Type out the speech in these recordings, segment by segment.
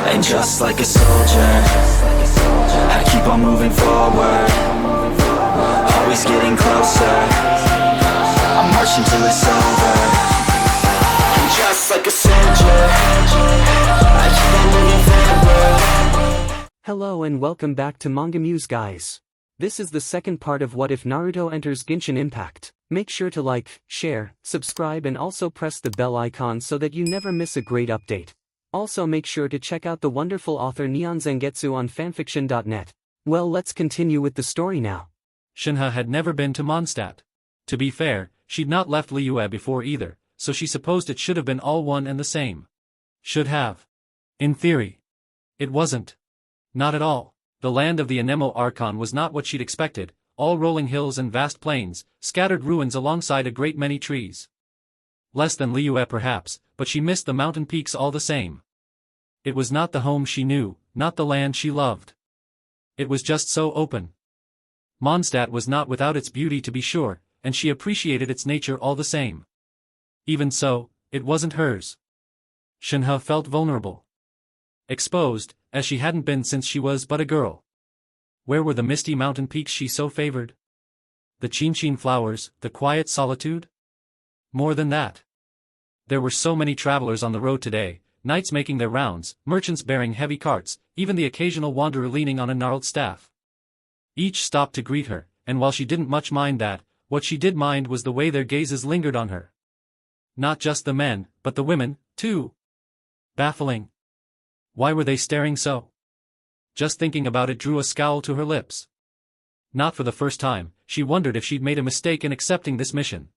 And just like a soldier, I keep on moving forward, always getting closer, I'm marching till it's over. And just like a soldier, I keep on moving forward. Hello and welcome back to MangaMuse guys. This is the second part of What If Naruto Enters Genshin. Make sure to like, share, subscribe and also press the bell icon so that you never miss a great update. Also make sure to check out the wonderful author NeonZangetsu on FANFICTIONnet. Well, let's continue with the story now. Shenhe had never been to Mondstadt. To be fair, she'd not left Liyue before either, so she supposed it should have been all one and the same. Should have. In theory. It wasn't. Not at all. The land of the Anemo Archon was not what she'd expected, all rolling hills and vast plains, scattered ruins alongside a great many trees. Less than Liyue perhaps, but she missed the mountain peaks all the same. It was not the home she knew, not the land she loved. It was just so open. Mondstadt was not without its beauty to be sure, and she appreciated its nature all the same. Even so, it wasn't hers. Shenhe felt vulnerable. Exposed, as she hadn't been since she was but a girl. Where were the misty mountain peaks she so favored? The Genshin flowers, the quiet solitude? More than that. There were so many travelers on the road today, knights making their rounds, merchants bearing heavy carts, even the occasional wanderer leaning on a gnarled staff. Each stopped to greet her, and while she didn't much mind that, what she did mind was the way their gazes lingered on her. Not just the men, but the women, too. Baffling. Why were they staring so? Just thinking about it drew a scowl to her lips. Not for the first time, she wondered if she'd made a mistake in accepting this mission.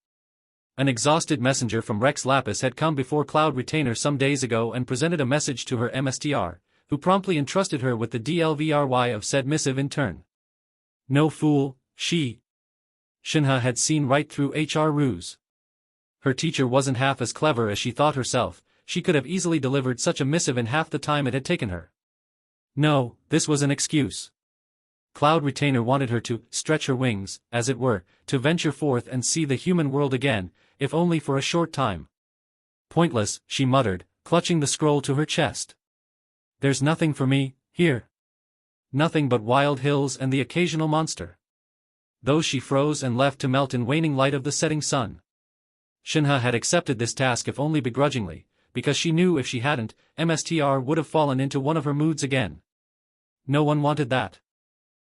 An exhausted messenger from Rex Lapis had come before Cloud Retainer some days ago and presented a message to her MSTR, who promptly entrusted her with the DLVRY of said missive in turn. No fool, she. Shenhe had seen right through HR ruse. Her teacher wasn't half as clever as she thought herself, she could have easily delivered such a missive in half the time it had taken her. No, this was an excuse. Cloud Retainer wanted her to stretch her wings, as it were, to venture forth and see the human world again, if only for a short time. Pointless, she muttered, clutching the scroll to her chest. There's nothing for me, here. Nothing but wild hills and the occasional monster. Those she froze and left to melt in waning light of the setting sun. Shenhe had accepted this task if only begrudgingly, because she knew if she hadn't, MSTR would have fallen into one of her moods again. No one wanted that.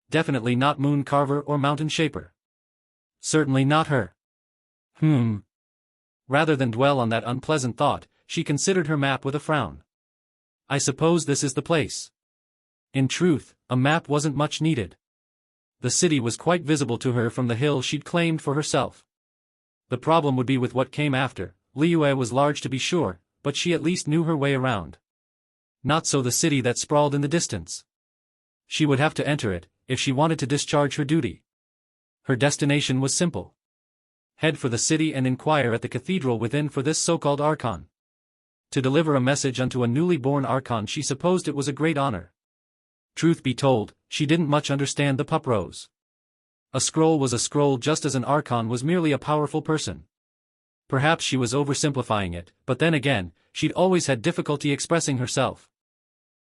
Definitely not Moon Carver or Mountain Shaper. Certainly not her. Rather than dwell on that unpleasant thought, she considered her map with a frown. I suppose this is the place. In truth, a map wasn't much needed. The city was quite visible to her from the hill she'd claimed for herself. The problem would be with what came after. Liyue was large to be sure, but she at least knew her way around. Not so the city that sprawled in the distance. She would have to enter it, if she wanted to discharge her duty. Her destination was simple. Head for the city and inquire at the cathedral within for this so-called Archon. To deliver a message unto a newly born Archon she supposed it was a great honor. Truth be told, she didn't much understand the pup rose. A scroll was a scroll just as an Archon was merely a powerful person. Perhaps she was oversimplifying it, but then again, she'd always had difficulty expressing herself.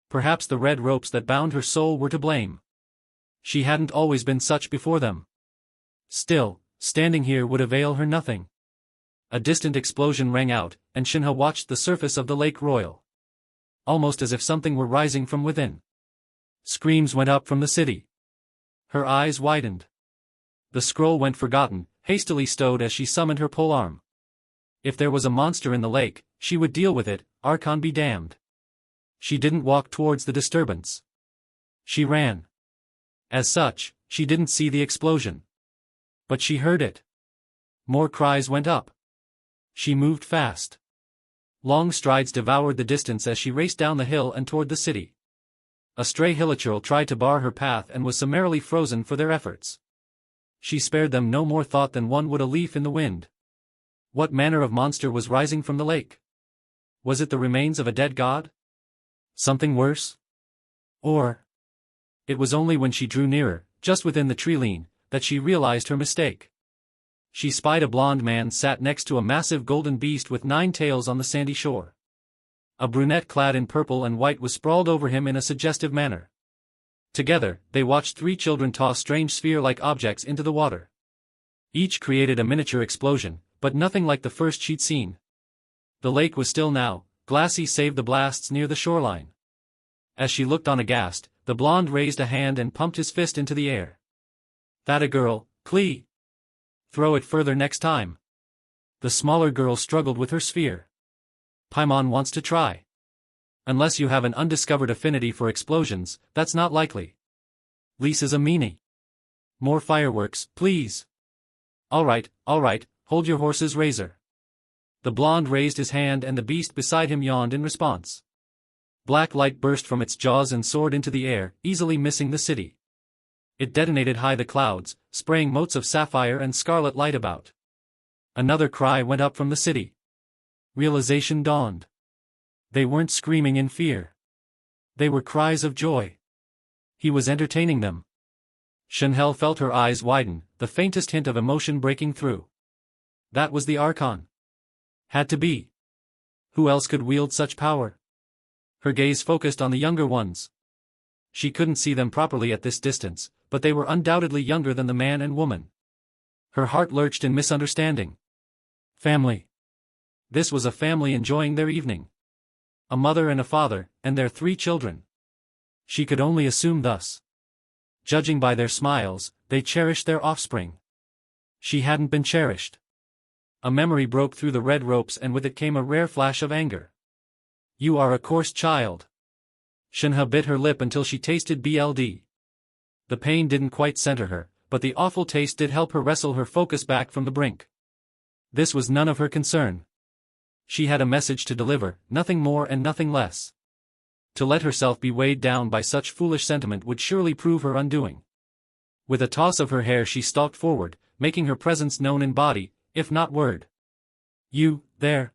Perhaps the red ropes that bound her soul were to blame. She hadn't always been such before them. Still, standing here would avail her nothing. A distant explosion rang out, and Shenhe watched the surface of the Lake Royal. Almost as if something were rising from within. Screams went up from the city. Her eyes widened. The scroll went forgotten, hastily stowed as she summoned her polearm. If there was a monster in the lake, she would deal with it, Archon be damned. She didn't walk towards the disturbance. She ran. As such, she didn't see the explosion. But she heard it. More cries went up. She moved fast. Long strides devoured the distance as she raced down the hill and toward the city. A stray hilichurl tried to bar her path and was summarily frozen for their efforts. She spared them no more thought than one would a leaf in the wind. What manner of monster was rising from the lake? Was it the remains of a dead god? Something worse? Or... It was only when she drew nearer, just within the tree-line, that she realized her mistake. She spied a blond man sat next to a massive golden beast with 9 tails on the sandy shore. A brunette clad in purple and white was sprawled over him in a suggestive manner. Together, they watched 3 children toss strange sphere-like objects into the water. Each created a miniature explosion, but nothing like the first she'd seen. The lake was still now, glassy save the blasts near the shoreline. As she looked on aghast, the blonde raised a hand and pumped his fist into the air. "That a girl, Klee? Throw it further next time." The smaller girl struggled with her sphere. "Paimon wants to try. Unless you have an undiscovered affinity for explosions, that's not likely. Lisa's a meanie. More fireworks, please." All right, hold your horses, Razor." The blonde raised his hand and the beast beside him yawned in response. Black light burst from its jaws and soared into the air, easily missing the city. It detonated high the clouds, spraying motes of sapphire and scarlet light about. Another cry went up from the city. Realization dawned. They weren't screaming in fear. They were cries of joy. He was entertaining them. Shenhe felt her eyes widen, the faintest hint of emotion breaking through. That was the Archon. Had to be. Who else could wield such power? Her gaze focused on the younger ones. She couldn't see them properly at this distance, but they were undoubtedly younger than the man and woman. Her heart lurched in misunderstanding. Family. This was a family enjoying their evening. A mother and a father, and their 3 children. She could only assume thus. Judging by their smiles, they cherished their offspring. She hadn't been cherished. A memory broke through the red ropes and with it came a rare flash of anger. "You are a coarse child." Shenhe bit her lip until she tasted BLD. The pain didn't quite center her, but the awful taste did help her wrestle her focus back from the brink. This was none of her concern. She had a message to deliver, nothing more and nothing less. To let herself be weighed down by such foolish sentiment would surely prove her undoing. With a toss of her hair she stalked forward, making her presence known in body, if not word. "You, there."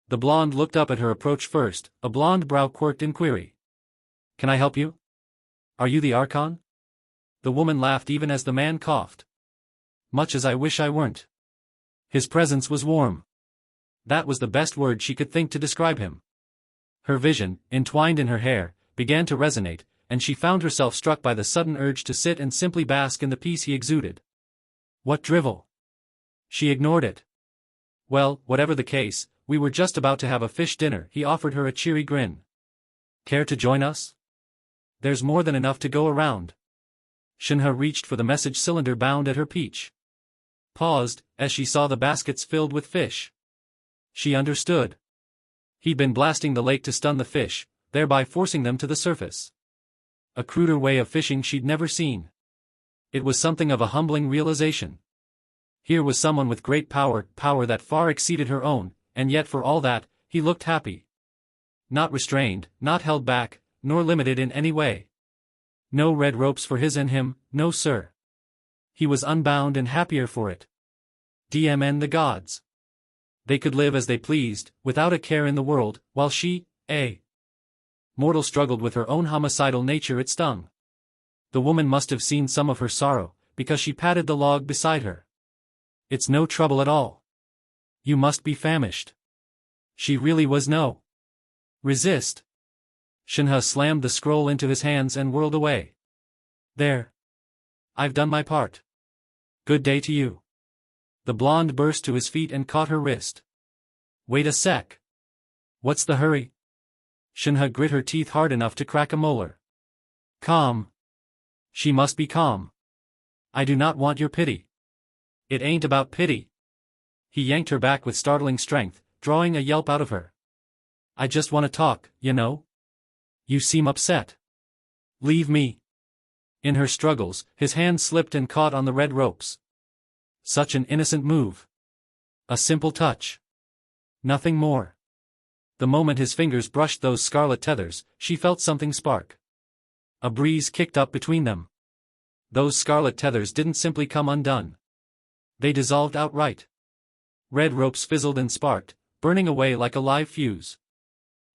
The blonde looked up at her approach first, a blonde brow quirked in query. "Can I help you? Are you the Archon?" The woman laughed even as the man coughed. "Much as I wish I weren't." His presence was warm. That was the best word she could think to describe him. Her vision, entwined in her hair, began to resonate, and she found herself struck by the sudden urge to sit and simply bask in the peace he exuded. What drivel! She ignored it. "Well, whatever the case, we were just about to have a fish dinner," he offered her a cheery grin. "Care to join us? There's more than enough to go around." Shenhe reached for the message cylinder bound at her peach. Paused, as she saw the baskets filled with fish. She understood. He'd been blasting the lake to stun the fish, thereby forcing them to the surface. A cruder way of fishing she'd never seen. It was something of a humbling realization. Here was someone with great power that far exceeded her own, and yet for all that, he looked happy. Not restrained, not held back, nor limited in any way. No red ropes for his and him, no sir. He was unbound and happier for it. DMN the gods. They could live as they pleased, without a care in the world, while she, mortal struggled with her own homicidal nature. It stung. The woman must have seen some of her sorrow, because she patted the log beside her. "It's no trouble at all. You must be famished." She really was no resist. Shenhe slammed the scroll into his hands and whirled away. "There. I've done my part. Good day to you." The blonde burst to his feet and caught her wrist. "Wait a sec. What's the hurry?" Shenhe grit her teeth hard enough to crack a molar. "Calm. She must be calm. I do not want your pity. It ain't about pity." He yanked her back with startling strength, drawing a yelp out of her. "I just want to talk, you know. You seem upset. Leave me." In her struggles, his hand slipped and caught on the red ropes. Such an innocent move. A simple touch. Nothing more. The moment his fingers brushed those scarlet tethers, she felt something spark. A breeze kicked up between them. Those scarlet tethers didn't simply come undone. They dissolved outright. Red ropes fizzled and sparked, burning away like a live fuse.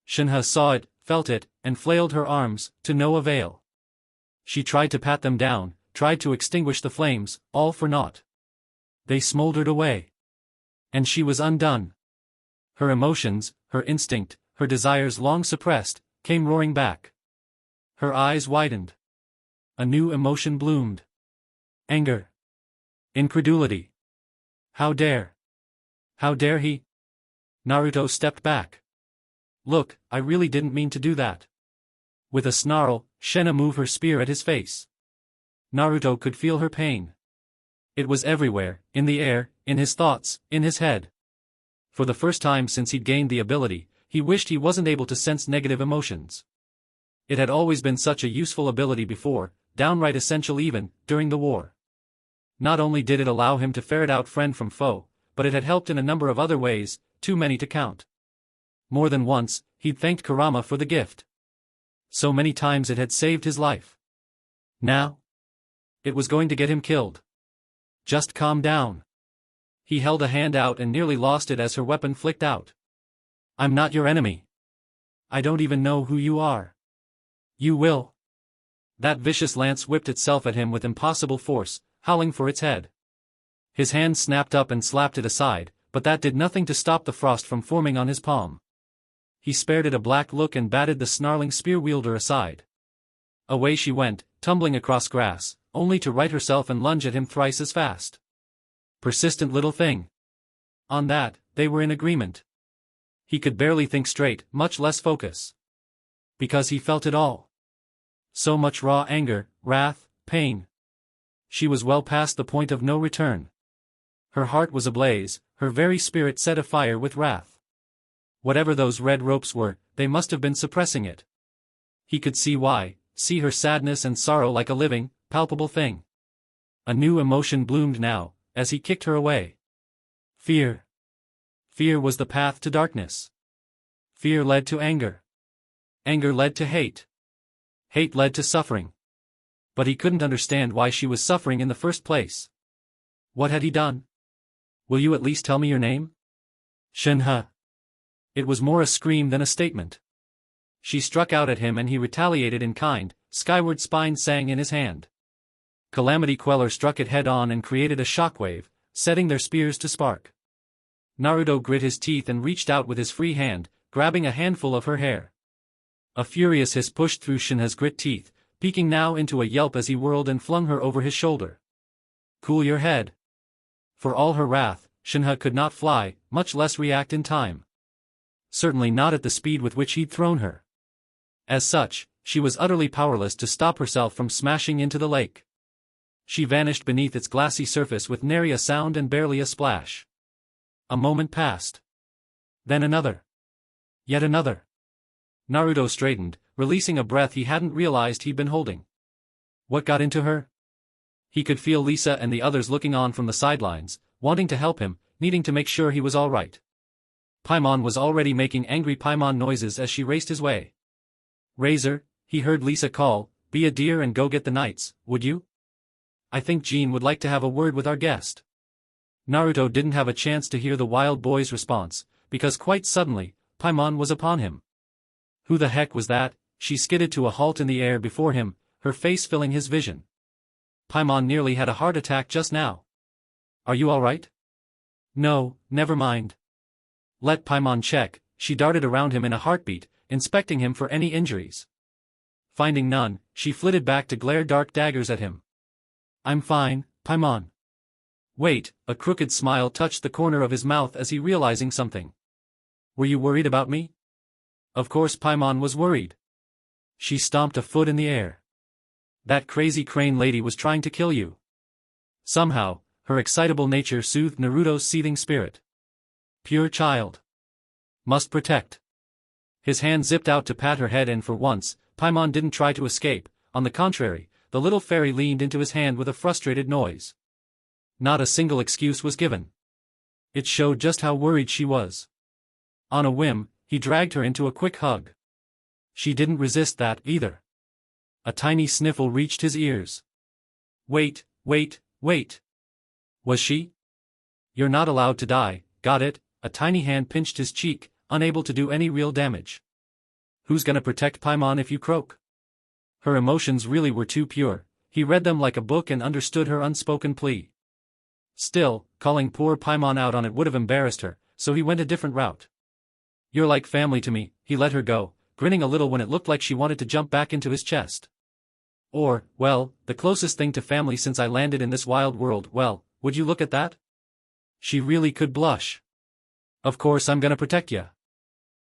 Shenhe saw it, felt it, and flailed her arms, to no avail. She tried to pat them down, tried to extinguish the flames, all for naught. They smoldered away. And she was undone. Her emotions, her instinct, her desires long suppressed, came roaring back. Her eyes widened. A new emotion bloomed. Anger. Incredulity. How dare? How dare he? Naruto stepped back. Look, I really didn't mean to do that. With a snarl, Shenhe moved her spear at his face. Naruto could feel her pain. It was everywhere, in the air, in his thoughts, in his head. For the first time since he'd gained the ability, he wished he wasn't able to sense negative emotions. It had always been such a useful ability before, downright essential even, during the war. Not only did it allow him to ferret out friend from foe, but it had helped in a number of other ways, too many to count. More than once, he'd thanked Kurama for the gift. So many times it had saved his life. Now? It was going to get him killed. Just calm down. He held a hand out and nearly lost it as her weapon flicked out. I'm not your enemy. I don't even know who you are. You will. That vicious lance whipped itself at him with impossible force, howling for its head. His hand snapped up and slapped it aside, but that did nothing to stop the frost from forming on his palm. He spared it a black look and batted the snarling spear-wielder aside. Away she went, tumbling across grass, only to right herself and lunge at him thrice as fast. Persistent little thing. On that, they were in agreement. He could barely think straight, much less focus. Because he felt it all. So much raw anger, wrath, pain. She was well past the point of no return. Her heart was ablaze, her very spirit set afire with wrath. Whatever those red ropes were, they must have been suppressing it. He could see why, see her sadness and sorrow like a living, palpable thing. A new emotion bloomed now, as he kicked her away. Fear. Fear was the path to darkness. Fear led to anger. Anger led to hate. Hate led to suffering. But he couldn't understand why she was suffering in the first place. What had he done? Will you at least tell me your name? Shenhe. It was more a scream than a statement. She struck out at him and he retaliated in kind, skyward spine sang in his hand. Calamity Queller struck it head-on and created a shockwave, setting their spears to spark. Naruto grit his teeth and reached out with his free hand, grabbing a handful of her hair. A furious hiss pushed through Shenhe's grit teeth, peaking now into a yelp as he whirled and flung her over his shoulder. Cool your head. For all her wrath, Shenhe could not fly, much less react in time. Certainly not at the speed with which he'd thrown her. As such, she was utterly powerless to stop herself from smashing into the lake. She vanished beneath its glassy surface with nary a sound and barely a splash. A moment passed. Then another. Yet another. Naruto straightened, releasing a breath he hadn't realized he'd been holding. What got into her? He could feel Lisa and the others looking on from the sidelines, wanting to help him, needing to make sure he was all right. Paimon was already making angry Paimon noises as she raced his way. Razor, he heard Lisa call, be a dear and go get the knights, would you? I think Jean would like to have a word with our guest. Naruto didn't have a chance to hear the wild boy's response, because quite suddenly, Paimon was upon him. Who the heck was that? She skidded to a halt in the air before him, her face filling his vision. Paimon nearly had a heart attack just now. Are you all right? No, never mind. Let Paimon check. She darted around him in a heartbeat, inspecting him for any injuries. Finding none, she flitted back to glare dark daggers at him. I'm fine, Paimon. Wait, a crooked smile touched the corner of his mouth as he realizing something. Were you worried about me? Of course Paimon was worried. She stomped a foot in the air. That crazy crane lady was trying to kill you. Somehow, her excitable nature soothed Naruto's seething spirit. Pure child. Must protect. His hand zipped out to pat her head and for once, Paimon didn't try to escape, on the contrary, the little fairy leaned into his hand with a frustrated noise. Not a single excuse was given. It showed just how worried she was. On a whim, he dragged her into a quick hug. She didn't resist that either. A tiny sniffle reached his ears. Wait, wait, wait. Was she? You're not allowed to die, got it? A tiny hand pinched his cheek, unable to do any real damage. Who's gonna protect Paimon if you croak? Her emotions really were too pure, he read them like a book and understood her unspoken plea. Still, calling poor Paimon out on it would have embarrassed her, so he went a different route. You're like family to me. He let her go, grinning a little when it looked like she wanted to jump back into his chest. Or, well, the closest thing to family since I landed in this wild world. Well, would you look at that? She really could blush. Of course I'm gonna protect ya.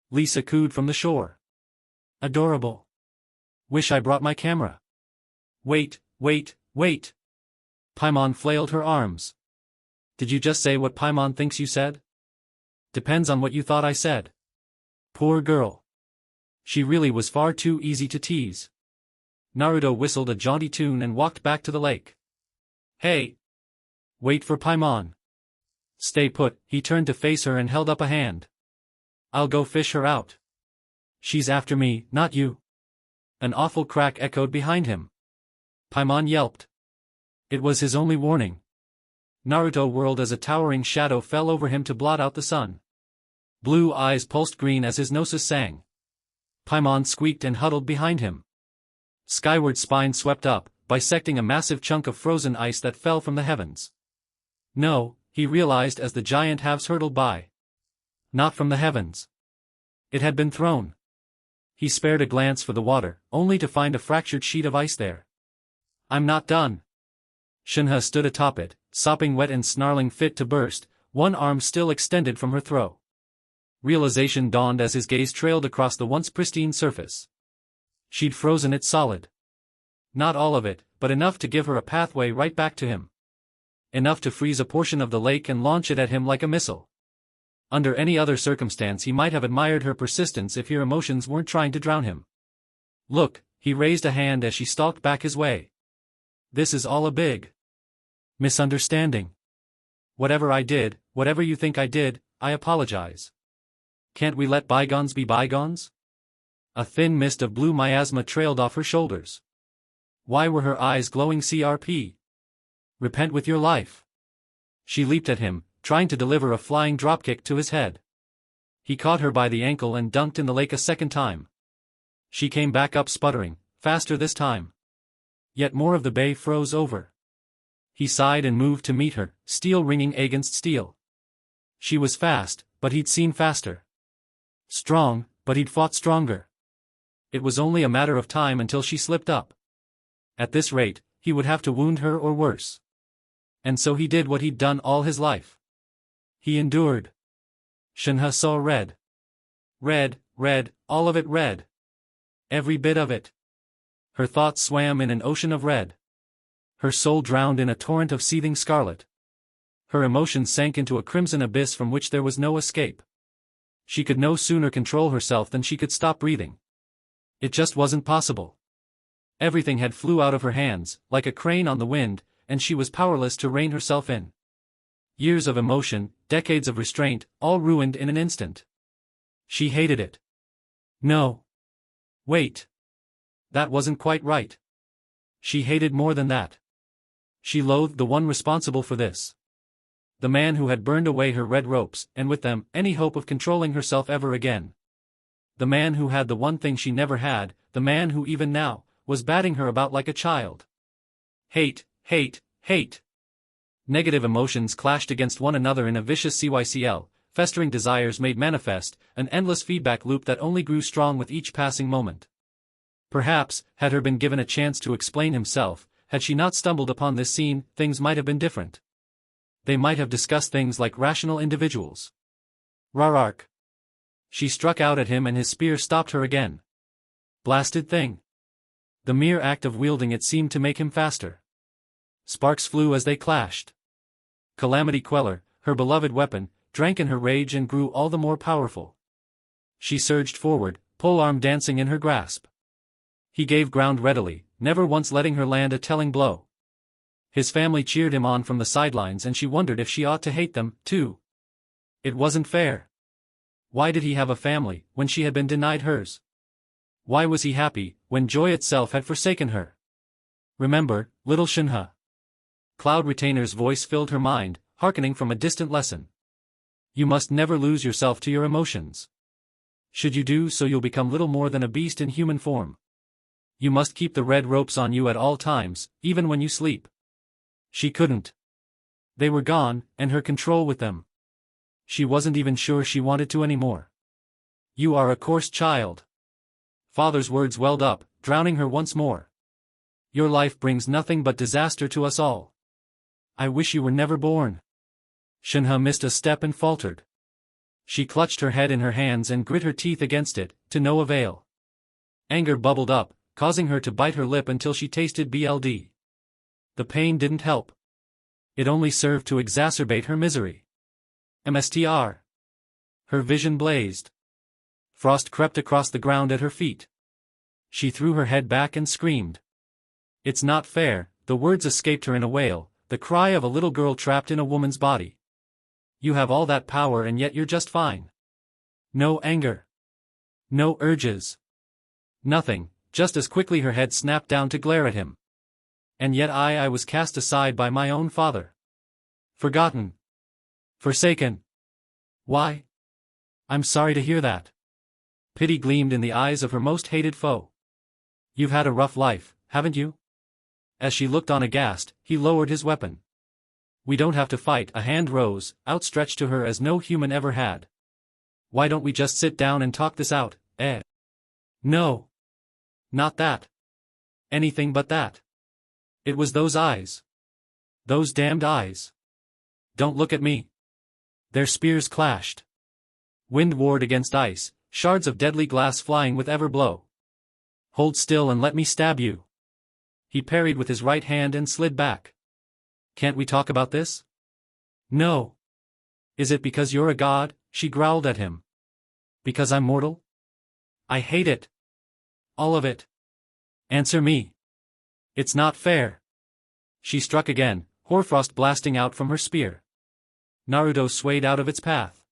Lisa cooed from the shore. Adorable. Wish I brought my camera. Wait, wait, wait. Paimon flailed her arms. Did you just say what Paimon thinks you said? Depends on what you thought I said. Poor girl. She really was far too easy to tease. Naruto whistled a jaunty tune and walked back to the lake. Hey! Wait for Paimon. Stay put. He turned to face her and held up a hand. I'll go fish her out. She's after me, not you. An awful crack echoed behind him. Paimon yelped. It was his only warning. Naruto whirled as a towering shadow fell over him to blot out the sun. Blue eyes pulsed green as his gnosis sang. Paimon squeaked and huddled behind him. Skyward spine swept up, bisecting a massive chunk of frozen ice that fell from the heavens. No, he realized as the giant halves hurtled by. Not from the heavens. It had been thrown. He spared a glance for the water, only to find a fractured sheet of ice there. I'm not done. Shenhe stood atop it, sopping wet and snarling fit to burst, one arm still extended from her throat. Realization dawned as his gaze trailed across the once pristine surface. She'd frozen it solid. Not all of it, but enough to give her a pathway right back to him. Enough to freeze a portion of the lake and launch it at him like a missile. Under any other circumstance he might have admired her persistence if her emotions weren't trying to drown him. Look, he raised a hand as she stalked back his way. This is all a big misunderstanding. Whatever I did, whatever you think I did, I apologize. Can't we let bygones be bygones? A thin mist of blue miasma trailed off her shoulders. Why were her eyes glowing CRP? Repent with your life. She leaped at him, trying to deliver a flying dropkick to his head. He caught her by the ankle and dunked in the lake a second time. She came back up sputtering, faster this time. Yet more of the bay froze over. He sighed and moved to meet her, steel ringing against steel. She was fast, but he'd seen faster. Strong, but he'd fought stronger. It was only a matter of time until she slipped up. At this rate, he would have to wound her or worse. And so he did what he'd done all his life. He endured. Shenhe saw red. Red, red, all of it red. Every bit of it. Her thoughts swam in an ocean of red. Her soul drowned in a torrent of seething scarlet. Her emotions sank into a crimson abyss from which there was no escape. She could no sooner control herself than she could stop breathing. It just wasn't possible. Everything had flew out of her hands, like a crane on the wind, and she was powerless to rein herself in. Years of emotion, decades of restraint, all ruined in an instant. She hated it. No. Wait. That wasn't quite right. She hated more than that. She loathed the one responsible for this. The man who had burned away her red ropes, and with them, any hope of controlling herself ever again. The man who had the one thing she never had, the man who even now, was batting her about like a child. Hate, hate, hate. Negative emotions clashed against one another in a vicious CYCL, festering desires made manifest, an endless feedback loop that only grew strong with each passing moment. Perhaps, had her been given a chance to explain himself, had she not stumbled upon this scene, things might have been different. They might have discussed things like rational individuals. Rarark. She struck out at him and his spear stopped her again. Blasted thing. The mere act of wielding it seemed to make him faster. Sparks flew as they clashed. Calamity Queller, her beloved weapon, drank in her rage and grew all the more powerful. She surged forward, polearm dancing in her grasp. He gave ground readily, never once letting her land a telling blow. His family cheered him on from the sidelines and she wondered if she ought to hate them, too. It wasn't fair. Why did he have a family, when she had been denied hers? Why was he happy, when joy itself had forsaken her? Remember, little Shenhe. Cloud Retainer's voice filled her mind, hearkening from a distant lesson. You must never lose yourself to your emotions. Should you do so you'll become little more than a beast in human form. You must keep the red ropes on you at all times, even when you sleep. She couldn't. They were gone, and her control with them. She wasn't even sure she wanted to anymore. You are a coarse child. Father's words welled up, drowning her once more. Your life brings nothing but disaster to us all. I wish you were never born. Shenhe missed a step and faltered. She clutched her head in her hands and grit her teeth against it, to no avail. Anger bubbled up, causing her to bite her lip until she tasted blood. The pain didn't help. It only served to exacerbate her misery. Mstr. Her vision blazed. Frost crept across the ground at her feet. She threw her head back and screamed. It's not fair, the words escaped her in a wail, the cry of a little girl trapped in a woman's body. You have all that power and yet you're just fine. No anger. No urges. Nothing, just as quickly her head snapped down to glare at him. And yet I was cast aside by my own father. Forgotten. Forsaken. Why? I'm sorry to hear that. Pity gleamed in the eyes of her most hated foe. You've had a rough life, haven't you? As she looked on aghast, he lowered his weapon. We don't have to fight. A hand rose, outstretched to her as no human ever had. Why don't we just sit down and talk this out, eh? No. Not that. Anything but that. It was those eyes. Those damned eyes. Don't look at me. Their spears clashed. Wind warred against ice, shards of deadly glass flying with every blow. Hold still and let me stab you. He parried with his right hand and slid back. Can't we talk about this? No. Is it because you're a god? She growled at him. Because I'm mortal? I hate it. All of it. Answer me. It's not fair. She struck again, hoarfrost blasting out from her spear. Naruto swayed out of its path.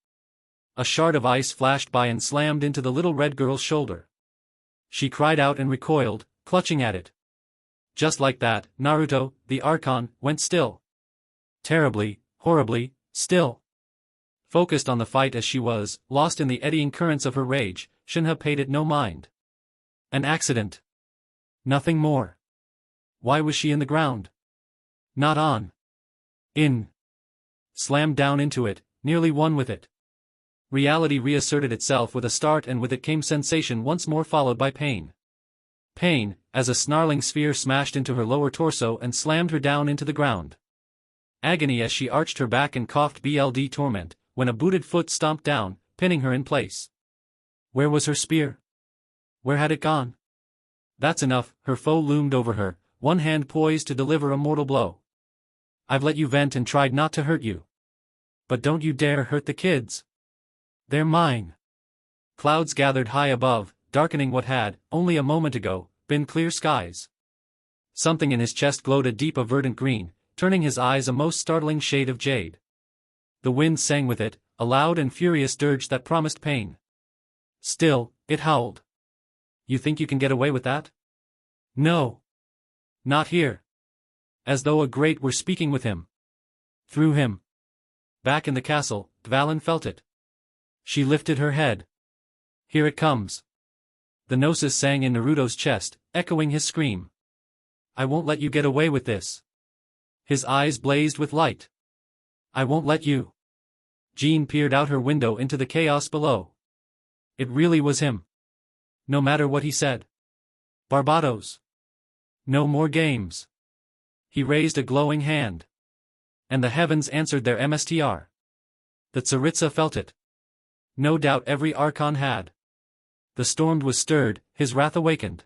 A shard of ice flashed by and slammed into the little red girl's shoulder. She cried out and recoiled, clutching at it. Just like that, Naruto, the Archon, went still. Terribly, horribly, still. Focused on the fight as she was, lost in the eddying currents of her rage, Shenhe paid it no mind. An accident. Nothing more. Why was she in the ground? Not on. In. Slammed down into it, nearly one with it. Reality reasserted itself with a start, and with it came sensation once more followed by pain. Pain, as a snarling sphere smashed into her lower torso and slammed her down into the ground. Agony as she arched her back and coughed blood torment, when a booted foot stomped down, pinning her in place. Where was her spear? Where had it gone? That's enough, her foe loomed over her, one hand poised to deliver a mortal blow. I've let you vent and tried not to hurt you. But don't you dare hurt the kids. They're mine. Clouds gathered high above, darkening what had, only a moment ago, been clear skies. Something in his chest glowed a deep verdant green, turning his eyes a most startling shade of jade. The wind sang with it, a loud and furious dirge that promised pain. Still, it howled. You think you can get away with that? No. Not here. As though a great were speaking with him. Through him. Back in the castle, Dvalin felt it. She lifted her head. Here it comes. The gnosis sang in Naruto's chest, echoing his scream. I won't let you get away with this. His eyes blazed with light. I won't let you. Jean peered out her window into the chaos below. It really was him. No matter what he said. Barbados. No more games. He raised a glowing hand. And the heavens answered their MSTR. The Tsaritsa felt it. No doubt every Archon had. The storm was stirred, his wrath awakened.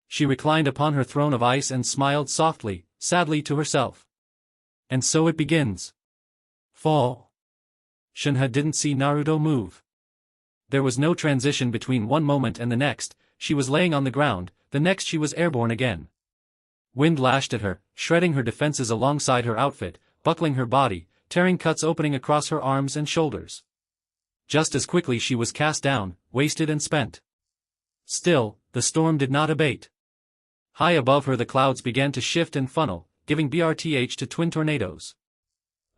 She reclined upon her throne of ice and smiled softly, sadly to herself. And so it begins. Fall. Shenhe didn't see Naruto move. There was no transition between one moment and the next. She was laying on the ground, the next she was airborne again. Wind lashed at her, shredding her defenses alongside her outfit, buckling her body, tearing cuts opening across her arms and shoulders. Just as quickly she was cast down, wasted and spent. Still, the storm did not abate. High above her the clouds began to shift and funnel, giving BRTH to twin tornadoes.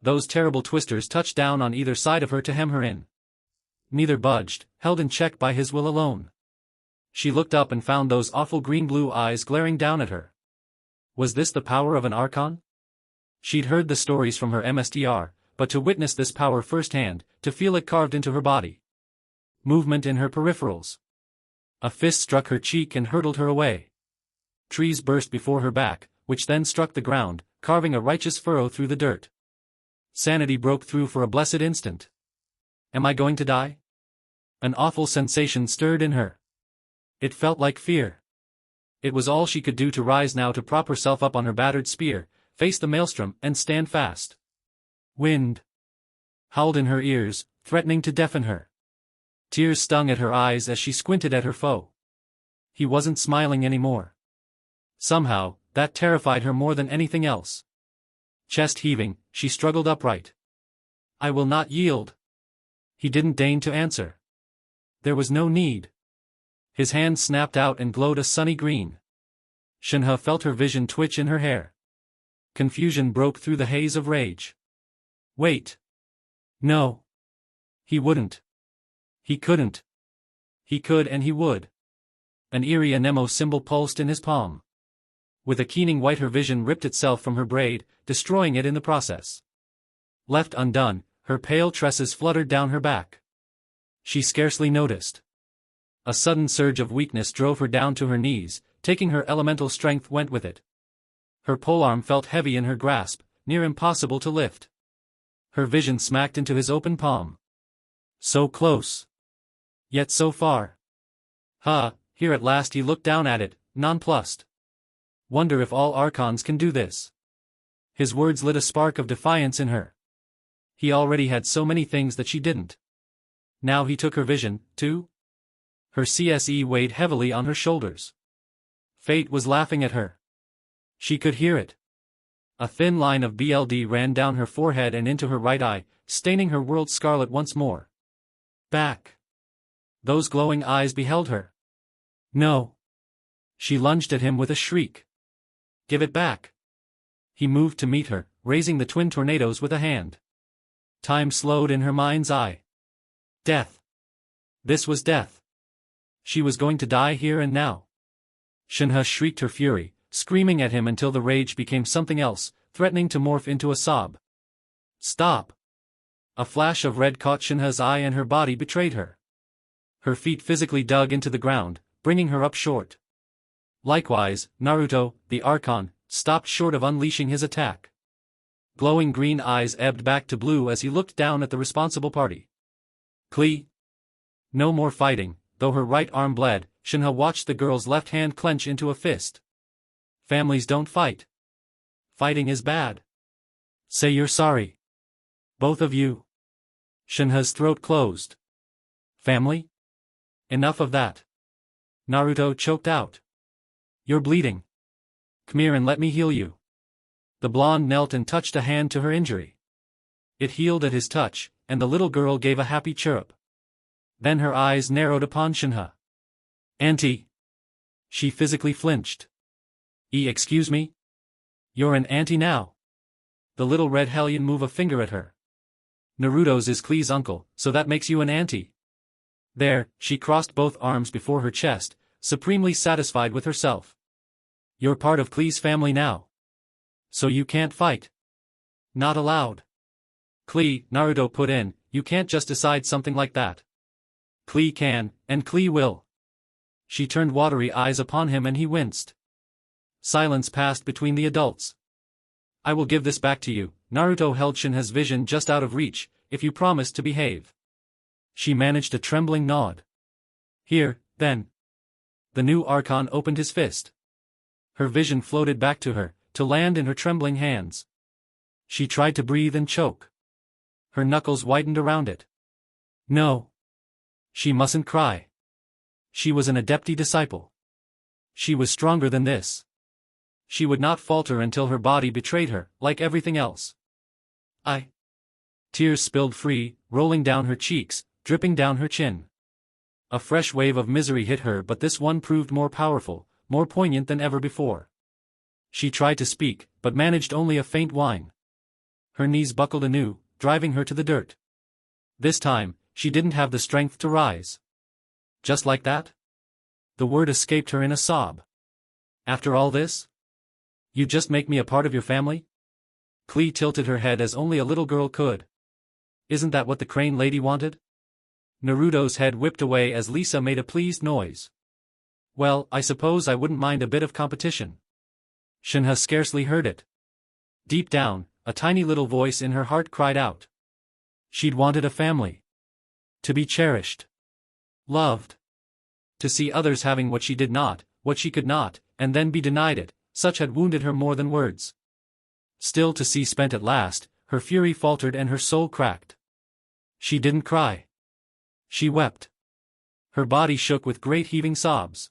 Those terrible twisters touched down on either side of her to hem her in. Neither budged, held in check by his will alone. She looked up and found those awful green-blue eyes glaring down at her. Was this the power of an Archon? She'd heard the stories from her MSTR, but to witness this power firsthand, to feel it carved into her body. Movement in her peripherals. A fist struck her cheek and hurtled her away. Trees burst before her back, which then struck the ground, carving a righteous furrow through the dirt. Sanity broke through for a blessed instant. Am I going to die? An awful sensation stirred in her. It felt like fear. It was all she could do to rise now, to prop herself up on her battered spear, face the maelstrom, and stand fast. Wind howled in her ears, threatening to deafen her. Tears stung at her eyes as she squinted at her foe. He wasn't smiling anymore. Somehow, that terrified her more than anything else. Chest heaving, she struggled upright. I will not yield. He didn't deign to answer. There was no need. His hand snapped out and glowed a sunny green. Shenhe felt her vision twitch in her hair. Confusion broke through the haze of rage. Wait. No. He wouldn't. He couldn't. He could and he would. An eerie anemo symbol pulsed in his palm. With a keening white her vision ripped itself from her braid, destroying it in the process. Left undone, her pale tresses fluttered down her back. She scarcely noticed. A sudden surge of weakness drove her down to her knees, taking her elemental strength went with it. Her polearm felt heavy in her grasp, near impossible to lift. Her vision smacked into his open palm. So close. Yet so far. Here at last he looked down at it, nonplussed. Wonder if all archons can do this. His words lit a spark of defiance in her. He already had so many things that she didn't. Now he took her vision, too? Her CSE weighed heavily on her shoulders. Fate was laughing at her. She could hear it. A thin line of BLD ran down her forehead and into her right eye, staining her world scarlet once more. Back. Those glowing eyes beheld her. No. She lunged at him with a shriek. Give it back. He moved to meet her, raising the twin tornadoes with a hand. Time slowed in her mind's eye. Death. This was death. She was going to die here and now. Shenhe shrieked her fury, screaming at him until the rage became something else, threatening to morph into a sob. Stop. A flash of red caught Shenhe's eye and her body betrayed her. Her feet physically dug into the ground, bringing her up short. Likewise, Naruto, the Archon, stopped short of unleashing his attack. Glowing green eyes ebbed back to blue as he looked down at the responsible party. Klee. No more fighting, though her right arm bled, Shenhe watched the girl's left hand clench into a fist. Families don't fight. Fighting is bad. Say you're sorry. Both of you. Shenhe's throat closed. Family? Enough of that. Naruto choked out. You're bleeding. Come here and let me heal you. The blonde knelt and touched a hand to her injury. It healed at his touch, and the little girl gave a happy chirrup. Then her eyes narrowed upon Shenhe. Auntie. She physically flinched. Excuse me? You're an auntie now. The little red hellion moved a finger at her. Naruto's is Klee's uncle, so that makes you an auntie. There, she crossed both arms before her chest, supremely satisfied with herself. You're part of Klee's family now. So you can't fight. Not allowed. Klee, Naruto put in, you can't just decide something like that. Klee can, and Klee will. She turned watery eyes upon him and he winced. Silence passed between the adults. I will give this back to you. Naruto held Shenhe's vision just out of reach, if you promise to behave. She managed a trembling nod. Here, then. The new Archon opened his fist. Her vision floated back to her, to land in her trembling hands. She tried to breathe and choke. Her knuckles whitened around it. No. She mustn't cry. She was an Adepti disciple. She was stronger than this. She would not falter until her body betrayed her, like everything else. Tears spilled free, rolling down her cheeks, dripping down her chin. A fresh wave of misery hit her, but this one proved more powerful, more poignant than ever before. She tried to speak, but managed only a faint whine. Her knees buckled anew, driving her to the dirt. This time, she didn't have the strength to rise. Just like that? The word escaped her in a sob. After all this? You just make me a part of your family? Klee tilted her head as only a little girl could. Isn't that what the crane lady wanted? Naruto's head whipped away as Lisa made a pleased noise. Well, I suppose I wouldn't mind a bit of competition. Shenhe scarcely heard it. Deep down, a tiny little voice in her heart cried out. She'd wanted a family. To be cherished. Loved. To see others having what she did not, what she could not, and then be denied it, such had wounded her more than words. Still to see spent at last, her fury faltered and her soul cracked. She didn't cry. She wept. Her body shook with great heaving sobs.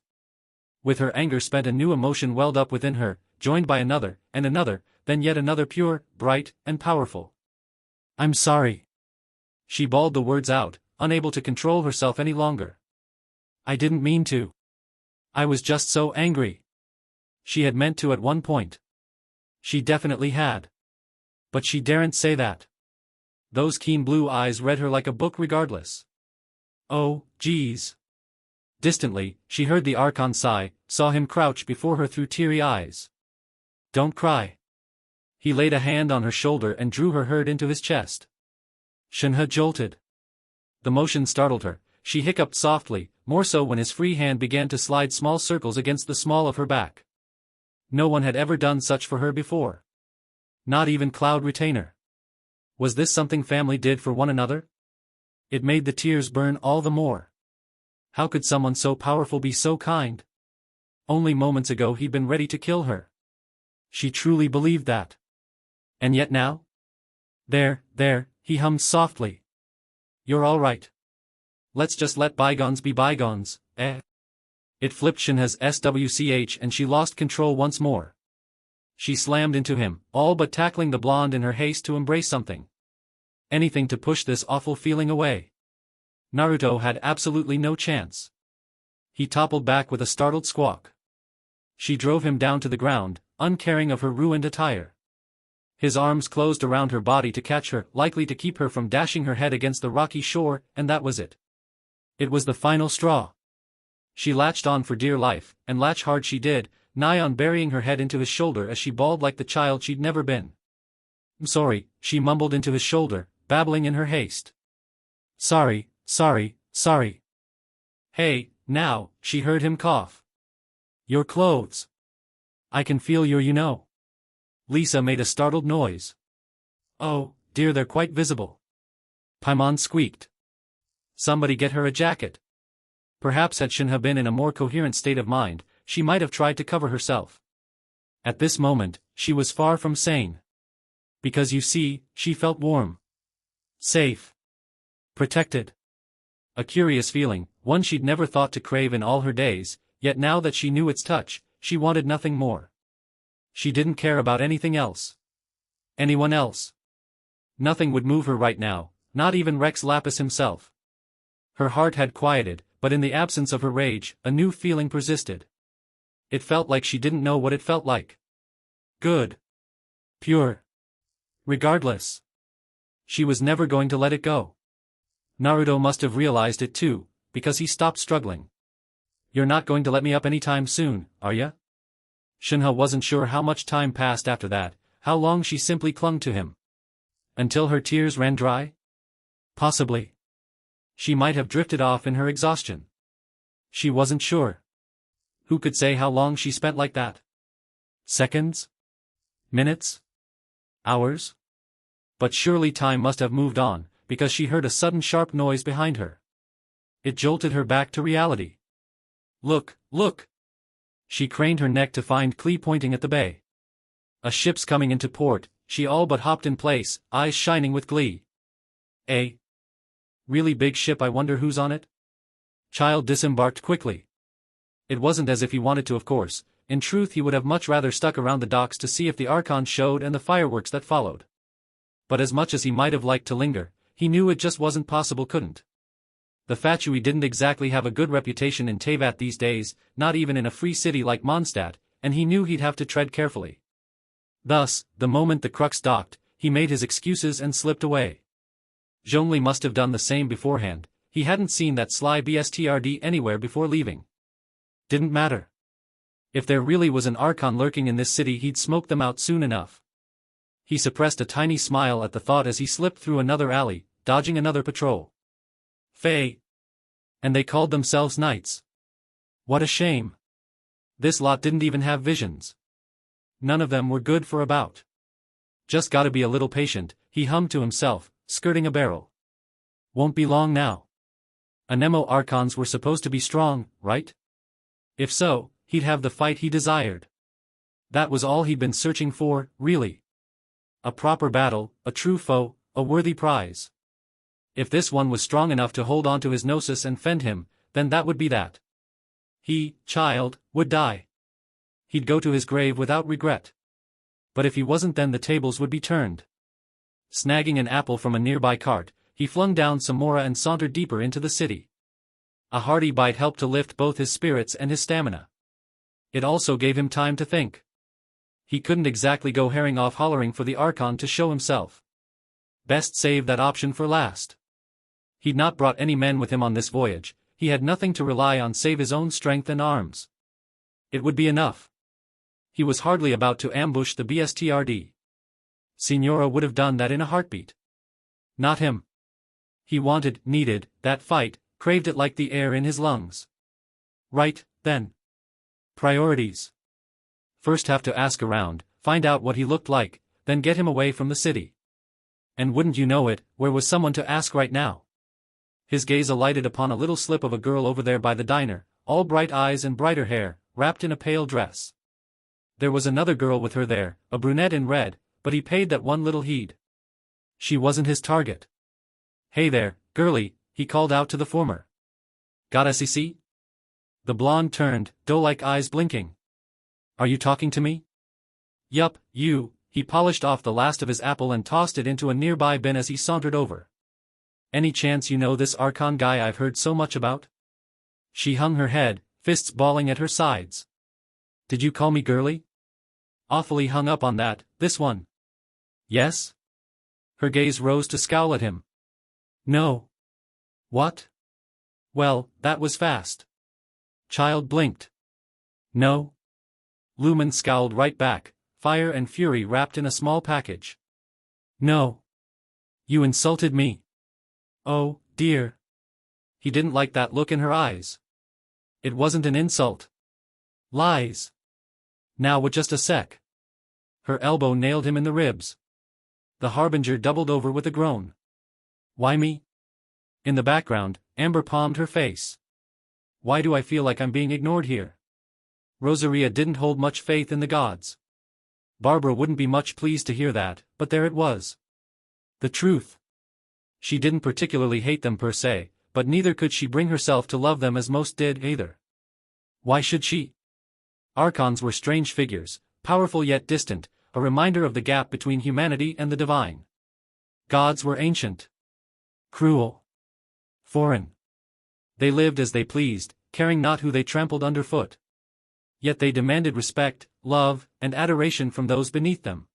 With her anger spent, a new emotion welled up within her, joined by another, and another, then yet another, pure, bright, and powerful. I'm sorry. She bawled the words out, unable to control herself any longer. I didn't mean to. I was just so angry. She had meant to at one point. She definitely had. But she daren't say that. Those keen blue eyes read her like a book regardless. Oh, geez. Distantly, she heard the Archon sigh, saw him crouch before her through teary eyes. Don't cry. He laid a hand on her shoulder and drew her head into his chest. Shenhe jolted. The motion startled her. She hiccuped softly, more so when his free hand began to slide small circles against the small of her back. No one had ever done such for her before. Not even Cloud Retainer. Was this something family did for one another? It made the tears burn all the more. How could someone so powerful be so kind? Only moments ago he'd been ready to kill her. She truly believed that. And yet now? There, he hummed softly. You're all right. Let's just let bygones be bygones, eh? It flipped Shenhe's SWCH and she lost control once more. She slammed into him, all but tackling the blonde in her haste to embrace something. Anything to push this awful feeling away. Naruto had absolutely no chance. He toppled back with a startled squawk. She drove him down to the ground, uncaring of her ruined attire. His arms closed around her body to catch her, likely to keep her from dashing her head against the rocky shore, and that was it. It was the final straw. She latched on for dear life, and latch hard she did, nigh on burying her head into his shoulder as she bawled like the child she'd never been. I'm sorry, she mumbled into his shoulder, babbling in her haste. Sorry. Hey, now, she heard him cough. Your clothes. I can feel your Lisa made a startled noise. Oh, dear, they're quite visible. Paimon squeaked. Somebody get her a jacket. Perhaps had Shenhe been in a more coherent state of mind, she might have tried to cover herself. At this moment, she was far from sane. Because you see, she felt warm. Safe. Protected. A curious feeling, one she'd never thought to crave in all her days, yet now that she knew its touch, she wanted nothing more. She didn't care about anything else. Anyone else. Nothing would move her right now, not even Rex Lapis himself. Her heart had quieted, but in the absence of her rage, a new feeling persisted. It felt like she didn't know what it felt like. Good. Pure. Regardless. She was never going to let it go. Naruto must have realized it too, because he stopped struggling. You're not going to let me up anytime soon, are ya? Shenhe wasn't sure how much time passed after that, how long she simply clung to him. Until her tears ran dry? Possibly. She might have drifted off in her exhaustion. She wasn't sure. Who could say how long she spent like that? Seconds? Minutes? Hours? But surely time must have moved on, because she heard a sudden sharp noise behind her. It jolted her back to reality. Look! She craned her neck to find Klee pointing at the bay. A ship's coming into port, she all but hopped in place, eyes shining with glee. A really big ship, I wonder who's on it? Child disembarked quickly. It wasn't as if he wanted to, of course. In truth, he would have much rather stuck around the docks to see if the Archon showed and the fireworks that followed. But as much as he might have liked to linger, he knew it just wasn't possible, couldn't. The Fatui didn't exactly have a good reputation in Teyvat these days, not even in a free city like Mondstadt, and he knew he'd have to tread carefully. Thus, the moment the Crux docked, he made his excuses and slipped away. Zhongli must have done the same beforehand. He hadn't seen that sly BSTRD anywhere before leaving. Didn't matter. If there really was an Archon lurking in this city, he'd smoke them out soon enough. He suppressed a tiny smile at the thought as he slipped through another alley, dodging another patrol. Fae. And they called themselves knights. What a shame. This lot didn't even have visions. None of them were good for about. Just gotta be a little patient, he hummed to himself, skirting a barrel. Won't be long now. Anemo Archons were supposed to be strong, right? If so, he'd have the fight he desired. That was all he'd been searching for, really. A proper battle, a true foe, a worthy prize. If this one was strong enough to hold on to his gnosis and fend him, then that would be that. He, child, would die. He'd go to his grave without regret. But if he wasn't, then the tables would be turned. Snagging an apple from a nearby cart, he flung down some mora and sauntered deeper into the city. A hearty bite helped to lift both his spirits and his stamina. It also gave him time to think. He couldn't exactly go herring off hollering for the Archon to show himself. Best save that option for last. He'd not brought any men with him on this voyage, he had nothing to rely on save his own strength and arms. It would be enough. He was hardly about to ambush the BSTRD. Signora would have done that in a heartbeat. Not him. He wanted, needed, that fight, craved it like the air in his lungs. Right, then. Priorities. First have to ask around, find out what he looked like, then get him away from the city. And wouldn't you know it, where was someone to ask right now? His gaze alighted upon a little slip of a girl over there by the diner, all bright eyes and brighter hair, wrapped in a pale dress. There was another girl with her there, a brunette in red, but he paid that one little heed. She wasn't his target. Hey there, girlie, he called out to the former. Got SEC? The blonde turned, doe-like eyes blinking. Are you talking to me? Yup, you, he polished off the last of his apple and tossed it into a nearby bin as he sauntered over. Any chance you know this Archon guy I've heard so much about? She hung her head, fists balling at her sides. Did you call me girlie? Awfully hung up on that, this one. Yes? Her gaze rose to scowl at him. No. What? Well, that was fast. Child blinked. No. Lumen scowled right back, fire and fury wrapped in a small package. No. You insulted me. Oh, dear. He didn't like that look in her eyes. It wasn't an insult. Lies. Now with just a sec. Her elbow nailed him in the ribs. The harbinger doubled over with a groan. Why me? In the background, Amber palmed her face. Why do I feel like I'm being ignored here? Rosaria didn't hold much faith in the gods. Barbara wouldn't be much pleased to hear that, but there it was. The truth. She didn't particularly hate them per se, but neither could she bring herself to love them as most did either. Why should she? Archons were strange figures, powerful yet distant, a reminder of the gap between humanity and the divine. Gods were ancient. Cruel. Foreign. They lived as they pleased, caring not who they trampled underfoot. Yet they demanded respect, love, and adoration from those beneath them.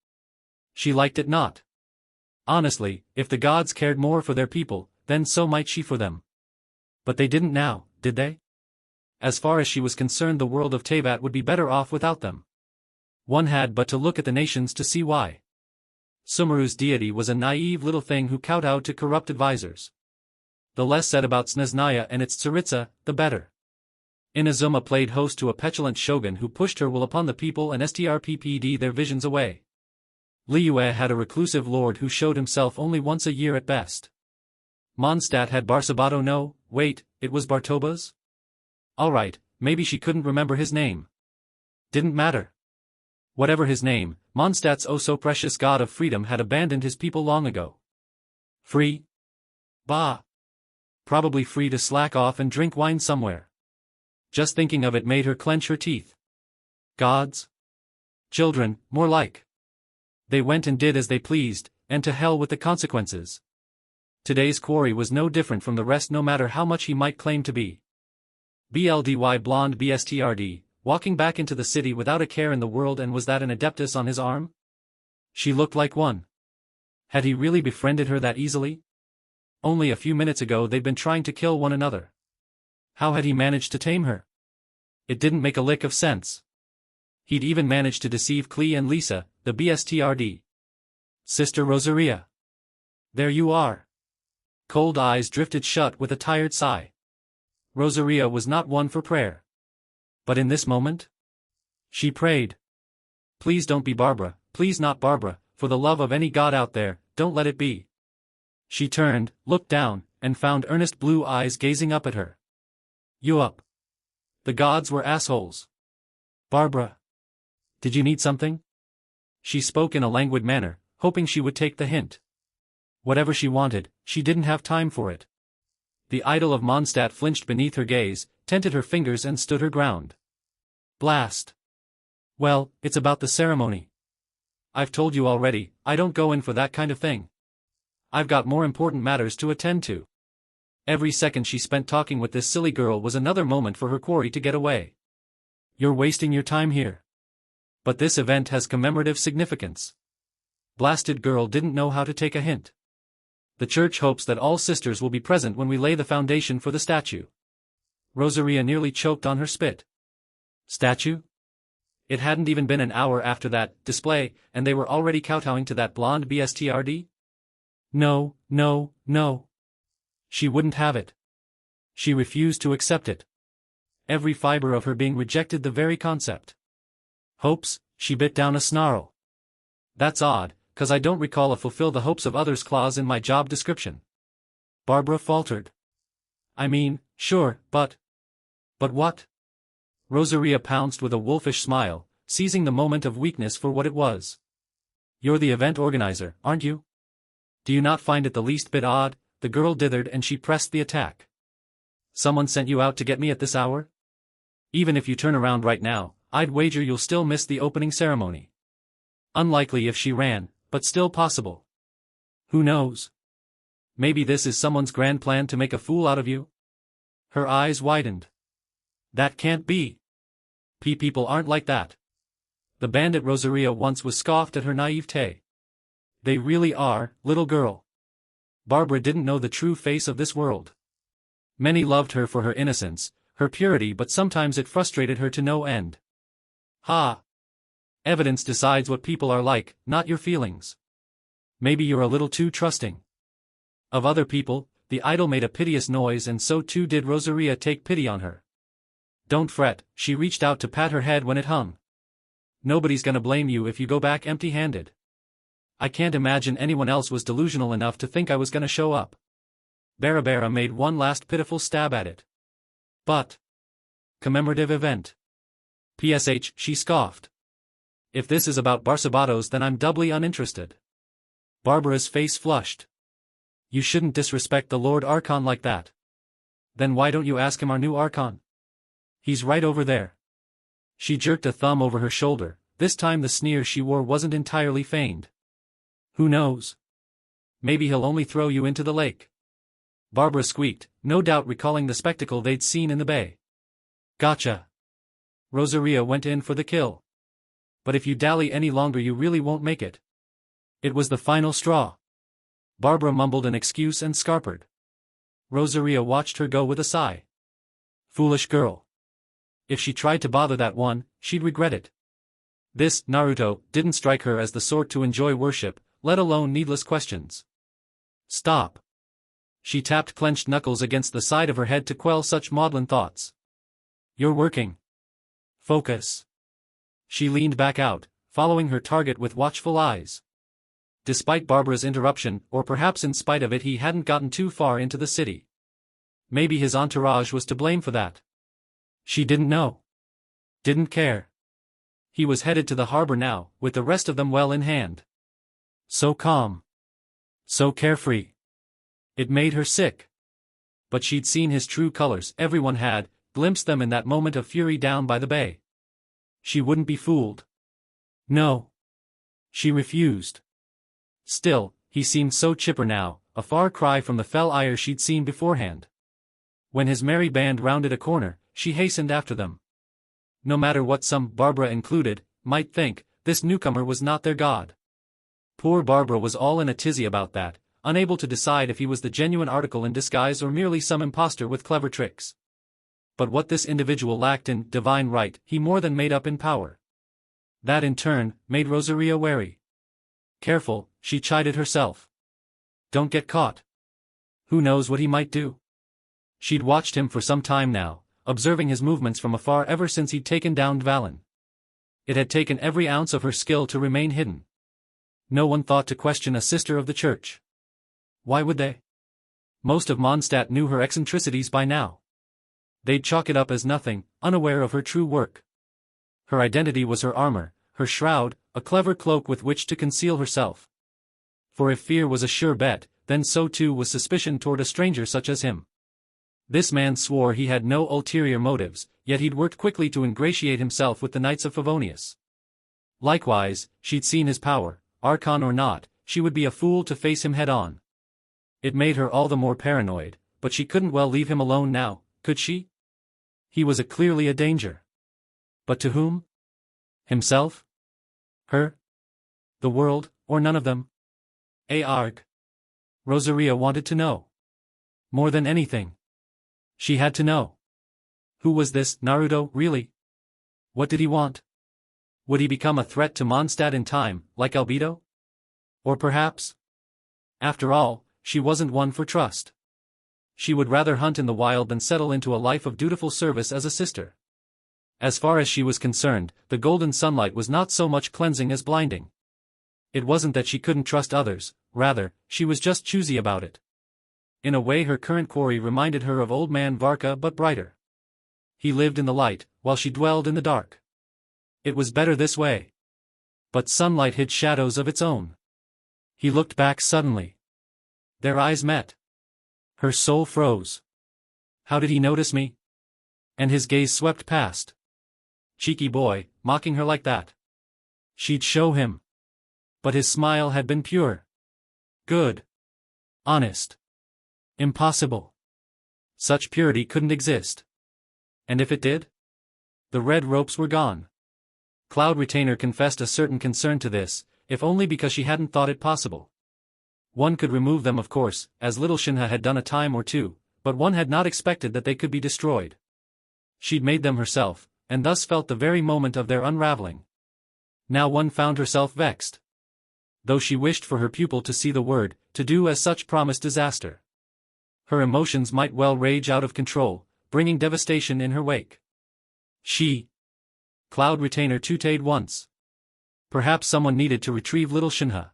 She liked it not. Honestly, if the gods cared more for their people, then so might she for them. But they didn't now, did they? As far as she was concerned, the world of Teyvat would be better off without them. One had but to look at the nations to see why. Sumeru's deity was a naive little thing who kowtowed to corrupt advisors. The less said about Snezhnaya and its tsaritsa, the better. Inazuma played host to a petulant shogun who pushed her will upon the people and strpped their visions away. Liyue had a reclusive lord who showed himself only once a year at best. Mondstadt had Barsabato. No, wait, it was Bartobas? Alright, maybe she couldn't remember his name. Didn't matter. Whatever his name, Mondstadt's oh-so-precious god of freedom had abandoned his people long ago. Free? Bah! Probably free to slack off and drink wine somewhere. Just thinking of it made her clench her teeth. Gods? Children, more like. They went and did as they pleased, and to hell with the consequences. Today's quarry was no different from the rest, no matter how much he might claim to be. BLDY blonde BSTRD, walking back into the city without a care in the world, and was that an adeptus on his arm? She looked like one. Had he really befriended her that easily? Only a few minutes ago they'd been trying to kill one another. How had he managed to tame her? It didn't make a lick of sense. He'd even managed to deceive Klee and Lisa, the BSTRD. Sister Rosaria. There you are. cold eyes drifted shut with a tired sigh. Rosaria was not one for prayer. But in this moment? She prayed. Please don't be Barbara, please not Barbara, for the love of any god out there, don't let it be. She turned, looked down, and found earnest blue eyes gazing up at her. You up? The gods were assholes. Barbara. Did you need something? She spoke in a languid manner, hoping she would take the hint. Whatever she wanted, she didn't have time for it. The idol of Mondstadt flinched beneath her gaze, tented her fingers and stood her ground. Blast. Well, it's about the ceremony. I've told you already, I don't go in for that kind of thing. I've got more important matters to attend to. Every second she spent talking with this silly girl was another moment for her quarry to get away. You're wasting your time here. But this event has commemorative significance. Blasted girl didn't know how to take a hint. The church hopes that all sisters will be present when we lay the foundation for the statue. Rosaria nearly choked on her spit. Statue? It hadn't even been an hour after that display, and they were already kowtowing to that blonde BSTRD? No, no, no. She wouldn't have it. She refused to accept it. Every fiber of her being rejected the very concept. Hopes, she bit down a snarl. That's odd, 'cause I don't recall a fulfill the hopes of others clause in my job description. Barbara faltered. I mean, sure, but what? Rosaria pounced with a wolfish smile, seizing the moment of weakness for what it was. You're the event organizer, aren't you? Do you not find it the least bit odd? The girl dithered and she pressed the attack. Someone sent you out to get me at this hour? Even if you turn around right now, I'd wager you'll still miss the opening ceremony. Unlikely if she ran, but still possible. Who knows? Maybe this is someone's grand plan to make a fool out of you? Her eyes widened. That can't be. People aren't like that. The bandit Rosaria once was scoffed at her naivete. They really are, little girl. Barbara didn't know the true face of this world. Many loved her for her innocence, her purity, but sometimes it frustrated her to no end. Ha! Evidence decides what people are like, not your feelings. Maybe you're a little too trusting. Of other people, the idol made a piteous noise and so too did Rosaria take pity on her. Don't fret, she reached out to pat her head when it hung. Nobody's gonna blame you if you go back empty-handed. I can't imagine anyone else was delusional enough to think I was gonna show up. Barabara made one last pitiful stab at it. But commemorative event. PSH, she scoffed. If this is about Barsabatos then I'm doubly uninterested. Barbara's face flushed. You shouldn't disrespect the Lord Archon like that. Then why don't you ask him our new Archon? He's right over there. She jerked a thumb over her shoulder, this time the sneer she wore wasn't entirely feigned. Who knows? Maybe he'll only throw you into the lake. Barbara squeaked, no doubt recalling the spectacle they'd seen in the bay. Gotcha. Rosaria went in for the kill. But if you dally any longer you really won't make it. It was the final straw. Barbara mumbled an excuse and scarpered. Rosaria watched her go with a sigh. Foolish girl. If she tried to bother that one, she'd regret it. This, Naruto, didn't strike her as the sort to enjoy worship, let alone needless questions. Stop. She tapped clenched knuckles against the side of her head to quell such maudlin thoughts. You're working. Focus. She leaned back out, following her target with watchful eyes. Despite Barbara's interruption, or perhaps in spite of it, he hadn't gotten too far into the city. Maybe his entourage was to blame for that. She didn't know. Didn't care. He was headed to the harbor now, with the rest of them well in hand. So calm. So carefree. It made her sick. But she'd seen his true colors, everyone had, glimpsed them in that moment of fury down by the bay. She wouldn't be fooled. No. She refused. Still, he seemed so chipper now, a far cry from the fell ire she'd seen beforehand. When his merry band rounded a corner, she hastened after them. No matter what some, Barbara included, might think, this newcomer was not their god. Poor Barbara was all in a tizzy about that, unable to decide if he was the genuine article in disguise or merely some impostor with clever tricks. But what this individual lacked in divine right, he more than made up in power. That in turn, made Rosaria wary. Careful, she chided herself. Don't get caught. Who knows what he might do? She'd watched him for some time now, observing his movements from afar ever since he'd taken down Dvalin. It had taken every ounce of her skill to remain hidden. No one thought to question a sister of the church. Why would they? Most of Mondstadt knew her eccentricities by now. They'd chalk it up as nothing, unaware of her true work. Her identity was her armor, her shroud, a clever cloak with which to conceal herself. For if fear was a sure bet, then so too was suspicion toward a stranger such as him. This man swore he had no ulterior motives, yet he'd worked quickly to ingratiate himself with the Knights of Favonius. Likewise, she'd seen his power, archon or not, she would be a fool to face him head-on. It made her all the more paranoid, but she couldn't well leave him alone now, could she? He was clearly a danger. But to whom? Himself? Her? The world, or none of them? Arg. Rosaria wanted to know. More than anything. She had to know. Who was this Naruto, really? What did he want? Would he become a threat to Mondstadt in time, like Albedo? Or perhaps? After all, she wasn't one for trust. She would rather hunt in the wild than settle into a life of dutiful service as a sister. As far as she was concerned, the golden sunlight was not so much cleansing as blinding. It wasn't that she couldn't trust others, rather, she was just choosy about it. In a way her current quarry reminded her of old man Varka but brighter. He lived in the light, while she dwelled in the dark. It was better this way. But sunlight hid shadows of its own. He looked back suddenly. Their eyes met. Her soul froze. How did he notice me? And his gaze swept past. Cheeky boy, mocking her like that. She'd show him. But his smile had been pure. Good. Honest. Impossible. Such purity couldn't exist. And if it did? The red ropes were gone. Cloud Retainer confessed a certain concern to this, if only because she hadn't thought it possible. One could remove them of course, as little Shenhe had done a time or two, but one had not expected that they could be destroyed. She'd made them herself, and thus felt the very moment of their unraveling. Now one found herself vexed. Though she wished for her pupil to see the word, to do as such promised disaster. Her emotions might well rage out of control, bringing devastation in her wake. Cloud Retainer tutayed once. Perhaps someone needed to retrieve little Shenhe.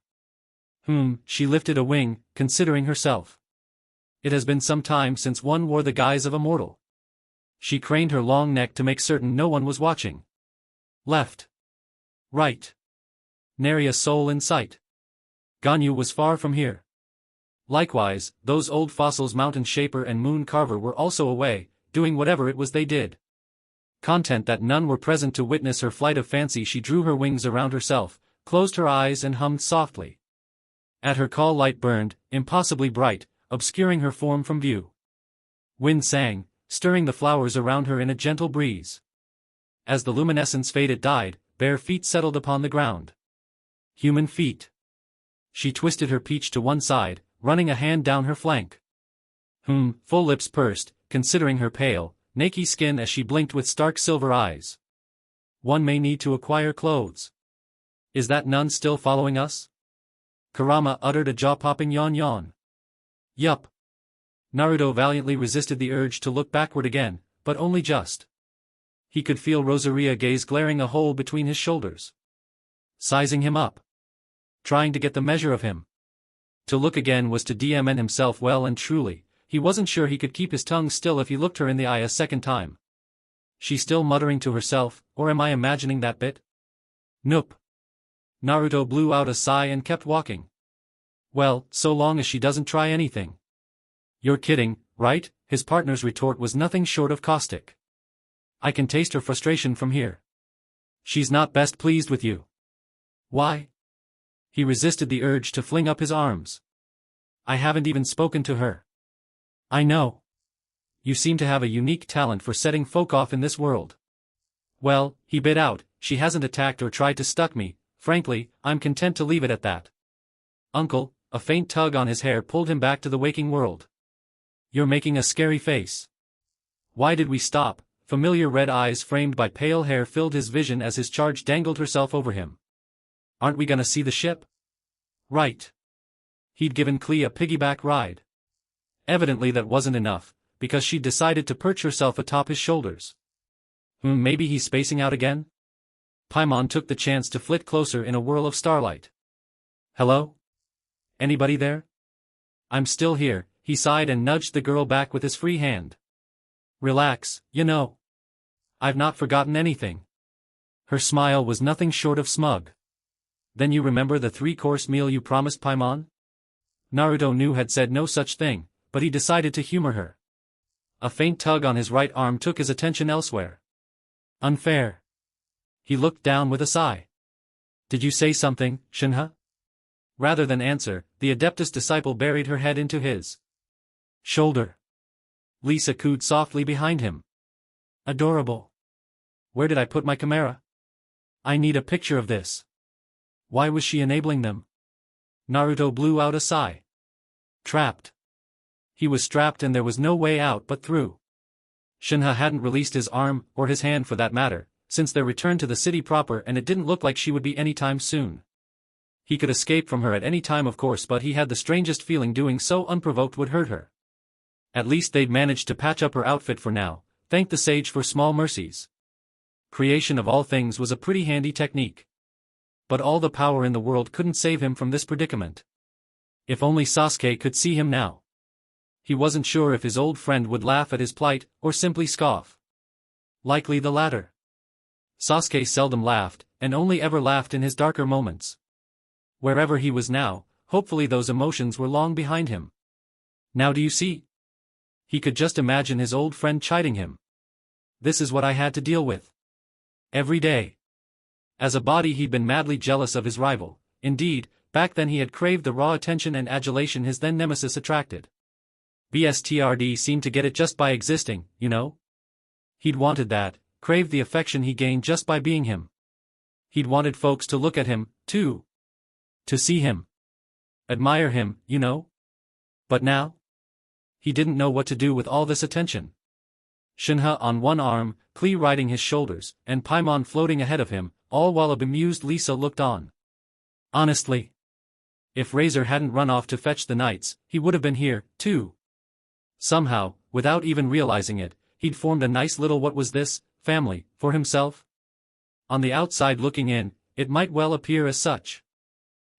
She lifted a wing, considering herself. It has been some time since one wore the guise of a mortal. She craned her long neck to make certain no one was watching. Left. Right. Nary a soul in sight. Ganyu was far from here. Likewise, those old fossils Mountain Shaper and Moon Carver were also away, doing whatever it was they did. Content that none were present to witness her flight of fancy, she drew her wings around herself, closed her eyes and hummed softly. At her call light burned, impossibly bright, obscuring her form from view. Wind sang, stirring the flowers around her in a gentle breeze. As the luminescence faded died, bare feet settled upon the ground. Human feet. She twisted her peach to one side, running a hand down her flank. Full lips pursed, considering her pale, naked skin as she blinked with stark silver eyes. One may need to acquire clothes. Is that nun still following us? Kurama uttered a jaw-popping yawn. Yup. Naruto valiantly resisted the urge to look backward again, but only just. He could feel Rosaria gaze glaring a hole between his shoulders. Sizing him up. Trying to get the measure of him. To look again was to DMN himself well and truly. He wasn't sure he could keep his tongue still if he looked her in the eye a second time. She still muttering to herself, or am I imagining that bit? Nope. Naruto blew out a sigh and kept walking. Well, so long as she doesn't try anything. You're kidding, right? His partner's retort was nothing short of caustic. I can taste her frustration from here. She's not best pleased with you. Why? He resisted the urge to fling up his arms. I haven't even spoken to her. I know. You seem to have a unique talent for setting folk off in this world. Well, he bit out, she hasn't attacked or tried to stalk me. Frankly, I'm content to leave it at that. Uncle, a faint tug on his hair pulled him back to the waking world. You're making a scary face. Why did we stop? Familiar red eyes framed by pale hair filled his vision as his charge dangled herself over him. Aren't we gonna see the ship? Right. He'd given Klee a piggyback ride. Evidently that wasn't enough, because she'd decided to perch herself atop his shoulders. Maybe he's spacing out again? Paimon took the chance to flit closer in a whirl of starlight. Hello? Anybody there? I'm still here, he sighed and nudged the girl back with his free hand. Relax, you know. I've not forgotten anything. Her smile was nothing short of smug. Then you remember the 3-course meal you promised Paimon? Naruto knew had said no such thing, but he decided to humor her. A faint tug on his right arm took his attention elsewhere. Unfair. He looked down with a sigh. Did you say something, Shenhe? Rather than answer, the Adeptus disciple buried her head into his shoulder. Lisa cooed softly behind him. Adorable. Where did I put my camera? I need a picture of this. Why was she enabling them? Naruto blew out a sigh. Trapped. He was strapped and there was no way out but through. Shenhe hadn't released his arm, or his hand for that matter, since their return to the city proper, and it didn't look like she would be anytime soon. He could escape from her at any time of course, but he had the strangest feeling doing so unprovoked would hurt her. At least they'd managed to patch up her outfit for now, thank the sage for small mercies. Creation of all things was a pretty handy technique. But all the power in the world couldn't save him from this predicament. If only Sasuke could see him now. He wasn't sure if his old friend would laugh at his plight, or simply scoff. Likely the latter. Sasuke seldom laughed, and only ever laughed in his darker moments. Wherever he was now, hopefully those emotions were long behind him. Now do you see? He could just imagine his old friend chiding him. This is what I had to deal with. Every day. As a body he'd been madly jealous of his rival. Indeed, back then he had craved the raw attention and adulation his then nemesis attracted. BSTRD seemed to get it just by existing, you know? He'd wanted that, craved the affection he gained just by being him. He'd wanted folks to look at him, too. To see him. Admire him, you know? But now? He didn't know what to do with all this attention. Shenhe on one arm, Klee riding his shoulders, and Paimon floating ahead of him, all while a bemused Lisa looked on. Honestly. If Razor hadn't run off to fetch the knights, he would have been here, too. Somehow, without even realizing it, he'd formed a nice little what was this, family, for himself. On the outside looking in, it might well appear as such.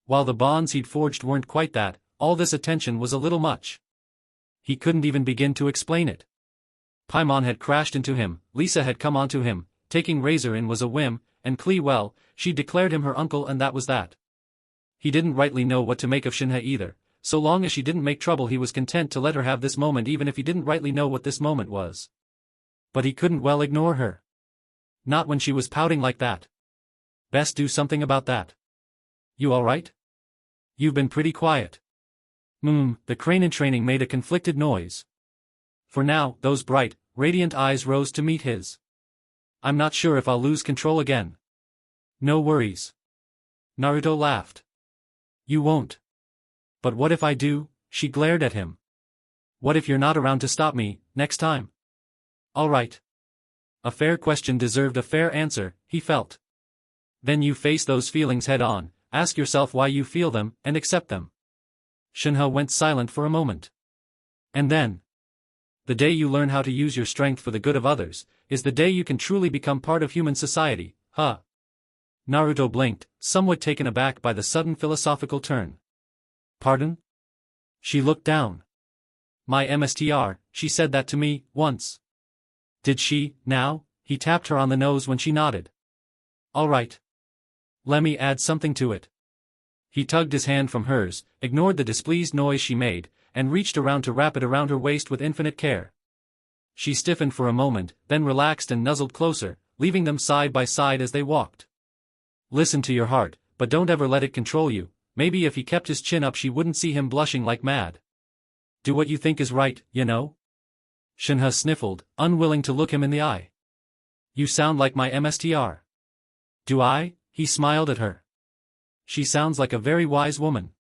While the bonds he'd forged weren't quite that, all this attention was a little much. He couldn't even begin to explain it. Paimon had crashed into him, Lisa had come onto him, taking Razor in was a whim, and Klee, well, she declared him her uncle and that was that. He didn't rightly know what to make of Shenhe either. So long as she didn't make trouble he was content to let her have this moment even if he didn't rightly know what this moment was. But he couldn't well ignore her. Not when she was pouting like that. Best do something about that. You alright? You've been pretty quiet. The crane in training made a conflicted noise. For now, those bright, radiant eyes rose to meet his. I'm not sure if I'll lose control again. No worries. Naruto laughed. You won't. But what if I do? She glared at him. What if you're not around to stop me, next time? All right. A fair question deserved a fair answer, he felt. Then you face those feelings head on, ask yourself why you feel them, and accept them. Shenhe went silent for a moment. And then. The day you learn how to use your strength for the good of others, is the day you can truly become part of human society, huh? Naruto blinked, somewhat taken aback by the sudden philosophical turn. Pardon? She looked down. My MSTR, she said that to me, once. Did she, now? He tapped her on the nose when she nodded. All right. Let me add something to it. He tugged his hand from hers, ignored the displeased noise she made, and reached around to wrap it around her waist with infinite care. She stiffened for a moment, then relaxed and nuzzled closer, leaving them side by side as they walked. Listen to your heart, but don't ever let it control you. Maybe if he kept his chin up she wouldn't see him blushing like mad. Do what you think is right, you know? Shenhe sniffled, unwilling to look him in the eye. You sound like my MSTR. Do I? He smiled at her. She sounds like a very wise woman.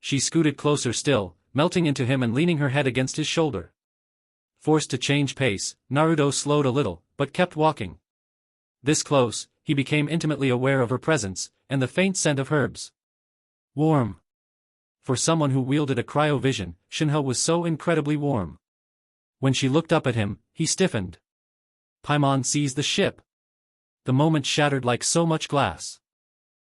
She scooted closer still, melting into him and leaning her head against his shoulder. Forced to change pace, Naruto slowed a little, but kept walking. This close, he became intimately aware of her presence, and the faint scent of herbs. Warm. For someone who wielded a cryovision, Shenhe was so incredibly warm. When she looked up at him, he stiffened. Paimon seized the ship. The moment shattered like so much glass.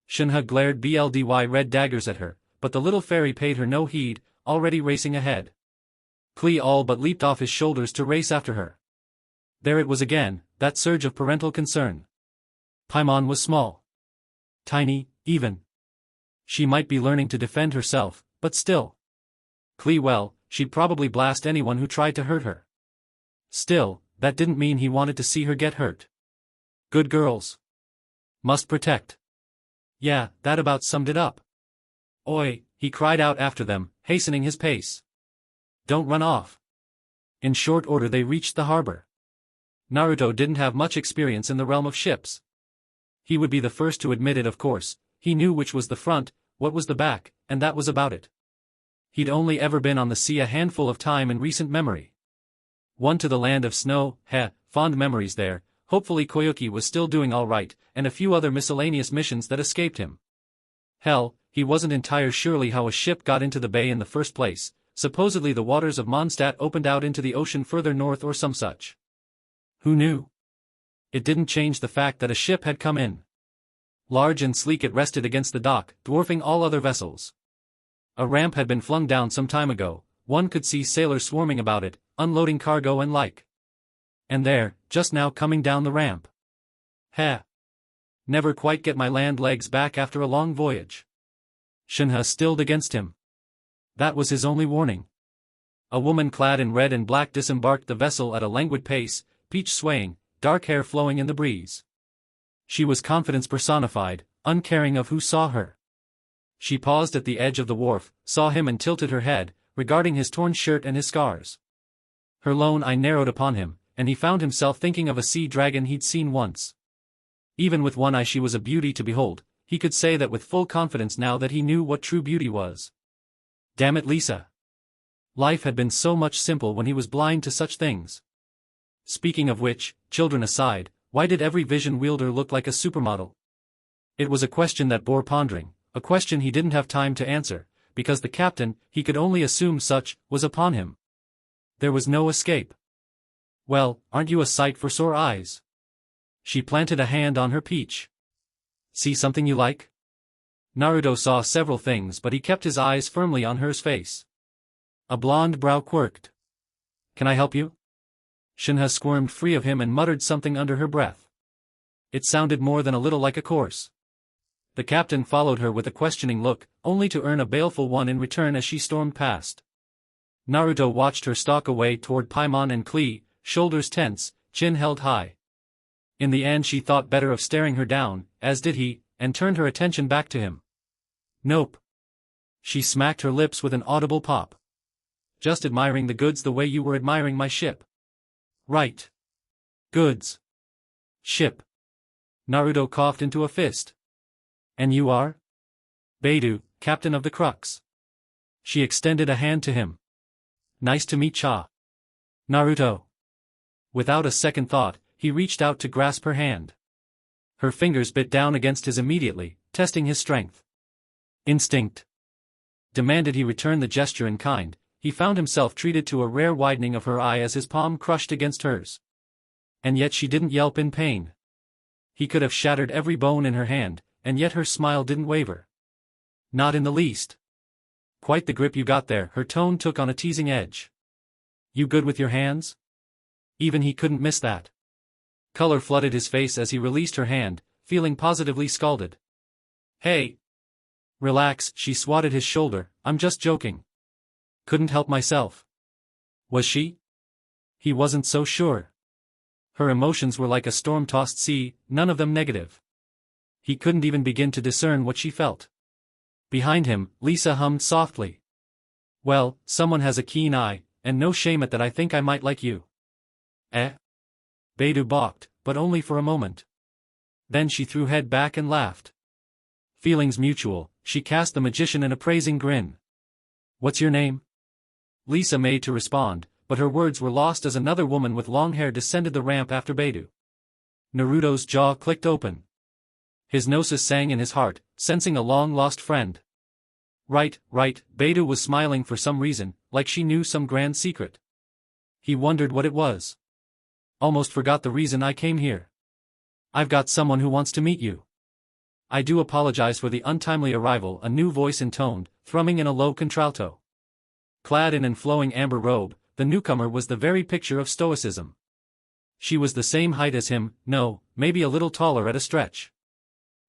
Shenhe glared bldy red daggers at her, but the little fairy paid her no heed, already racing ahead. Klee all but leaped off his shoulders to race after her. There it was again, that surge of parental concern. Paimon was small. Tiny, even. She might be learning to defend herself, but still. Klee, well, she'd probably blast anyone who tried to hurt her. Still, that didn't mean he wanted to see her get hurt. Good girls. Must protect. Yeah, that about summed it up. Oi, he cried out after them, hastening his pace. Don't run off. In short order they reached the harbor. Naruto didn't have much experience in the realm of ships. He would be the first to admit it, of course. He knew which was the front, what was the back, and that was about it. He'd only ever been on the sea a handful of time in recent memory. One to the land of snow, fond memories there. Hopefully Koyuki was still doing all right, and a few other miscellaneous missions that escaped him. Hell, he wasn't entirely surely how a ship got into the bay in the first place. Supposedly the waters of Mondstadt opened out into the ocean further north or some such. Who knew? It didn't change the fact that a ship had come in. Large and sleek it rested against the dock, dwarfing all other vessels. A ramp had been flung down some time ago, one could see sailors swarming about it, unloading cargo and like. And there, just now coming down the ramp. Never quite get my land legs back after a long voyage. Shenhe stilled against him. That was his only warning. A woman clad in red and black disembarked the vessel at a languid pace, peach swaying, dark hair flowing in the breeze. She was confidence personified, uncaring of who saw her. She paused at the edge of the wharf, saw him and tilted her head, regarding his torn shirt and his scars. Her lone eye narrowed upon him, and he found himself thinking of a sea dragon he'd seen once. Even with one eye she was a beauty to behold, he could say that with full confidence now that he knew what true beauty was. Damn it, Lisa. Life had been so much simple when he was blind to such things. Speaking of which, children aside, why did every vision wielder look like a supermodel? It was a question that bore pondering, a question he didn't have time to answer, because the captain, he could only assume such, was upon him. There was no escape. Well, aren't you a sight for sore eyes? She planted a hand on her peach. See something you like? Naruto saw several things, but he kept his eyes firmly on hers face. A blonde brow quirked. Can I help you? Shenhe squirmed free of him and muttered something under her breath. It sounded more than a little like a course. The captain followed her with a questioning look, only to earn a baleful one in return as she stormed past. Naruto watched her stalk away toward Paimon and Klee, shoulders tense, chin held high. In the end she thought better of staring her down, as did he, and turned her attention back to him. Nope. She smacked her lips with an audible pop. Just admiring the goods the way you were admiring my ship. Right. Goods. Ship. Naruto coughed into a fist. And you are? Beidou, captain of the Crux. She extended a hand to him. Nice to meet ya. Naruto. Without a second thought, he reached out to grasp her hand. Her fingers bit down against his immediately, testing his strength. Instinct. Demanded he return the gesture in kind. He found himself treated to a rare widening of her eye as his palm crushed against hers. And yet she didn't yelp in pain. He could have shattered every bone in her hand, and yet her smile didn't waver. Not in the least. Quite the grip you got there, her tone took on a teasing edge. You good with your hands? Even he couldn't miss that. Color flooded his face as he released her hand, feeling positively scalded. Hey! Relax, she swatted his shoulder, I'm just joking. Couldn't help myself. Was she? He wasn't so sure. Her emotions were like a storm-tossed sea, none of them negative. He couldn't even begin to discern what she felt. Behind him, Lisa hummed softly. Well, someone has a keen eye, and no shame at that. I think I might like you. Beidou balked, but only for a moment. Then she threw head back and laughed. Feelings mutual, she cast the magician an appraising grin. What's your name? Lisa made to respond, but her words were lost as another woman with long hair descended the ramp after Beidou. Naruto's jaw clicked open. His gnosis sang in his heart, sensing a long-lost friend. Right, Beidou was smiling for some reason, like she knew some grand secret. He wondered what it was. Almost forgot the reason I came here. I've got someone who wants to meet you. I do apologize for the untimely arrival, a new voice intoned, thrumming in a low contralto. Clad in an flowing amber robe, the newcomer was the very picture of stoicism. She was the same height as him, no, maybe a little taller at a stretch.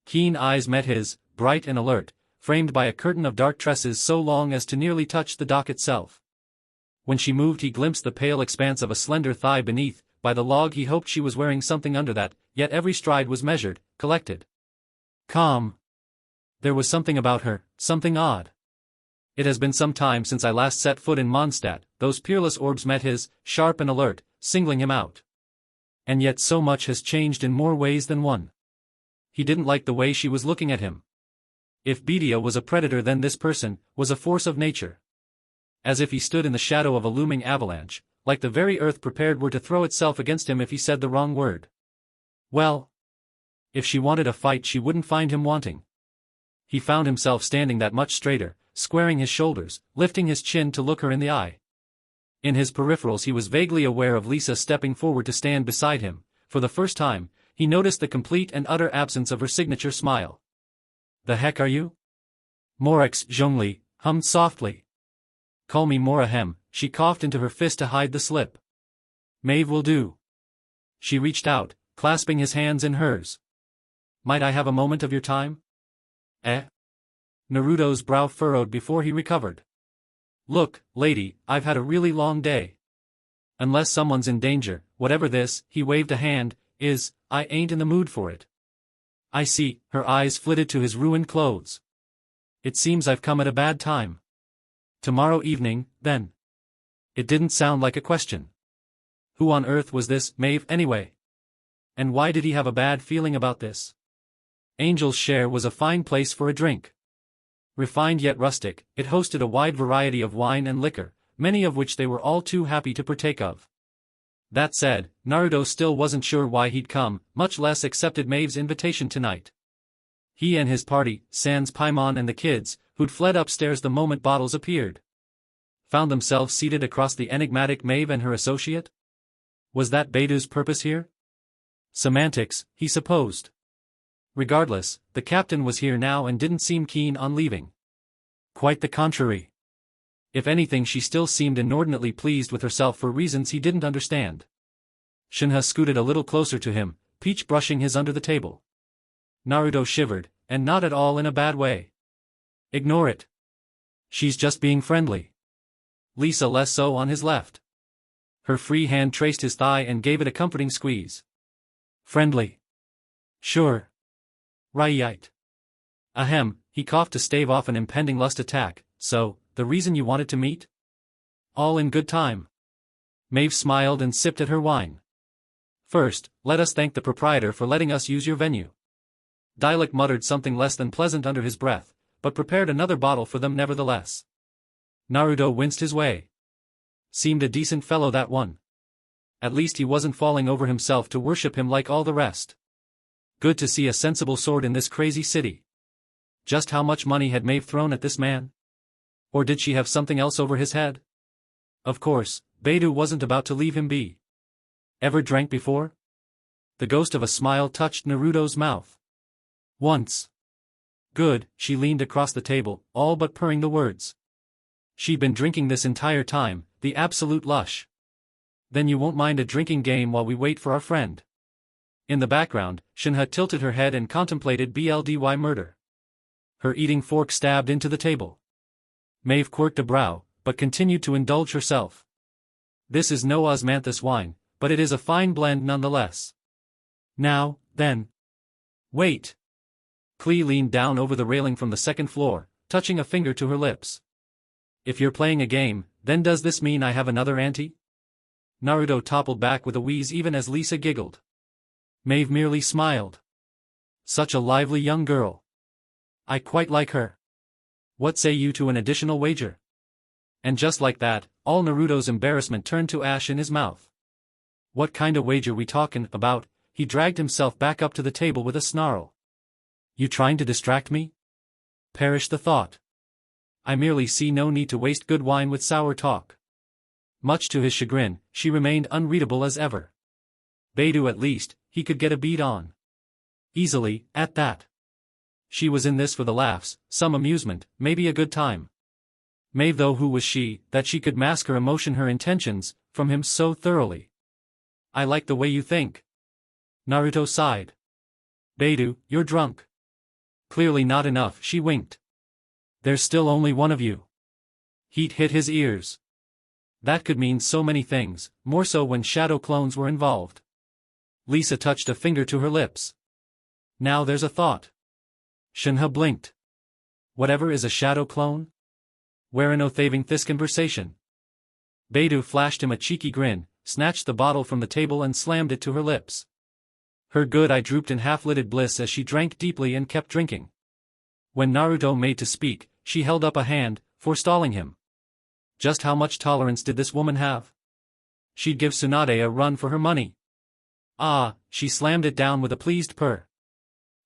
Keen eyes met his, bright and alert, framed by a curtain of dark tresses so long as to nearly touch the dock itself. When she moved he glimpsed the pale expanse of a slender thigh beneath. By the log he hoped she was wearing something under that, yet every stride was measured, collected. Calm. There was something about her, something odd. It has been some time since I last set foot in Mondstadt. Those peerless orbs met his, sharp and alert, singling him out. And yet so much has changed in more ways than one. He didn't like the way she was looking at him. If Bedia was a predator, then this person was a force of nature. As if he stood in the shadow of a looming avalanche, like the very earth prepared were to throw itself against him if he said the wrong word. Well, if she wanted a fight she wouldn't find him wanting. He found himself standing that much straighter, squaring his shoulders, lifting his chin to look her in the eye. In his peripherals he was vaguely aware of Lisa stepping forward to stand beside him. For the first time, he noticed the complete and utter absence of her signature smile. The heck are you? Morax Zhongli hummed softly. Call me Morahem, she coughed into her fist to hide the slip. Maeve will do. She reached out, clasping his hands in hers. Might I have a moment of your time? Naruto's brow furrowed before he recovered. Look, lady, I've had a really long day. Unless someone's in danger, whatever this, he waved a hand, I ain't in the mood for it. I see, her eyes flitted to his ruined clothes. It seems I've come at a bad time. Tomorrow evening, then. It didn't sound like a question. Who on earth was this Maeve anyway? And why did he have a bad feeling about this? Angel's Share was a fine place for a drink. Refined yet rustic, it hosted a wide variety of wine and liquor, many of which they were all too happy to partake of. That said, Naruto still wasn't sure why he'd come, much less accepted Maeve's invitation tonight. He and his party, sans Paimon and the kids, who'd fled upstairs the moment bottles appeared, found themselves seated across the enigmatic Maeve and her associate? Was that Beidou's purpose here? Semantics, he supposed. Regardless, the captain was here now and didn't seem keen on leaving. Quite the contrary. If anything, she still seemed inordinately pleased with herself for reasons he didn't understand. Shenhe scooted a little closer to him, Peach brushing his under the table. Naruto shivered, and not at all in a bad way. Ignore it. She's just being friendly. Lisa less so on his left. Her free hand traced his thigh and gave it a comforting squeeze. Friendly. Sure. Right. Ahem, he coughed to stave off an impending lust attack. So, the reason you wanted to meet? All in good time. Maeve smiled and sipped at her wine. First, let us thank the proprietor for letting us use your venue. Dialek muttered something less than pleasant under his breath, but prepared another bottle for them nevertheless. Naruto winced his way. Seemed a decent fellow, that one. At least he wasn't falling over himself to worship him like all the rest. Good to see a sensible sword in this crazy city. Just how much money had Maeve thrown at this man? Or did she have something else over his head? Of course, Beidou wasn't about to leave him be. Ever drank before? The ghost of a smile touched Naruto's mouth. Once. Good, she leaned across the table, all but purring the words. She'd been drinking this entire time, the absolute lush. Then you won't mind a drinking game while we wait for our friend. In the background, Shenhe tilted her head and contemplated bldy murder. Her eating fork stabbed into the table. Maeve quirked a brow, but continued to indulge herself. This is no osmanthus wine, but it is a fine blend nonetheless. Now, then. Wait. Klee leaned down over the railing from the second floor, touching a finger to her lips. If you're playing a game, then does this mean I have another ante? Naruto toppled back with a wheeze even as Lisa giggled. Maeve merely smiled. Such a lively young girl. I quite like her. What say you to an additional wager? And just like that, all Naruto's embarrassment turned to ash in his mouth. What kind of wager we talkin' about? He dragged himself back up to the table with a snarl. You trying to distract me? Perish the thought. I merely see no need to waste good wine with sour talk. Much to his chagrin, she remained unreadable as ever. Beidou at least, he could get a bead on. Easily, at that. She was in this for the laughs, some amusement, maybe a good time. Maeve though who was she, that she could mask her emotion her intentions, from him so thoroughly. I like the way you think. Naruto sighed. Beidou, you're drunk. Clearly not enough, she winked. There's still only one of you. Heat hit his ears. That could mean so many things, more so when shadow clones were involved. Lisa touched a finger to her lips. Now there's a thought. Shenhe blinked. Whatever is a shadow clone? Wherein Othaving this conversation? Beidou flashed him a cheeky grin, snatched the bottle from the table and slammed it to her lips. Her good eye drooped in half-lidded bliss as she drank deeply and kept drinking. When Naruto made to speak, she held up a hand, forestalling him. Just how much tolerance did this woman have? She'd give Tsunade a run for her money. Ah, she slammed it down with a pleased purr.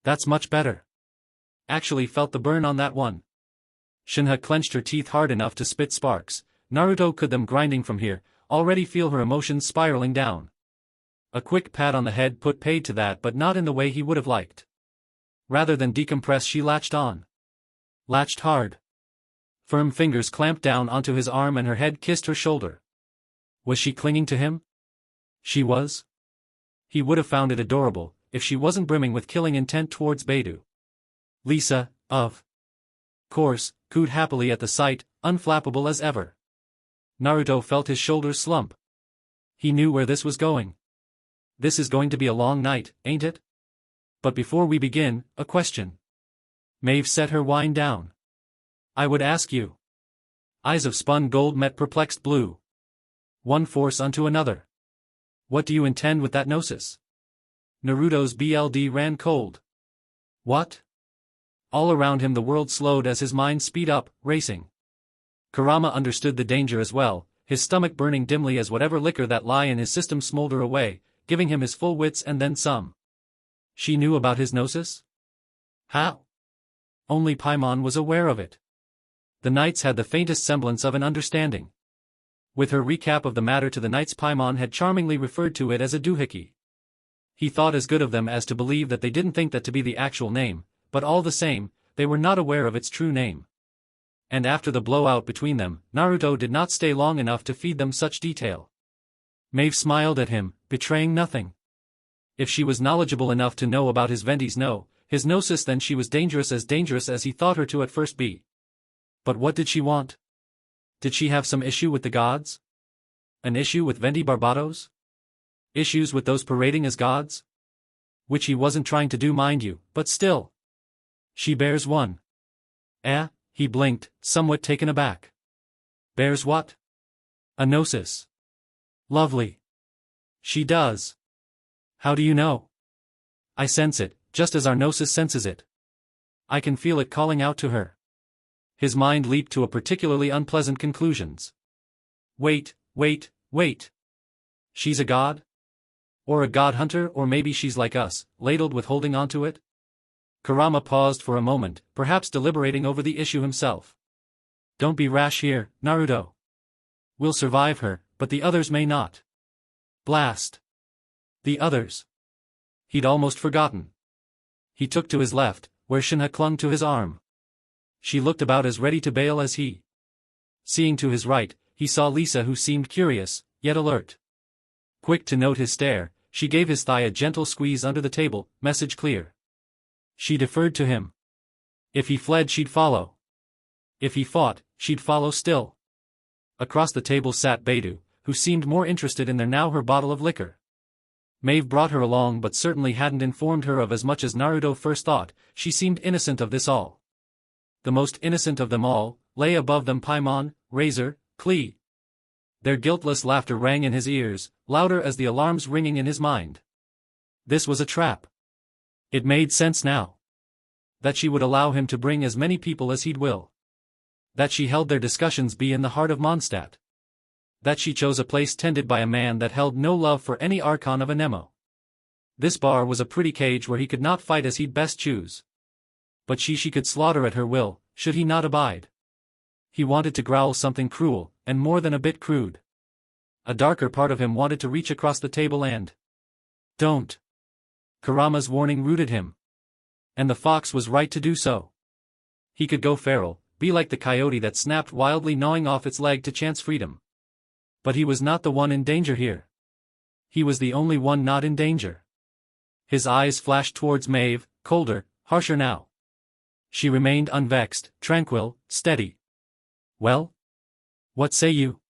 That's much better. Actually felt the burn on that one. Shenhe clenched her teeth hard enough to spit sparks. Naruto could them grinding from here, already feel her emotions spiraling down. A quick pat on the head put paid to that but not in the way he would have liked. Rather than decompress she latched on. Latched hard. Firm fingers clamped down onto his arm and her head kissed her shoulder. Was she clinging to him? She was. He would have found it adorable, if she wasn't brimming with killing intent towards Beidou. Lisa, of course, cooed happily at the sight, unflappable as ever. Naruto felt his shoulders slump. He knew where this was going. This is going to be a long night, ain't it? But before we begin, a question. Maeve set her wine down. I would ask you. Eyes of spun gold met perplexed blue. One force unto another. What do you intend with that gnosis? Naruto's BLD ran cold. What? All around him the world slowed as his mind speed up, racing. Kurama understood the danger as well, his stomach burning dimly as whatever liquor that lie in his system smolder away, giving him his full wits and then some. She knew about his gnosis? How? Only Paimon was aware of it. The knights had the faintest semblance of an understanding. With her recap of the matter to the knights, Paimon had charmingly referred to it as a doohickey. He thought as good of them as to believe that they didn't think that to be the actual name, but all the same, they were not aware of its true name. And after the blowout between them, Naruto did not stay long enough to feed them such detail. Maeve smiled at him, betraying nothing. If she was knowledgeable enough to know about his Vendi's no, his gnosis, then she was dangerous as he thought her to at first be. But what did she want? Did she have some issue with the gods? An issue with Vendi Barbatos? Issues with those parading as gods? Which he wasn't trying to do, mind you, but still. She bears one. He blinked, somewhat taken aback. Bears what? A gnosis. Lovely. She does. How do you know? I sense it, just as our gnosis senses it. I can feel it calling out to her. His mind leaped to a particularly unpleasant conclusions. Wait. She's a god? Or a god hunter, or maybe she's like us, ladled with holding on to it? Kurama paused for a moment, perhaps deliberating over the issue himself. Don't be rash here, Naruto. We'll survive her, but the others may not. Blast. The others. He'd almost forgotten. He took to his left, where Shenhe clung to his arm. She looked about as ready to bail as he. Seeing to his right, he saw Lisa, who seemed curious, yet alert. Quick to note his stare, she gave his thigh a gentle squeeze under the table, message clear. She deferred to him. If he fled, she'd follow. If he fought, she'd follow still. Across the table sat Beidou, who seemed more interested in her bottle of liquor. Maeve brought her along but certainly hadn't informed her of as much as Naruto first thought. She seemed innocent of this all. The most innocent of them all, lay above them Paimon, Razor, Klee. Their guiltless laughter rang in his ears, louder as the alarms ringing in his mind. This was a trap. It made sense now. That she would allow him to bring as many people as he'd will. That she held their discussions be in the heart of Mondstadt. That she chose a place tended by a man that held no love for any archon of a Nemo. This bar was a pretty cage where he could not fight as he'd best choose. But she could slaughter at her will, should he not abide. He wanted to growl something cruel, and more than a bit crude. A darker part of him wanted to reach across the table and... Don't. Kurama's warning rooted him. And the fox was right to do so. He could go feral, be like the coyote that snapped wildly gnawing off its leg to chance freedom. But he was not the one in danger here. He was the only one not in danger. His eyes flashed towards Maeve, colder, harsher now. She remained unvexed, tranquil, steady. Well? What say you?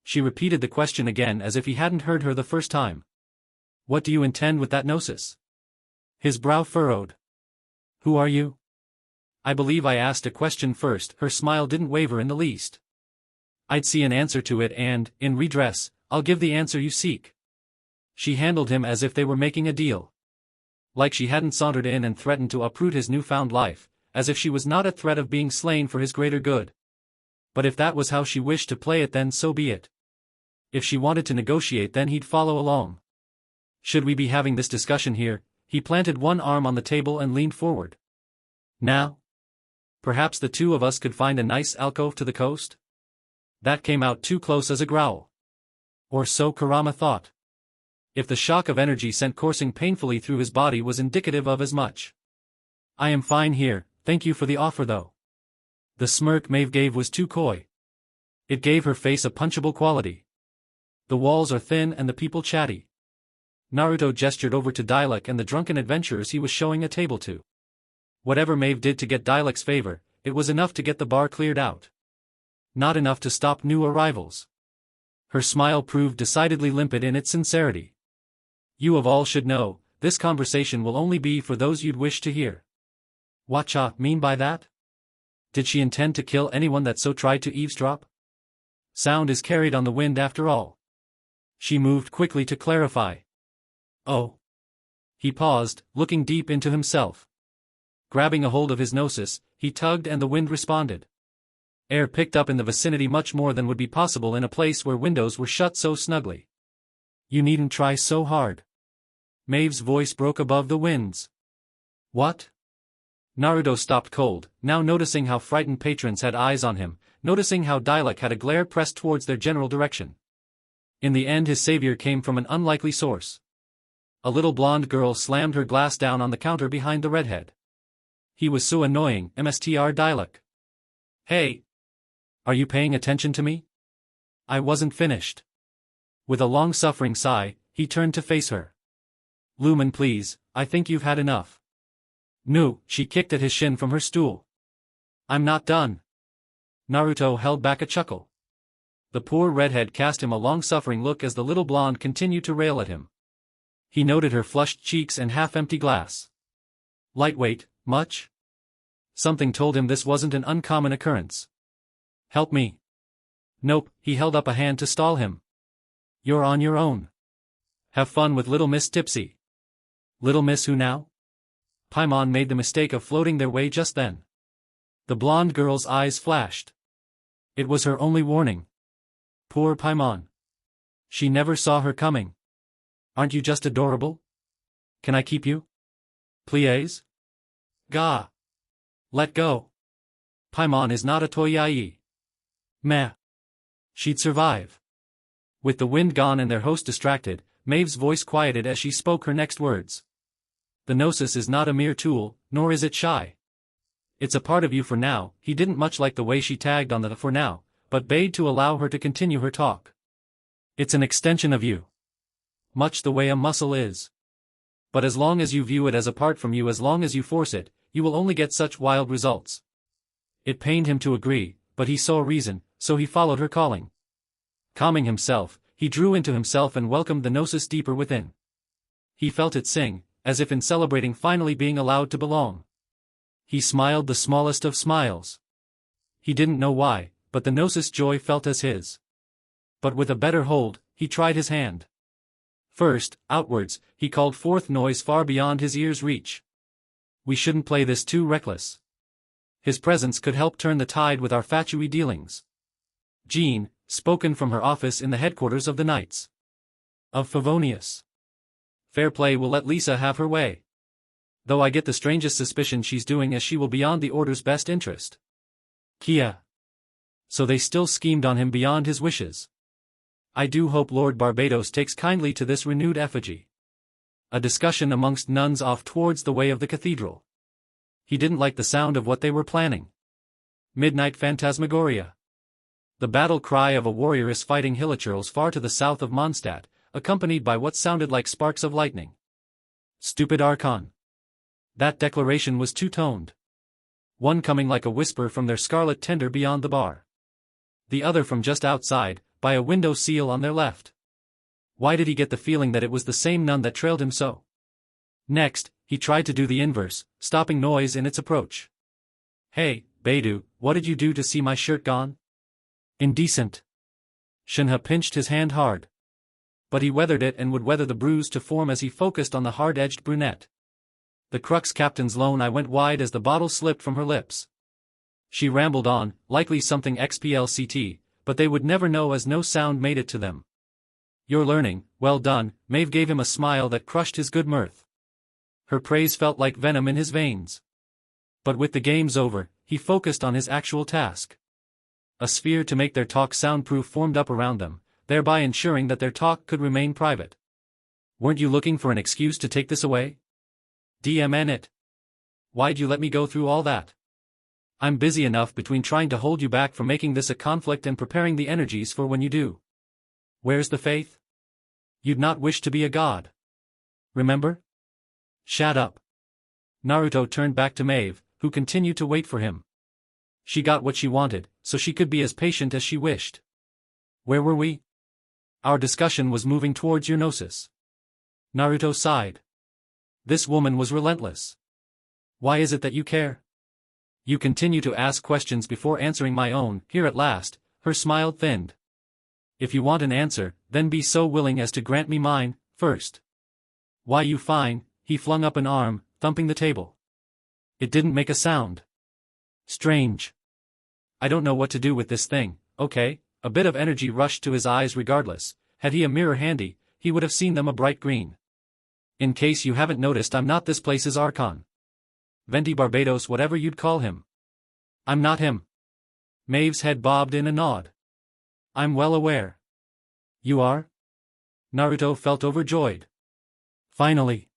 She repeated the question again as if he hadn't heard her the first time. What do you intend with that gnosis? His brow furrowed. Who are you? I believe I asked a question first. Her smile didn't waver in the least. I'd see an answer to it and, in redress, I'll give the answer you seek. She handled him as if they were making a deal. Like she hadn't sauntered in and threatened to uproot his newfound life, as if she was not a threat of being slain for his greater good. But if that was how she wished to play it, then so be it. If she wanted to negotiate, then he'd follow along. Should we be having this discussion here? He planted one arm on the table and leaned forward. Now? Perhaps the two of us could find a nice alcove to the coast? That came out too close as a growl. Or so Kurama thought. If the shock of energy sent coursing painfully through his body was indicative of as much. I am fine here, thank you for the offer though. The smirk Maeve gave was too coy. It gave her face a punchable quality. The walls are thin and the people chatty. Naruto gestured over to Dialek and the drunken adventurers he was showing a table to. Whatever Maeve did to get Dialek's favor, it was enough to get the bar cleared out. Not enough to stop new arrivals. Her smile proved decidedly limpid in its sincerity. You of all should know, this conversation will only be for those you'd wish to hear. Whatcha mean by that? Did she intend to kill anyone that so tried to eavesdrop? Sound is carried on the wind after all. She moved quickly to clarify. Oh. He paused, looking deep into himself. Grabbing a hold of his gnosis, he tugged and the wind responded. Air picked up in the vicinity much more than would be possible in a place where windows were shut so snugly. You needn't try so hard. Maeve's voice broke above the winds. What? Naruto stopped cold, now noticing how frightened patrons had eyes on him, noticing how Dialek had a glare pressed towards their general direction. In the end his savior came from an unlikely source. A little blonde girl slammed her glass down on the counter behind the redhead. He was so annoying, Mstr Dialek. Hey! Are you paying attention to me? I wasn't finished. With a long-suffering sigh, he turned to face her. Lumen please, I think you've had enough. No, she kicked at his shin from her stool. I'm not done. Naruto held back a chuckle. The poor redhead cast him a long-suffering look as the little blonde continued to rail at him. He noted her flushed cheeks and half-empty glass. Lightweight, much? Something told him this wasn't an uncommon occurrence. Help me. Nope, he held up a hand to stall him. You're on your own. Have fun with Little Miss Tipsy. Little Miss who now? Paimon made the mistake of floating their way just then. The blonde girl's eyes flashed. It was her only warning. Poor Paimon. She never saw her coming. Aren't you just adorable? Can I keep you? Please? Gah. Let go. Paimon is not a toyai. Meh. She'd survive. With the wind gone and their host distracted, Maeve's voice quieted as she spoke her next words. The gnosis is not a mere tool, nor is it shy. It's a part of you for now. He didn't much like the way she tagged on the for now, but bade to allow her to continue her talk. It's an extension of you. Much the way a muscle is. But as long as you view it as apart from you, as long as you force it, you will only get such wild results. It pained him to agree, but he saw reason, so he followed her calling. Calming himself, he drew into himself and welcomed the gnosis deeper within. He felt it sing, as if in celebrating finally being allowed to belong. He smiled the smallest of smiles. He didn't know why, but the gnosis joy felt as his. But with a better hold, he tried his hand. First, outwards, he called forth noise far beyond his ear's reach. We shouldn't play this too reckless. His presence could help turn the tide with our fatui dealings. Jean, spoken from her office in the headquarters of the Knights of Favonius. Fair play will let Lisa have her way. Though I get the strangest suspicion she's doing as she will beyond the Order's best interest. Kia. So they still schemed on him beyond his wishes. I do hope Lord Barbados takes kindly to this renewed effigy. A discussion amongst nuns off towards the way of the cathedral. He didn't like the sound of what they were planning. Midnight phantasmagoria. The battle cry of a warrior is fighting hilichurls far to the south of Mondstadt, accompanied by what sounded like sparks of lightning. Stupid Archon. That declaration was two-toned. One coming like a whisper from their scarlet tender beyond the bar. The other from just outside, by a window sill on their left. Why did he get the feeling that it was the same nun that trailed him so? Next, he tried to do the inverse, stopping noise in its approach. Hey, Beidou, what did you do to see my shirt gone? Indecent. Shenhe pinched his hand hard. But he weathered it and would weather the bruise to form as he focused on the hard-edged brunette. The Crux Captain's lone eye went wide as the bottle slipped from her lips. She rambled on, likely something XPLCT, but they would never know as no sound made it to them. You're learning, well done, Maeve gave him a smile that crushed his good mirth. Her praise felt like venom in his veins. But with the games over, he focused on his actual task. A sphere to make their talk soundproof formed up around them, thereby ensuring that their talk could remain private. Weren't you looking for an excuse to take this away? DMN it. Why'd you let me go through all that? I'm busy enough between trying to hold you back from making this a conflict and preparing the energies for when you do. Where's the faith? You'd not wish to be a god. Remember? Shut up. Naruto turned back to Maeve, who continued to wait for him. She got what she wanted, so she could be as patient as she wished. Where were we? Our discussion was moving towards your gnosis. Naruto sighed. This woman was relentless. Why is it that you care? You continue to ask questions before answering my own. Here at last, her smile thinned. If you want an answer, then be so willing as to grant me mine, first. Why you fine, he flung up an arm, thumping the table. It didn't make a sound. Strange. I don't know what to do with this thing, okay? A bit of energy rushed to his eyes regardless. Had he a mirror handy, he would have seen them a bright green. In case you haven't noticed, I'm not this place's Archon. Venti Barbados, whatever you'd call him. I'm not him. Maeve's head bobbed in a nod. I'm well aware. You are? Naruto felt overjoyed. Finally.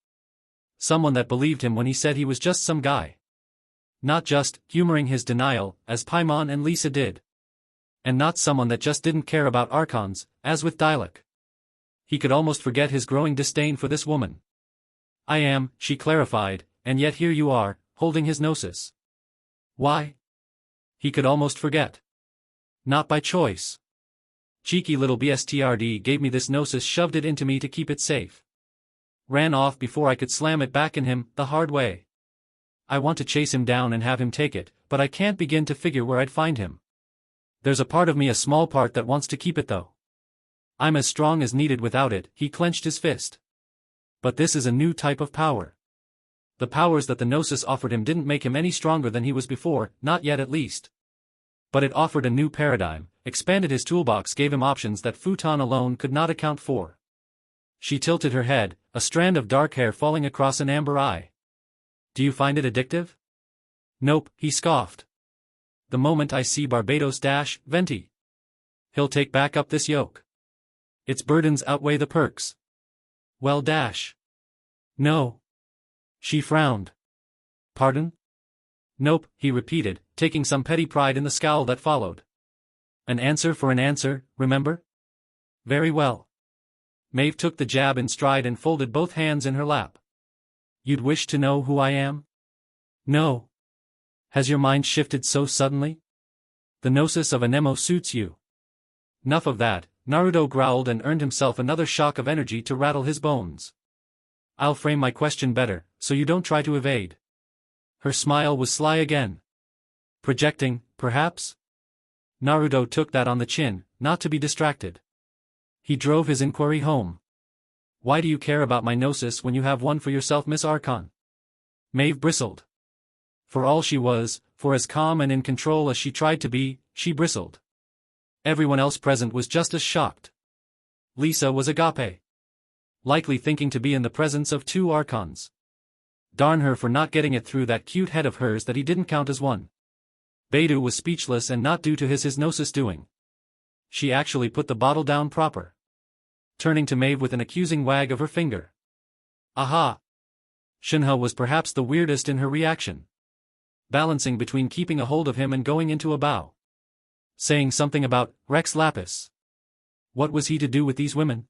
Someone that believed him when he said he was just some guy. Not just humoring his denial, as Paimon and Lisa did. And not someone that just didn't care about Archons, as with Dialek. He could almost forget his growing disdain for this woman. I am, she clarified, and yet here you are, holding his gnosis. Why? He could almost forget. Not by choice. Cheeky little BSTRD gave me this gnosis, shoved it into me to keep it safe. Ran off before I could slam it back in him, the hard way. I want to chase him down and have him take it, but I can't begin to figure where I'd find him. There's a part of me, a small part, that wants to keep it though. I'm as strong as needed without it, he clenched his fist. But this is a new type of power. The powers that the gnosis offered him didn't make him any stronger than he was before, not yet at least. But it offered a new paradigm, expanded his toolbox, gave him options that futon alone could not account for. She tilted her head, a strand of dark hair falling across an amber eye. Do you find it addictive? Nope, he scoffed. The moment I see Barbados dash, Venti. He'll take back up this yoke. Its burdens outweigh the perks. Well dash. No. She frowned. Pardon? Nope, he repeated, taking some petty pride in the scowl that followed. An answer for an answer, remember? Very well. Maeve took the jab in stride and folded both hands in her lap. You'd wish to know who I am? No. Has your mind shifted so suddenly? The gnosis of a Nemo suits you. Enough of that, Naruto growled and earned himself another shock of energy to rattle his bones. I'll frame my question better, so you don't try to evade. Her smile was sly again. Projecting, perhaps? Naruto took that on the chin, not to be distracted. He drove his inquiry home. Why do you care about my gnosis when you have one for yourself, Miss Archon? Maeve bristled. For all she was, for as calm and in control as she tried to be, she bristled. Everyone else present was just as shocked. Lisa was agape. Likely thinking to be in the presence of two Archons. Darn her for not getting it through that cute head of hers that he didn't count as one. Beidou was speechless, and not due to his hypnosis doing. She actually put the bottle down proper. Turning to Maeve with an accusing wag of her finger. Aha! Shenhe was perhaps the weirdest in her reaction. Balancing between keeping a hold of him and going into a bow. Saying something about Rex Lapis. What was he to do with these women?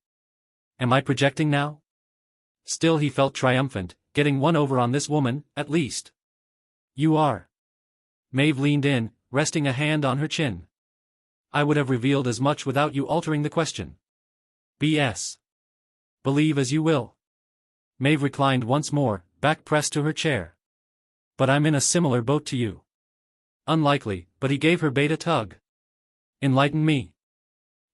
Am I projecting now? Still he felt triumphant, getting one over on this woman, at least. You are. Maeve leaned in, resting a hand on her chin. I would have revealed as much without you altering the question. B.S. Believe as you will. Maeve reclined once more, back pressed to her chair. But I'm in a similar boat to you. Unlikely, but he gave her bait a tug. Enlighten me.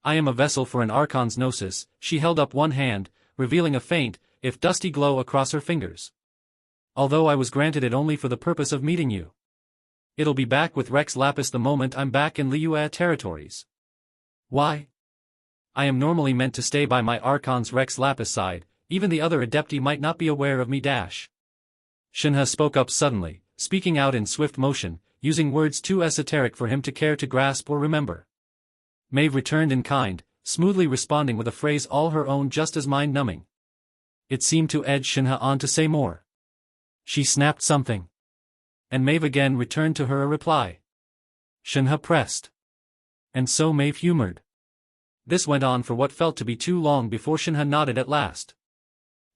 I am a vessel for an Archon's gnosis. She held up one hand, revealing a faint, if dusty glow across her fingers. Although I was granted it only for the purpose of meeting you. It'll be back with Rex Lapis the moment I'm back in Liyue territories. Why? I am normally meant to stay by my Archon's Rex Lapis side, even the other Adepti might not be aware of me. Shenhe spoke up suddenly, speaking out in swift motion, using words too esoteric for him to care to grasp or remember. Maeve returned in kind, smoothly responding with a phrase all her own just as mind-numbing. It seemed to edge Shenhe on to say more. She snapped something. And Maeve again returned to her a reply. Shenhe pressed. And so Maeve humored. This went on for what felt to be too long before Shenhe nodded at last.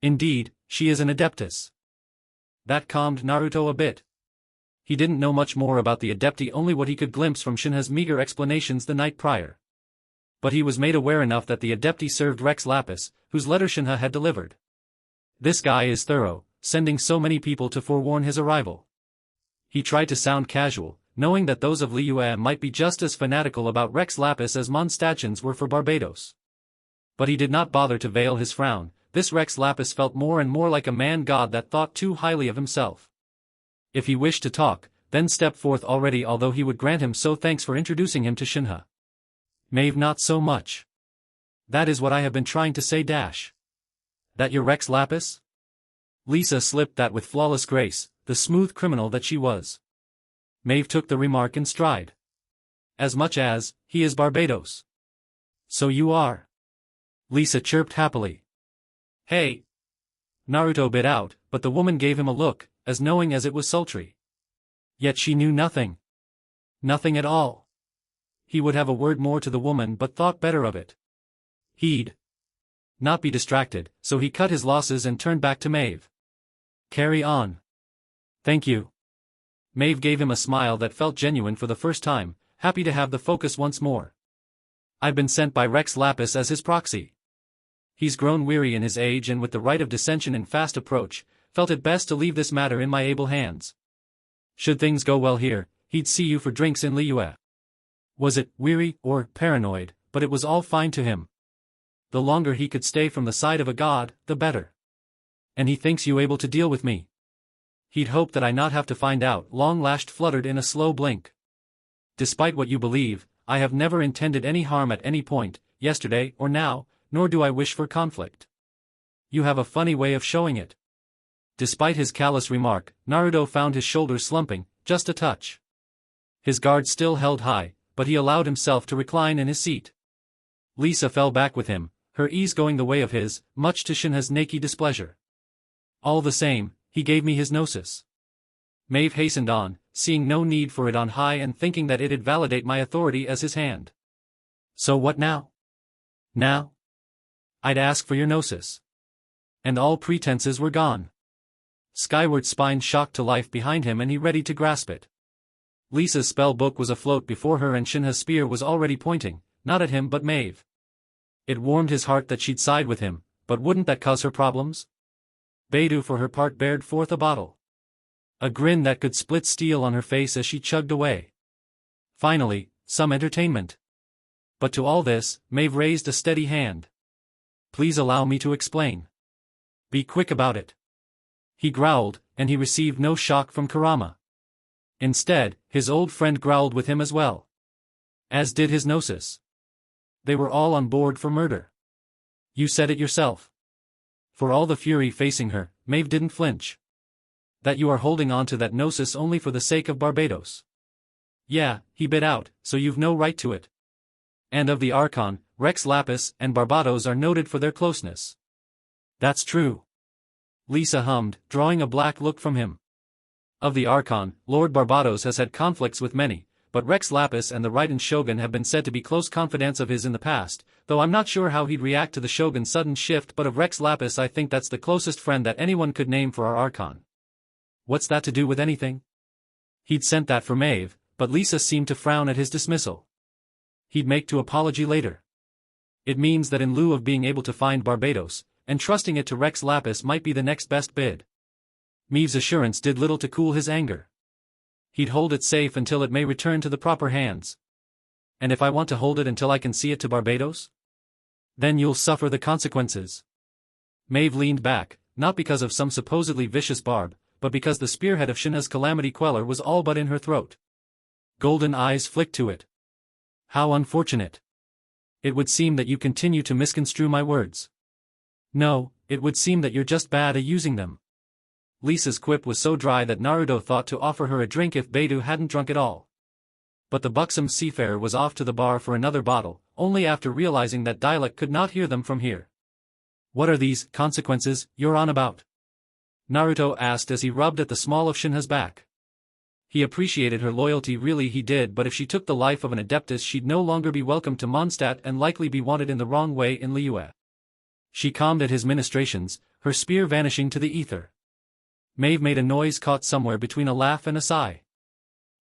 Indeed, she is an Adeptus. That calmed Naruto a bit. He didn't know much more about the Adepti, only what he could glimpse from Shinhe's meager explanations the night prior. But he was made aware enough that the Adepti served Rex Lapis, whose letter Shenhe had delivered. This guy is thorough, sending so many people to forewarn his arrival. He tried to sound casual, knowing that those of Liyue might be just as fanatical about Rex Lapis as Mondstachans were for Barbados. But he did not bother to veil his frown. This Rex Lapis felt more and more like a man-god that thought too highly of himself. If he wished to talk, then step forth already, although he would grant him so. Thanks for introducing him to Shenhe. Maeve, not so much. That is what I have been trying to say. That your Rex Lapis? Lisa slipped that with flawless grace, the smooth criminal that she was. Maeve took the remark in stride. As much as, he is Barbados. So you are. Lisa chirped happily. Hey! Naruto bit out, but the woman gave him a look, as knowing as it was sultry. Yet she knew nothing. Nothing at all. He would have a word more to the woman, but thought better of it. He'd not be distracted, so he cut his losses and turned back to Maeve. Carry on. Thank you. Maeve gave him a smile that felt genuine for the first time, happy to have the focus once more. I've been sent by Rex Lapis as his proxy. He's grown weary in his age, and with the rite of dissension in fast approach, felt it best to leave this matter in my able hands. Should things go well here, he'd see you for drinks in Liyue. Was it weary or paranoid? But it was all fine to him. The longer he could stay from the side of a god, the better. And he thinks you able to deal with me. He'd hope that I not have to find out. Long-lashed fluttered in a slow blink. Despite what you believe, I have never intended any harm at any point, yesterday or now, nor do I wish for conflict. You have a funny way of showing it. Despite his callous remark, Naruto found his shoulders slumping, just a touch. His guard still held high, but he allowed himself to recline in his seat. Lisa fell back with him, her ease going the way of his, much to Shinhe's naked displeasure. All the same, he gave me his gnosis. Maeve hastened on, seeing no need for it on high and thinking that it'd validate my authority as his hand. So what now? Now? I'd ask for your gnosis. And all pretenses were gone. Skyward's spine shocked to life behind him, and he ready to grasp it. Lisa's spell book was afloat before her, and Shinhe's spear was already pointing, not at him but Maeve. It warmed his heart that she'd side with him, but wouldn't that cause her problems? Beidou for her part bared forth a bottle. A grin that could split steel on her face as she chugged away. Finally, some entertainment. But to all this, Maeve raised a steady hand. Please allow me to explain. Be quick about it. He growled, and he received no shock from Kurama. Instead, his old friend growled with him as well. As did his gnosis. They were all on board for murder. You said it yourself. For all the fury facing her, Maeve didn't flinch. That you are holding on to that gnosis only for the sake of Barbados. Yeah, he bit out, so you've no right to it. And of the Archon, Rex Lapis and Barbatos are noted for their closeness. That's true. Lisa hummed, drawing a black look from him. Of the Archon, Lord Barbatos has had conflicts with many, but Rex Lapis and the Raiden Shogun have been said to be close confidants of his in the past, though I'm not sure how he'd react to the Shogun's sudden shift, but of Rex Lapis I think that's the closest friend that anyone could name for our Archon. What's that to do with anything? He'd sent that for Maeve, but Lisa seemed to frown at his dismissal. He'd make to apology later. It means that in lieu of being able to find Barbatos, entrusting it to Rex Lapis might be the next best bid. Maeve's assurance did little to cool his anger. He'd hold it safe until it may return to the proper hands. And if I want to hold it until I can see it to Barbatos? Then you'll suffer the consequences. Maeve leaned back, not because of some supposedly vicious barb, but because the spearhead of Shenhe's calamity queller was all but in her throat. Golden eyes flicked to it. How unfortunate. It would seem that you continue to misconstrue my words. No, it would seem that you're just bad at using them. Lisa's quip was so dry that Naruto thought to offer her a drink if Beidou hadn't drunk it all. But the buxom seafarer was off to the bar for another bottle, only after realizing that dialect could not hear them from here. What are these consequences you're on about? Naruto asked as he rubbed at the small of Shenhe's back. He appreciated her loyalty, really he did, but if she took the life of an adeptus she'd no longer be welcome to Mondstadt and likely be wanted in the wrong way in Liyue. She calmed at his ministrations, her spear vanishing to the ether. Maeve made a noise caught somewhere between a laugh and a sigh.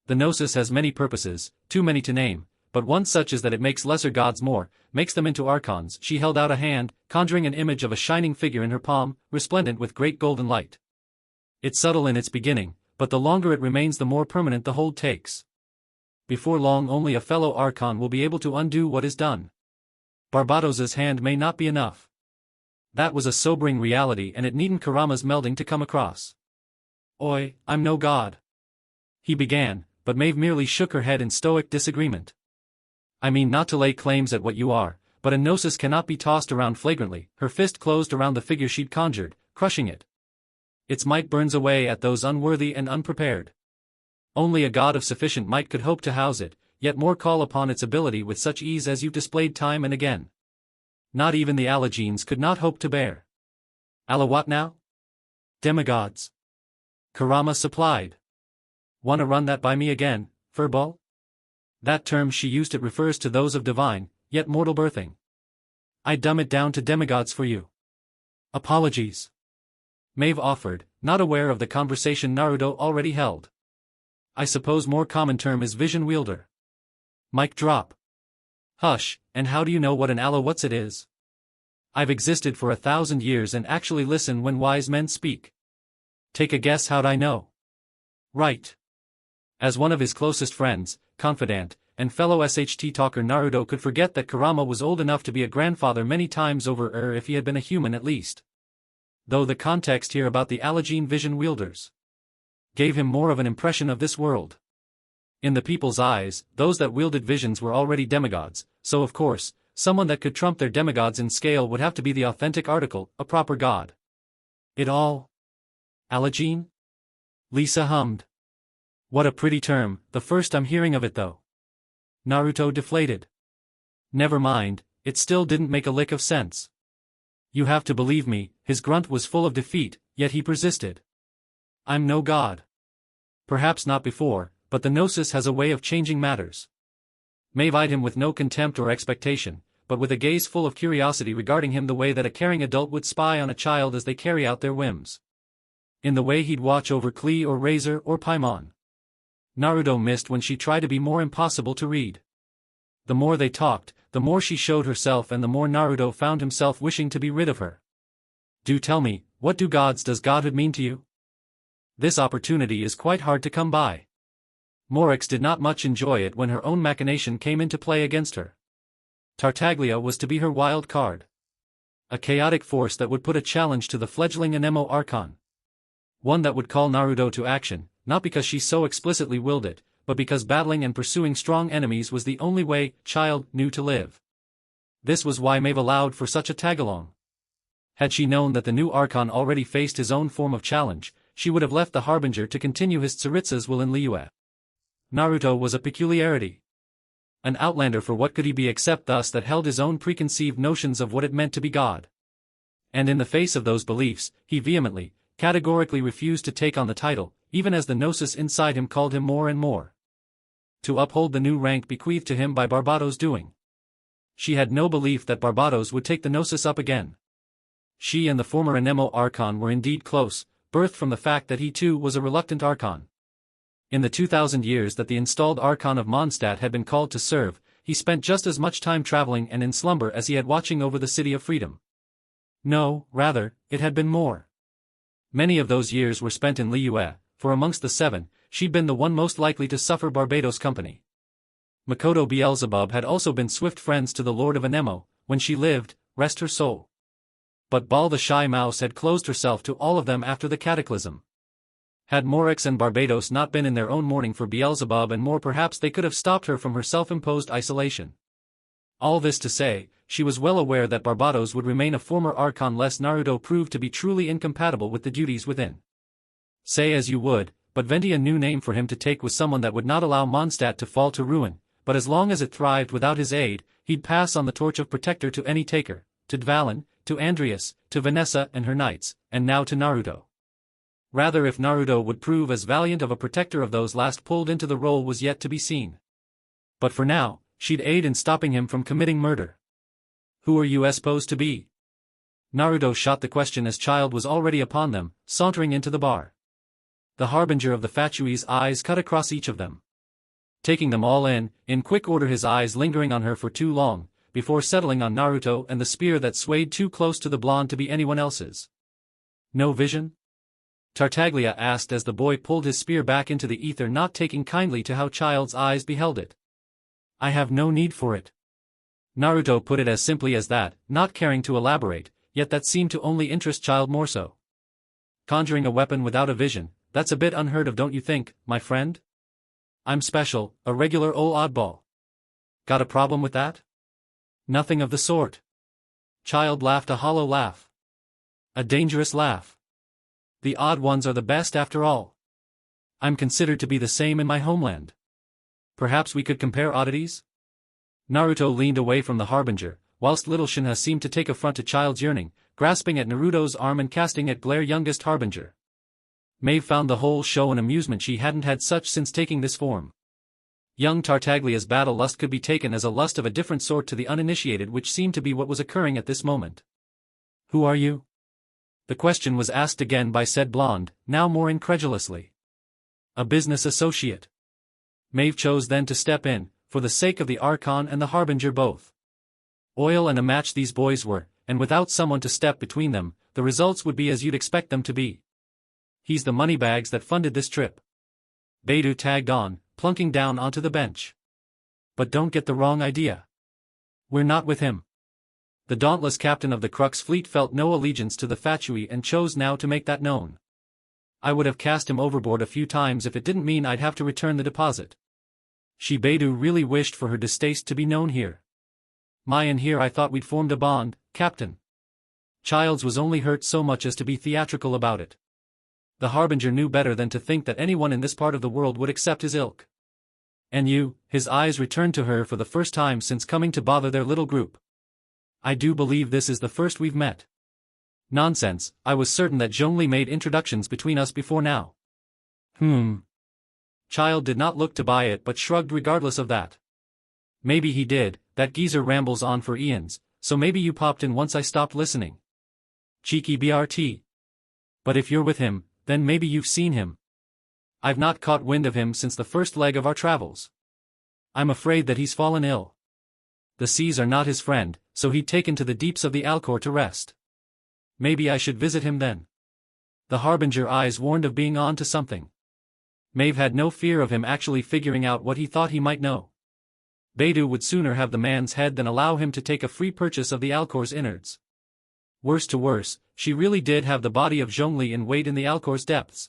The Gnosis has many purposes, too many to name, but one such is that it makes lesser gods more, makes them into archons. She held out a hand, conjuring an image of a shining figure in her palm, resplendent with great golden light. It's subtle in its beginning, but the longer it remains the more permanent the hold takes. Before long only a fellow archon will be able to undo what is done. Barbatos's hand may not be enough. That was a sobering reality, and it needn't Kurama's melding to come across. Oi, I'm no god. He began, but Maeve merely shook her head in stoic disagreement. I mean not to lay claims at what you are, but a gnosis cannot be tossed around flagrantly. Her fist closed around the figure she'd conjured, crushing it. Its might burns away at those unworthy and unprepared. Only a god of sufficient might could hope to house it, yet more call upon its ability with such ease as you've displayed time and again. Not even the Alagenes could not hope to bear. Ala what now? Demigods. Kurama supplied. Wanna run that by me again, furball? That term she used it refers to those of divine, yet mortal birthing. I dumb it down to demigods for you. Apologies. Maeve offered, not aware of the conversation Naruto already held. I suppose more common term is vision wielder. Mic drop. Hush, and how do you know what an ala what's it is? I've existed for 1,000 years and actually listen when wise men speak. Take a guess how'd I know? Right. As one of his closest friends, confidant, and fellow SHT talker, Naruto could forget that Kurama was old enough to be a grandfather many times over if he had been a human at least. Though the context here about the Alagene vision wielders gave him more of an impression of this world. In the people's eyes, those that wielded visions were already demigods, so of course, someone that could trump their demigods in scale would have to be the authentic article, a proper god. It all? Alagene? Lisa hummed. What a pretty term, the first I'm hearing of it though. Naruto deflated. Never mind, it still didn't make a lick of sense. You have to believe me, his grunt was full of defeat, yet he persisted. I'm no god. Perhaps not before, but the Gnosis has a way of changing matters. Maeve eyed him with no contempt or expectation, but with a gaze full of curiosity regarding him the way that a caring adult would spy on a child as they carry out their whims. In the way he'd watch over Klee or Razor or Paimon. Naruto missed when she tried to be more impossible to read. The more they talked, the more she showed herself and the more Naruto found himself wishing to be rid of her. Do tell me, what does godhood mean to you? This opportunity is quite hard to come by. Morix did not much enjoy it when her own machination came into play against her. Tartaglia was to be her wild card. A chaotic force that would put a challenge to the fledgling Anemo Archon. One that would call Naruto to action, not because she so explicitly willed it, but because battling and pursuing strong enemies was the only way child knew to live. This was why Maeve allowed for such a tagalong. Had she known that the new Archon already faced his own form of challenge, she would have left the Harbinger to continue his Tsaritsa's will in Liyue. Naruto was a peculiarity. An outlander, for what could he be except thus that held his own preconceived notions of what it meant to be God. And in the face of those beliefs, he vehemently, categorically refused to take on the title, even as the gnosis inside him called him more and more to uphold the new rank bequeathed to him by Barbatos' doing. She had no belief that Barbatos would take the gnosis up again. She and the former Anemo Archon were indeed close, birthed from the fact that he too was a reluctant Archon. In the 2,000 years that the installed Archon of Mondstadt had been called to serve, he spent just as much time traveling and in slumber as he had watching over the City of Freedom. No, rather, it had been more. Many of those years were spent in Liyue, for amongst the 7, she'd been the one most likely to suffer Barbatos' company. Makoto Beelzebub had also been swift friends to the Lord of Anemo, when she lived, rest her soul. But Ball the Shy Mouse had closed herself to all of them after the cataclysm. Had Morex and Barbatos not been in their own mourning for Beelzebub and more, perhaps they could have stopped her from her self-imposed isolation. All this to say, she was well aware that Barbatos would remain a former Archon lest Naruto proved to be truly incompatible with the duties within. Say as you would, but Venti a new name for him to take was someone that would not allow Mondstadt to fall to ruin, but as long as it thrived without his aid, he'd pass on the torch of protector to any taker, to Dvalin, to Andreas, to Vanessa and her knights, and now to Naruto. Rather, if Naruto would prove as valiant of a protector of those last pulled into the role was yet to be seen. But for now, she'd aid in stopping him from committing murder. Who are you supposed to be? Naruto shot the question as Child was already upon them, sauntering into the bar. The harbinger of the Fatui's eyes cut across each of them. Taking them all in quick order, his eyes lingering on her for too long, before settling on Naruto and the spear that swayed too close to the blonde to be anyone else's. No vision? Tartaglia asked as the boy pulled his spear back into the ether, not taking kindly to how Child's eyes beheld it. I have no need for it. Naruto put it as simply as that, not caring to elaborate, yet that seemed to only interest Child more so. Conjuring a weapon without a vision, that's a bit unheard of, don't you think, my friend? I'm special, a regular ol' oddball. Got a problem with that? Nothing of the sort. Child laughed a hollow laugh. A dangerous laugh. The odd ones are the best after all. I'm considered to be the same in my homeland. Perhaps we could compare oddities? Naruto leaned away from the harbinger, whilst little Shenhe seemed to take affront to Child's yearning, grasping at Naruto's arm and casting at glare youngest harbinger. Maeve found the whole show an amusement. She hadn't had such since taking this form. Young Tartaglia's battle lust could be taken as a lust of a different sort to the uninitiated, which seemed to be what was occurring at this moment. Who are you? The question was asked again by said blonde, now more incredulously. A business associate. Maeve chose then to step in, for the sake of the Archon and the Harbinger both. Oil and a match these boys were, and without someone to step between them, the results would be as you'd expect them to be. He's the moneybags that funded this trip. Beidou tagged on, plunking down onto the bench. But don't get the wrong idea. We're not with him. The dauntless captain of the Crux fleet felt no allegiance to the Fatui and chose now to make that known. I would have cast him overboard a few times if it didn't mean I'd have to return the deposit. She Beidou really wished for her distaste to be known here. And here I thought we'd formed a bond, Captain. Childs was only hurt so much as to be theatrical about it. The Harbinger knew better than to think that anyone in this part of the world would accept his ilk. And you, his eyes returned to her for the first time since coming to bother their little group. I do believe this is the first we've met. Nonsense, I was certain that Zhongli made introductions between us before now. Child did not look to buy it but shrugged regardless of that. Maybe he did, that geezer rambles on for eons, so maybe you popped in once I stopped listening. Cheeky BRT. But if you're with him, then maybe you've seen him. I've not caught wind of him since the first leg of our travels. I'm afraid that he's fallen ill. The seas are not his friend, so he'd taken to the deeps of the Alcor to rest. Maybe I should visit him then. The Harbinger eyes warned of being on to something. Maeve had no fear of him actually figuring out what he thought he might know. Beidou would sooner have the man's head than allow him to take a free purchase of the Alcor's innards. Worse to worse, she really did have the body of Zhongli in wait in the Alcor's depths.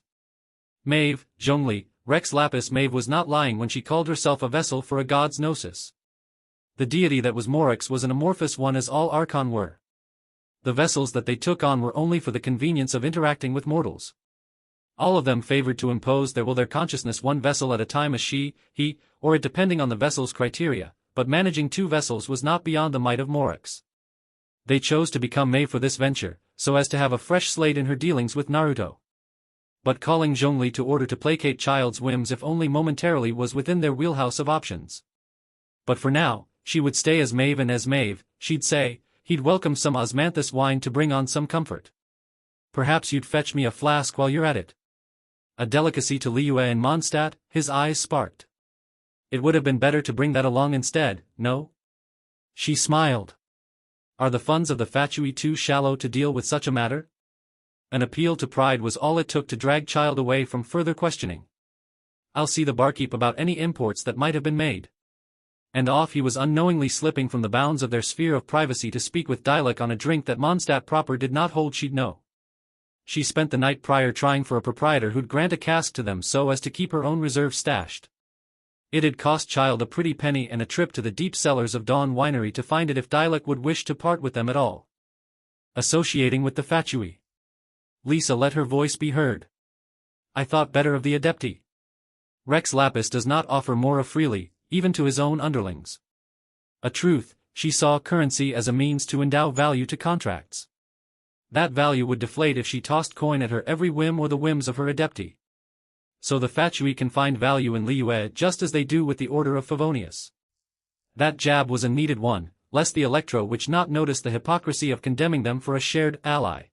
Maeve, Zhongli, Rex Lapis. Maeve was not lying when she called herself a vessel for a god's gnosis. The deity that was Morex was an amorphous one, as all Archon were. The vessels that they took on were only for the convenience of interacting with mortals. All of them favored to impose their consciousness one vessel at a time as she, he, or it depending on the vessel's criteria, but managing 2 vessels was not beyond the might of Morix. They chose to become Mei for this venture, so as to have a fresh slate in her dealings with Naruto. But calling Zhongli to order to placate child's whims if only momentarily was within their wheelhouse of options. But for now, she would stay as Maeve, and as Maeve, she'd say, he'd welcome some osmanthus wine to bring on some comfort. Perhaps you'd fetch me a flask while you're at it. A delicacy to Liyue and Mondstadt, his eyes sparked. It would have been better to bring that along instead, no? She smiled. Are the funds of the Fatui too shallow to deal with such a matter? An appeal to pride was all it took to drag child away from further questioning. I'll see the barkeep about any imports that might have been made. And off he was, unknowingly slipping from the bounds of their sphere of privacy to speak with Dialek on a drink that Mondstadt proper did not hold. She'd know. She spent the night prior trying for a proprietor who'd grant a cask to them so as to keep her own reserve stashed. It had cost child a pretty penny and a trip to the deep cellars of Dawn Winery to find it if Dialek would wish to part with them at all. Associating with the Fatui. Lisa let her voice be heard. I thought better of the Adepti. Rex Lapis does not offer mora freely, even to his own underlings. A truth, she saw currency as a means to endow value to contracts. That value would deflate if she tossed coin at her every whim or the whims of her Adepti. So the Fatui can find value in Liyue just as they do with the Order of Favonius. That jab was a needed one, lest the Electro which not notice the hypocrisy of condemning them for a shared ally.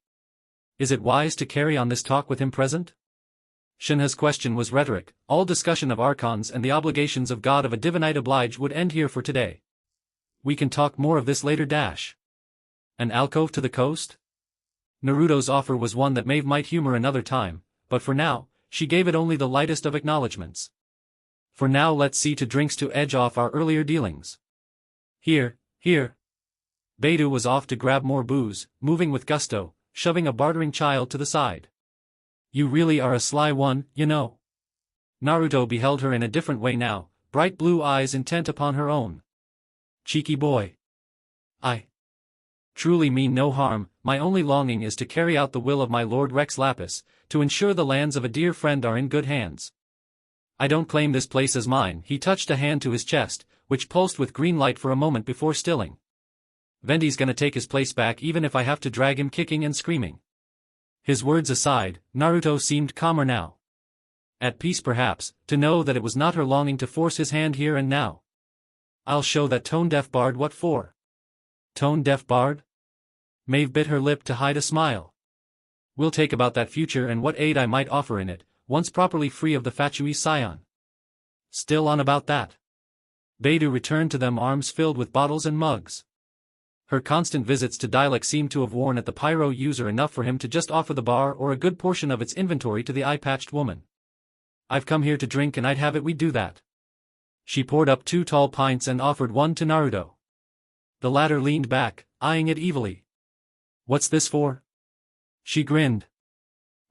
Is it wise to carry on this talk with him present? Shenhe's question was rhetoric. All discussion of archons and the obligations of God of a divinite oblige would end here for today. We can talk more of this later. An alcove to the coast? Naruto's offer was one that Maeve might humor another time, but for now, she gave it only the lightest of acknowledgments. For now let's see to drinks to edge off our earlier dealings. Here. Beidou was off to grab more booze, moving with gusto, shoving a bartering child to the side. You really are a sly one, you know. Naruto beheld her in a different way now, bright blue eyes intent upon her own. Cheeky boy. I truly mean no harm, my only longing is to carry out the will of my Lord Rex Lapis, to ensure the lands of a dear friend are in good hands. I don't claim this place as mine. He touched a hand to his chest, which pulsed with green light for a moment before stilling. Vendi's gonna take his place back even if I have to drag him kicking and screaming. His words aside, Naruto seemed calmer now. At peace perhaps, to know that it was not her longing to force his hand here and now. I'll show that tone-deaf bard what for. Tone-deaf bard? Maeve bit her lip to hide a smile. We'll take about that future and what aid I might offer in it, once properly free of the Fatui scion. Still on about that. Beidou returned to them, arms filled with bottles and mugs. Her constant visits to Dialek seemed to have worn at the pyro user enough for him to just offer the bar or a good portion of its inventory to the eye-patched woman. I've come here to drink and I'd have it we do that. She poured up 2 tall pints and offered one to Naruto. The latter leaned back, eyeing it evilly. What's this for? She grinned.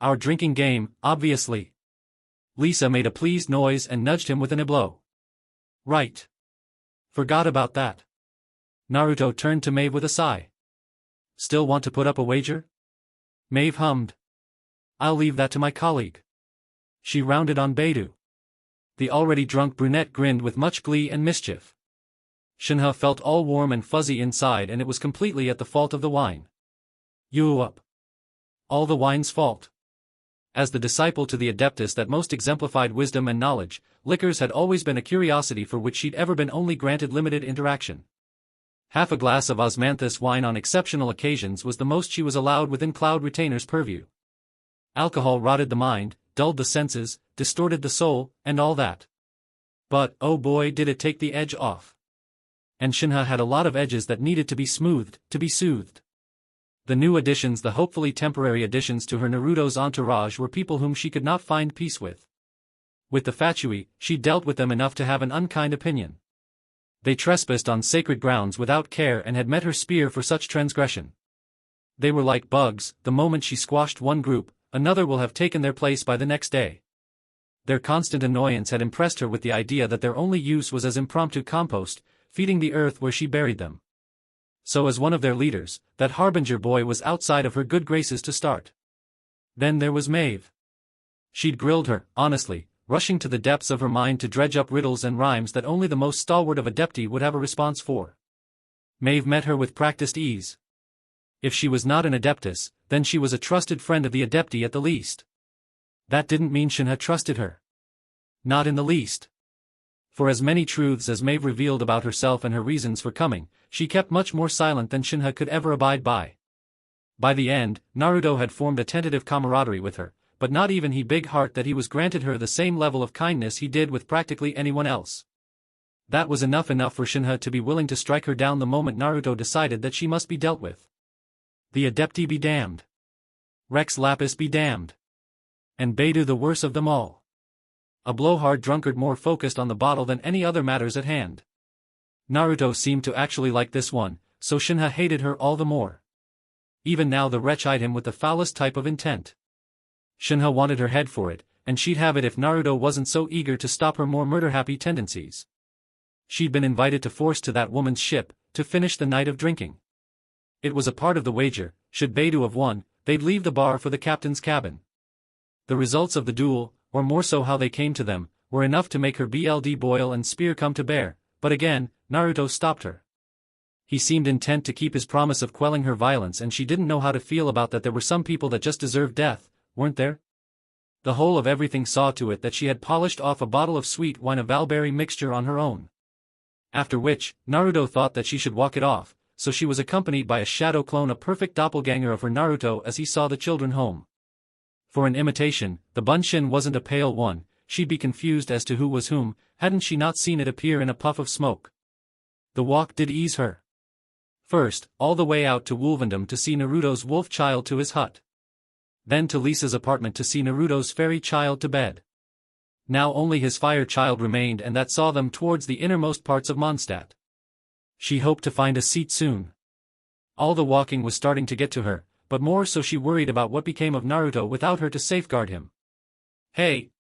Our drinking game, obviously. Lisa made a pleased noise and nudged him with an blow. Right. Forgot about that. Naruto turned to Maeve with a sigh. Still want to put up a wager? Maeve hummed. I'll leave that to my colleague. She rounded on Beidou. The already drunk brunette grinned with much glee and mischief. Shenhe felt all warm and fuzzy inside, and it was completely at the fault of the wine. You up. All the wine's fault. As the disciple to the adeptus that most exemplified wisdom and knowledge, liquors had always been a curiosity for which she'd ever been only granted limited interaction. Half a glass of osmanthus wine on exceptional occasions was the most she was allowed within Cloud Retainer's purview. Alcohol rotted the mind, dulled the senses, distorted the soul, and all that. But, oh boy, did it take the edge off. And Shenhe had a lot of edges that needed to be smoothed, to be soothed. The new additions, the hopefully temporary additions to her Naruto's entourage, were people whom she could not find peace with. With the Fatui, she dealt with them enough to have an unkind opinion. They trespassed on sacred grounds without care and had met her spear for such transgression. They were like bugs, the moment she squashed one group, another will have taken their place by the next day. Their constant annoyance had impressed her with the idea that their only use was as impromptu compost, feeding the earth where she buried them. So as one of their leaders, that harbinger boy was outside of her good graces to start. Then there was Maeve. She'd grilled her, honestly, rushing to the depths of her mind to dredge up riddles and rhymes that only the most stalwart of adepti would have a response for. Maeve met her with practiced ease. If she was not an adeptus, then she was a trusted friend of the adepti at the least. That didn't mean Shenhe trusted her. Not in the least. For as many truths as Maeve revealed about herself and her reasons for coming, she kept much more silent than Shenhe could ever abide by. By the end, Naruto had formed a tentative camaraderie with her, but not even he big heart that he was granted her the same level of kindness he did with practically anyone else. That was enough for Shenhe to be willing to strike her down the moment Naruto decided that she must be dealt with. The adepti be damned. Rex Lapis be damned. And Beidou the worst of them all. A blowhard drunkard more focused on the bottle than any other matters at hand. Naruto seemed to actually like this one, so Shenhe hated her all the more. Even now the wretch eyed him with the foulest type of intent. Shenhe wanted her head for it, and she'd have it if Naruto wasn't so eager to stop her more murder-happy tendencies. She'd been invited to force to that woman's ship, to finish the night of drinking. It was a part of the wager, should Beidou have won, they'd leave the bar for the captain's cabin. The results of the duel, or more so how they came to them, were enough to make her blood boil and spear come to bear, but again, Naruto stopped her. He seemed intent to keep his promise of quelling her violence, and she didn't know how to feel about that. There were some people that just deserved death, weren't there? The whole of everything saw to it that she had polished off a bottle of sweet wine of valberry mixture on her own. After which, Naruto thought that she should walk it off, so she was accompanied by a shadow clone, a perfect doppelganger of her Naruto, as he saw the children home. For an imitation, the bunshin wasn't a pale one. She'd be confused as to who was whom, hadn't she not seen it appear in a puff of smoke. The walk did ease her. First, all the way out to Wolvendom to see Naruto's wolf child to his hut. Then to Lisa's apartment to see Naruto's fairy child to bed. Now only his fire child remained, and that saw them towards the innermost parts of Mondstadt. She hoped to find a seat soon. All the walking was starting to get to her, but more so she worried about what became of Naruto without her to safeguard him. Hey!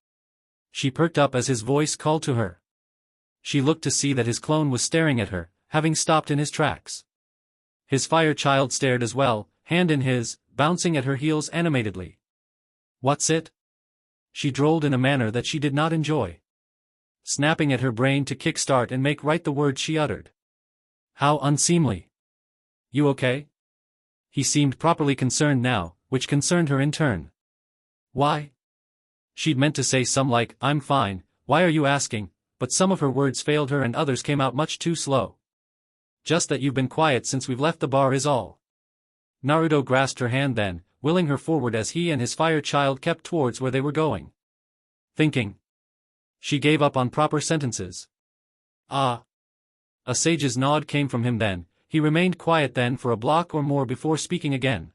She perked up as his voice called to her. She looked to see that his clone was staring at her, having stopped in his tracks. His fire child stared as well, hand in his, bouncing at her heels animatedly. What's it? She drawled in a manner that she did not enjoy. Snapping at her brain to kickstart and make right the words she uttered. How unseemly. You okay? He seemed properly concerned now, which concerned her in turn. Why? She'd meant to say some like, I'm fine, why are you asking, but some of her words failed her and others came out much too slow. Just that you've been quiet since we've left the bar is all. Naruto grasped her hand then, willing her forward as he and his fire child kept towards where they were going. Thinking. She gave up on proper sentences. Ah. A sage's nod came from him then. He remained quiet then for a block or more before speaking again.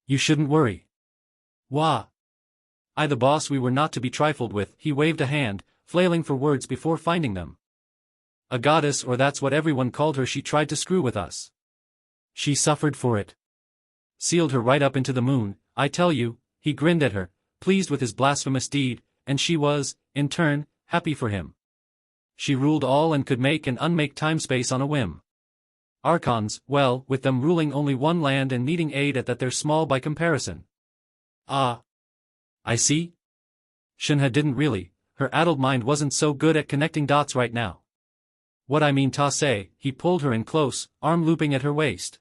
You shouldn't worry. Wah. I the boss, we were not to be trifled with. He waved a hand, flailing for words before finding them. A goddess, or that's what everyone called her. She tried to screw with us. She suffered for it. Sealed her right up into the moon, I tell you. He grinned at her, pleased with his blasphemous deed, and she was, in turn, happy for him. She ruled all and could make and unmake time-space on a whim. Archons, well, with them ruling only one land and needing aid at that, they're small by comparison. Ah. I see? Shenhe didn't really, her addled mind wasn't so good at connecting dots right now. What I mean to say, he pulled her in close, arm looping at her waist.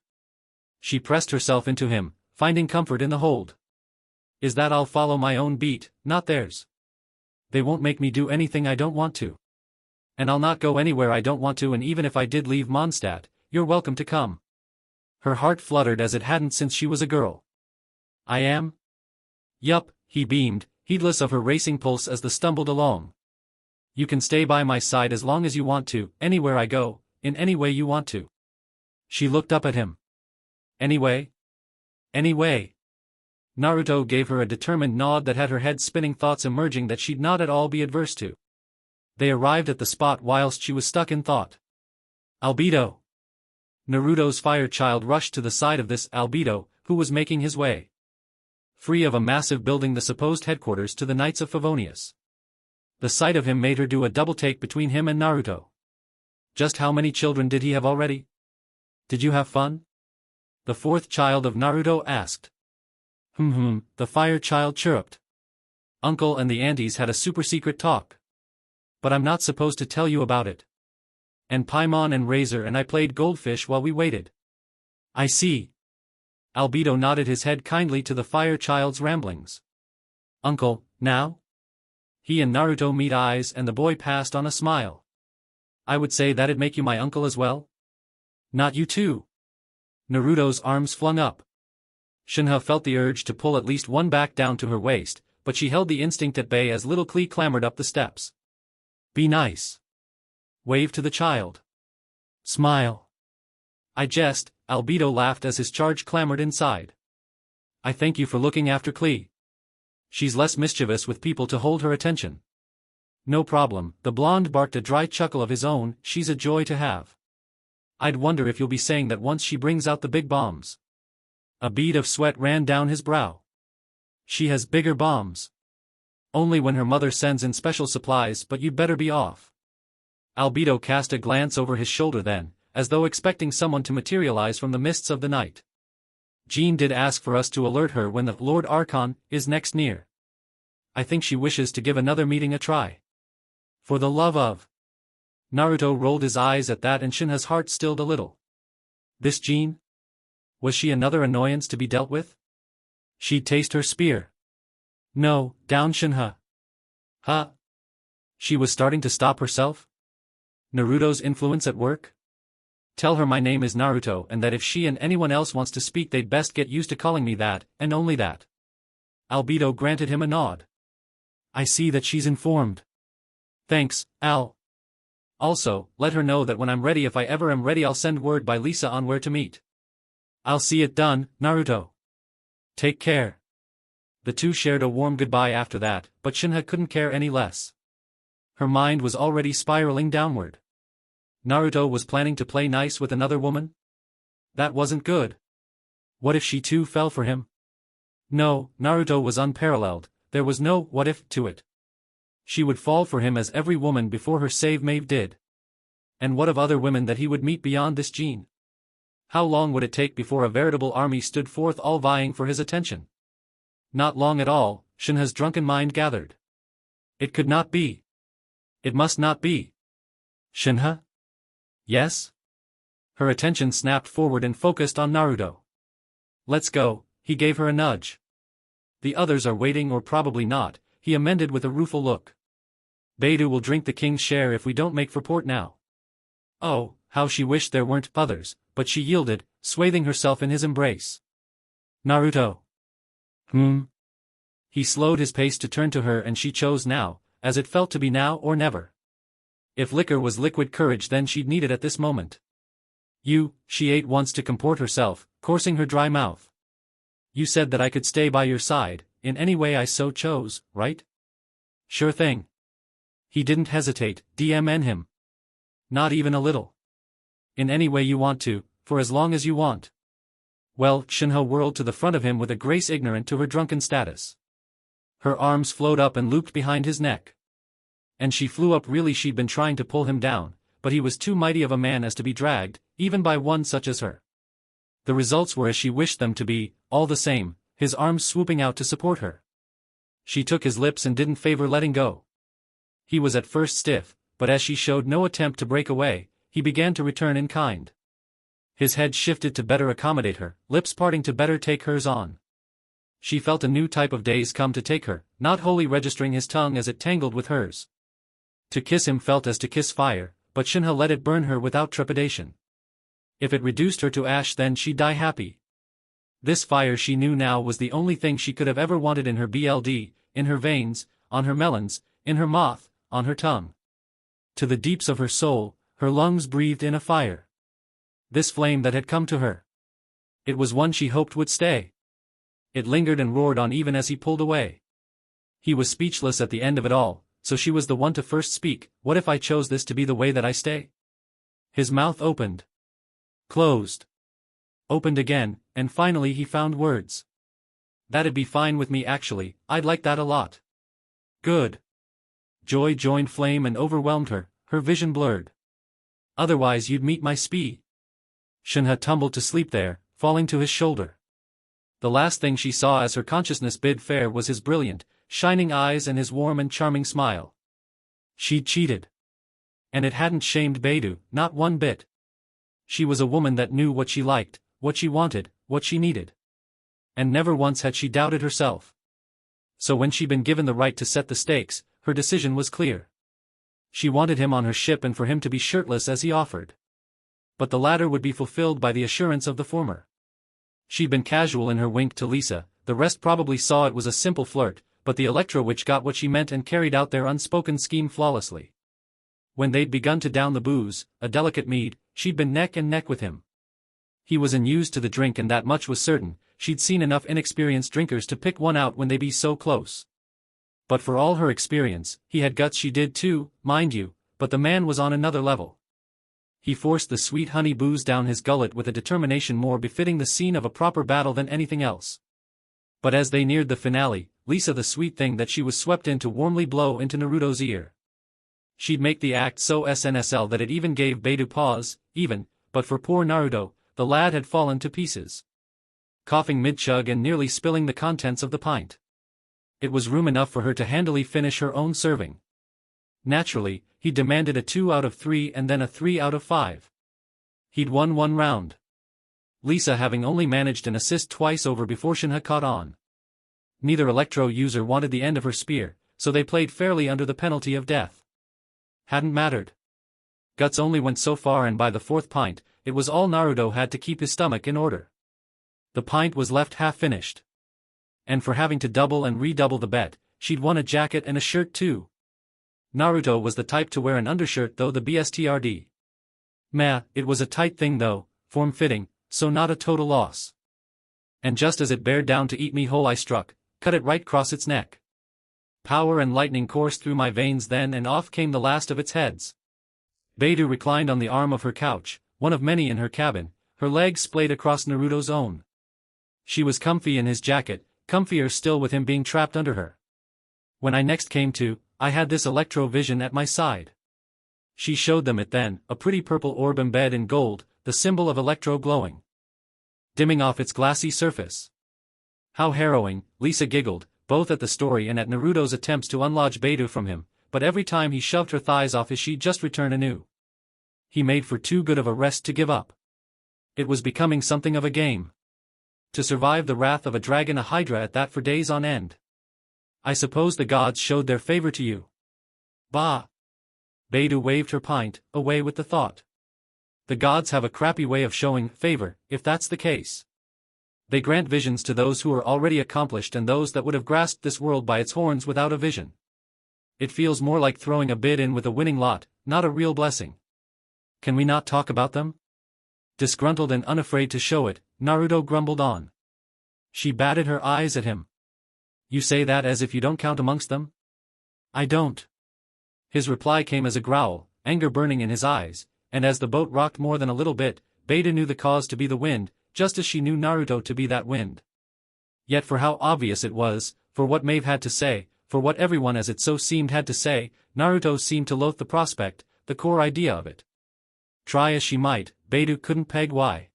She pressed herself into him, finding comfort in the hold. Is that I'll follow my own beat, not theirs. They won't make me do anything I don't want to. And I'll not go anywhere I don't want to, and even if I did leave Mondstadt, you're welcome to come. Her heart fluttered as it hadn't since she was a girl. I am? Yup, he beamed, heedless of her racing pulse as they stumbled along. You can stay by my side as long as you want to, anywhere I go, in any way you want to. She looked up at him. Anyway? Anyway. Naruto gave her a determined nod that had her head spinning, thoughts emerging that she'd not at all be adverse to. They arrived at the spot whilst she was stuck in thought. Albedo. Naruto's fire child rushed to the side of this Albedo, who was making his way free of a massive building, the supposed headquarters to the Knights of Favonius. The sight of him made her do a double take between him and Naruto. Just how many children did he have already? Did you have fun? The fourth child of Naruto asked. The fire child chirruped. Uncle and the aunties had a super secret talk. But I'm not supposed to tell you about it. And Paimon and Razor and I played goldfish while we waited. I see. Albedo nodded his head kindly to the fire child's ramblings. Uncle, now? He and Naruto meet eyes and the boy passed on a smile. I would say that'd make you my uncle as well? Not you too. Naruto's arms flung up. Shenhe felt the urge to pull at least one back down to her waist, but she held the instinct at bay as little Klee clambered up the steps. Be nice. Wave to the child. Smile. I jest, Albedo laughed as his charge clambered inside. I thank you for looking after Klee. She's less mischievous with people to hold her attention. No problem, the blonde barked a dry chuckle of his own, she's a joy to have. I'd wonder if you'll be saying that once she brings out the big bombs. A bead of sweat ran down his brow. She has bigger bombs. Only when her mother sends in special supplies, but you'd better be off. Albedo cast a glance over his shoulder then, as though expecting someone to materialize from the mists of the night. Jean did ask for us to alert her when the Lord Archon is next near. I think she wishes to give another meeting a try. For the love of... Naruto rolled his eyes at that and Shinha's heart stilled a little. This Jean? Was she another annoyance to be dealt with? She'd taste her spear. No, down Shenhe. Huh? She was starting to stop herself? Naruto's influence at work? Tell her my name is Naruto and that if she and anyone else wants to speak they'd best get used to calling me that, and only that. Albedo granted him a nod. I see that she's informed. Thanks, Al. Also, let her know that when I'm ready, if I ever am ready, I'll send word by Lisa on where to meet. I'll see it done, Naruto. Take care. The two shared a warm goodbye after that, but Shenhe couldn't care any less. Her mind was already spiraling downward. Naruto was planning to play nice with another woman? That wasn't good. What if she too fell for him? No, Naruto was unparalleled, there was no what if to it. She would fall for him as every woman before her save-mave did. And what of other women that he would meet beyond this Jean? How long would it take before a veritable army stood forth all vying for his attention? Not long at all, Shenhe's drunken mind gathered. It could not be. It must not be. Shenhe? Yes? Her attention snapped forward and focused on Naruto. Let's go, he gave her a nudge. The others are waiting or probably not, he amended with a rueful look. Beidou will drink the king's share if we don't make for port now. Oh, how she wished there weren't others, but she yielded, swathing herself in his embrace. Naruto. He slowed his pace to turn to her and she chose now, as it felt to be now or never. If liquor was liquid courage then she'd need it at this moment. She ate once to comport herself, coursing her dry mouth. You said that I could stay by your side, in any way I so chose, right? Sure thing. He didn't hesitate, DMN him. Not even a little. In any way you want to, for as long as you want. Well, Shenhe whirled to the front of him with a grace ignorant to her drunken status. Her arms flowed up and looped behind his neck. And she flew up. Really, she'd been trying to pull him down, but he was too mighty of a man as to be dragged, even by one such as her. The results were as she wished them to be, all the same, his arms swooping out to support her. She took his lips and didn't favor letting go. He was at first stiff, but as she showed no attempt to break away, he began to return in kind. His head shifted to better accommodate her, lips parting to better take hers on. She felt a new type of daze come to take her, not wholly registering his tongue as it tangled with hers. To kiss him felt as to kiss fire, but Shenhe let it burn her without trepidation. If it reduced her to ash then she'd die happy. This fire she knew now was the only thing she could have ever wanted in her BLD, in her veins, on her melons, in her mouth, on her tongue. To the deeps of her soul, her lungs breathed in a fire. This flame that had come to her. It was one she hoped would stay. It lingered and roared on even as he pulled away. He was speechless at the end of it all, so she was the one to first speak. What if I chose this to be the way that I stay? His mouth opened. Closed. Opened again, and finally he found words. That'd be fine with me actually, I'd like that a lot. Good. Joy joined flame and overwhelmed her, her vision blurred. Otherwise you'd meet my spee. Shenhe tumbled to sleep there, falling to his shoulder. The last thing she saw as her consciousness bid fair was his brilliant, shining eyes and his warm and charming smile. She'd cheated. And it hadn't shamed Beidou, not one bit. She was a woman that knew what she liked, what she wanted, what she needed. And never once had she doubted herself. So when she'd been given the right to set the stakes, her decision was clear. She wanted him on her ship and for him to be shirtless as he offered. But the latter would be fulfilled by the assurance of the former. She'd been casual in her wink to Lisa, the rest probably saw it was a simple flirt, but the Electro Witch got what she meant and carried out their unspoken scheme flawlessly. When they'd begun to down the booze, a delicate mead, she'd been neck and neck with him. He was unused to the drink and that much was certain, she'd seen enough inexperienced drinkers to pick one out when they be so close. But for all her experience, he had guts. She did too, mind you, but the man was on another level. He forced the sweet honey booze down his gullet with a determination more befitting the scene of a proper battle than anything else. But as they neared the finale, Lisa, the sweet thing that she was swept in, to warmly blow into Naruto's ear. She'd make the act so SNSL that it even gave Beidou pause, but for poor Naruto, the lad had fallen to pieces. Coughing mid-chug and nearly spilling the contents of the pint. It was room enough for her to handily finish her own serving. Naturally, he demanded a 2 out of 3 and then a 3 out of 5. He'd won one round. Lisa having only managed an assist twice over before Shenhe caught on. Neither Electro user wanted the end of her spear, so they played fairly under the penalty of death. Hadn't mattered. Guts only went so far, and by the 4th pint, it was all Naruto had to keep his stomach in order. The pint was left half-finished. And for having to double and redouble the bet, she'd won a jacket and a shirt too. Naruto was the type to wear an undershirt though, the BSTRD. Meh, it was a tight thing though, form-fitting, so not a total loss. And just as it bared down to eat me whole, I struck, cut it right cross its neck. Power and lightning coursed through my veins then, and off came the last of its heads. Beidou reclined on the arm of her couch, one of many in her cabin, her legs splayed across Naruto's own. She was comfy in his jacket, comfier still with him being trapped under her. When I next came to, I had this Electro vision at my side. She showed them it then, a pretty purple orb embedded in gold, the symbol of Electro glowing. Dimming off its glassy surface. How harrowing, Lisa giggled, both at the story and at Naruto's attempts to unlodge Beidou from him, but every time he shoved her thighs off his she'd just return anew. He made for too good of a rest to give up. It was becoming something of a game. To survive the wrath of a dragon, a hydra at that, for days on end. I suppose the gods showed their favor to you. Bah! Beidou waved her pint, away with the thought. The gods have a crappy way of showing favor, if that's the case. They grant visions to those who are already accomplished and those that would have grasped this world by its horns without a vision. It feels more like throwing a bid in with a winning lot, not a real blessing. Can we not talk about them? Disgruntled and unafraid to show it, Naruto grumbled on. She batted her eyes at him. You say that as if you don't count amongst them? I don't. His reply came as a growl, anger burning in his eyes, and as the boat rocked more than a little bit, Beidou knew the cause to be the wind, just as she knew Naruto to be that wind. Yet for how obvious it was, for what Maeve had to say, for what everyone as it so seemed had to say, Naruto seemed to loathe the prospect, the core idea of it. Try as she might, Beidou couldn't peg why.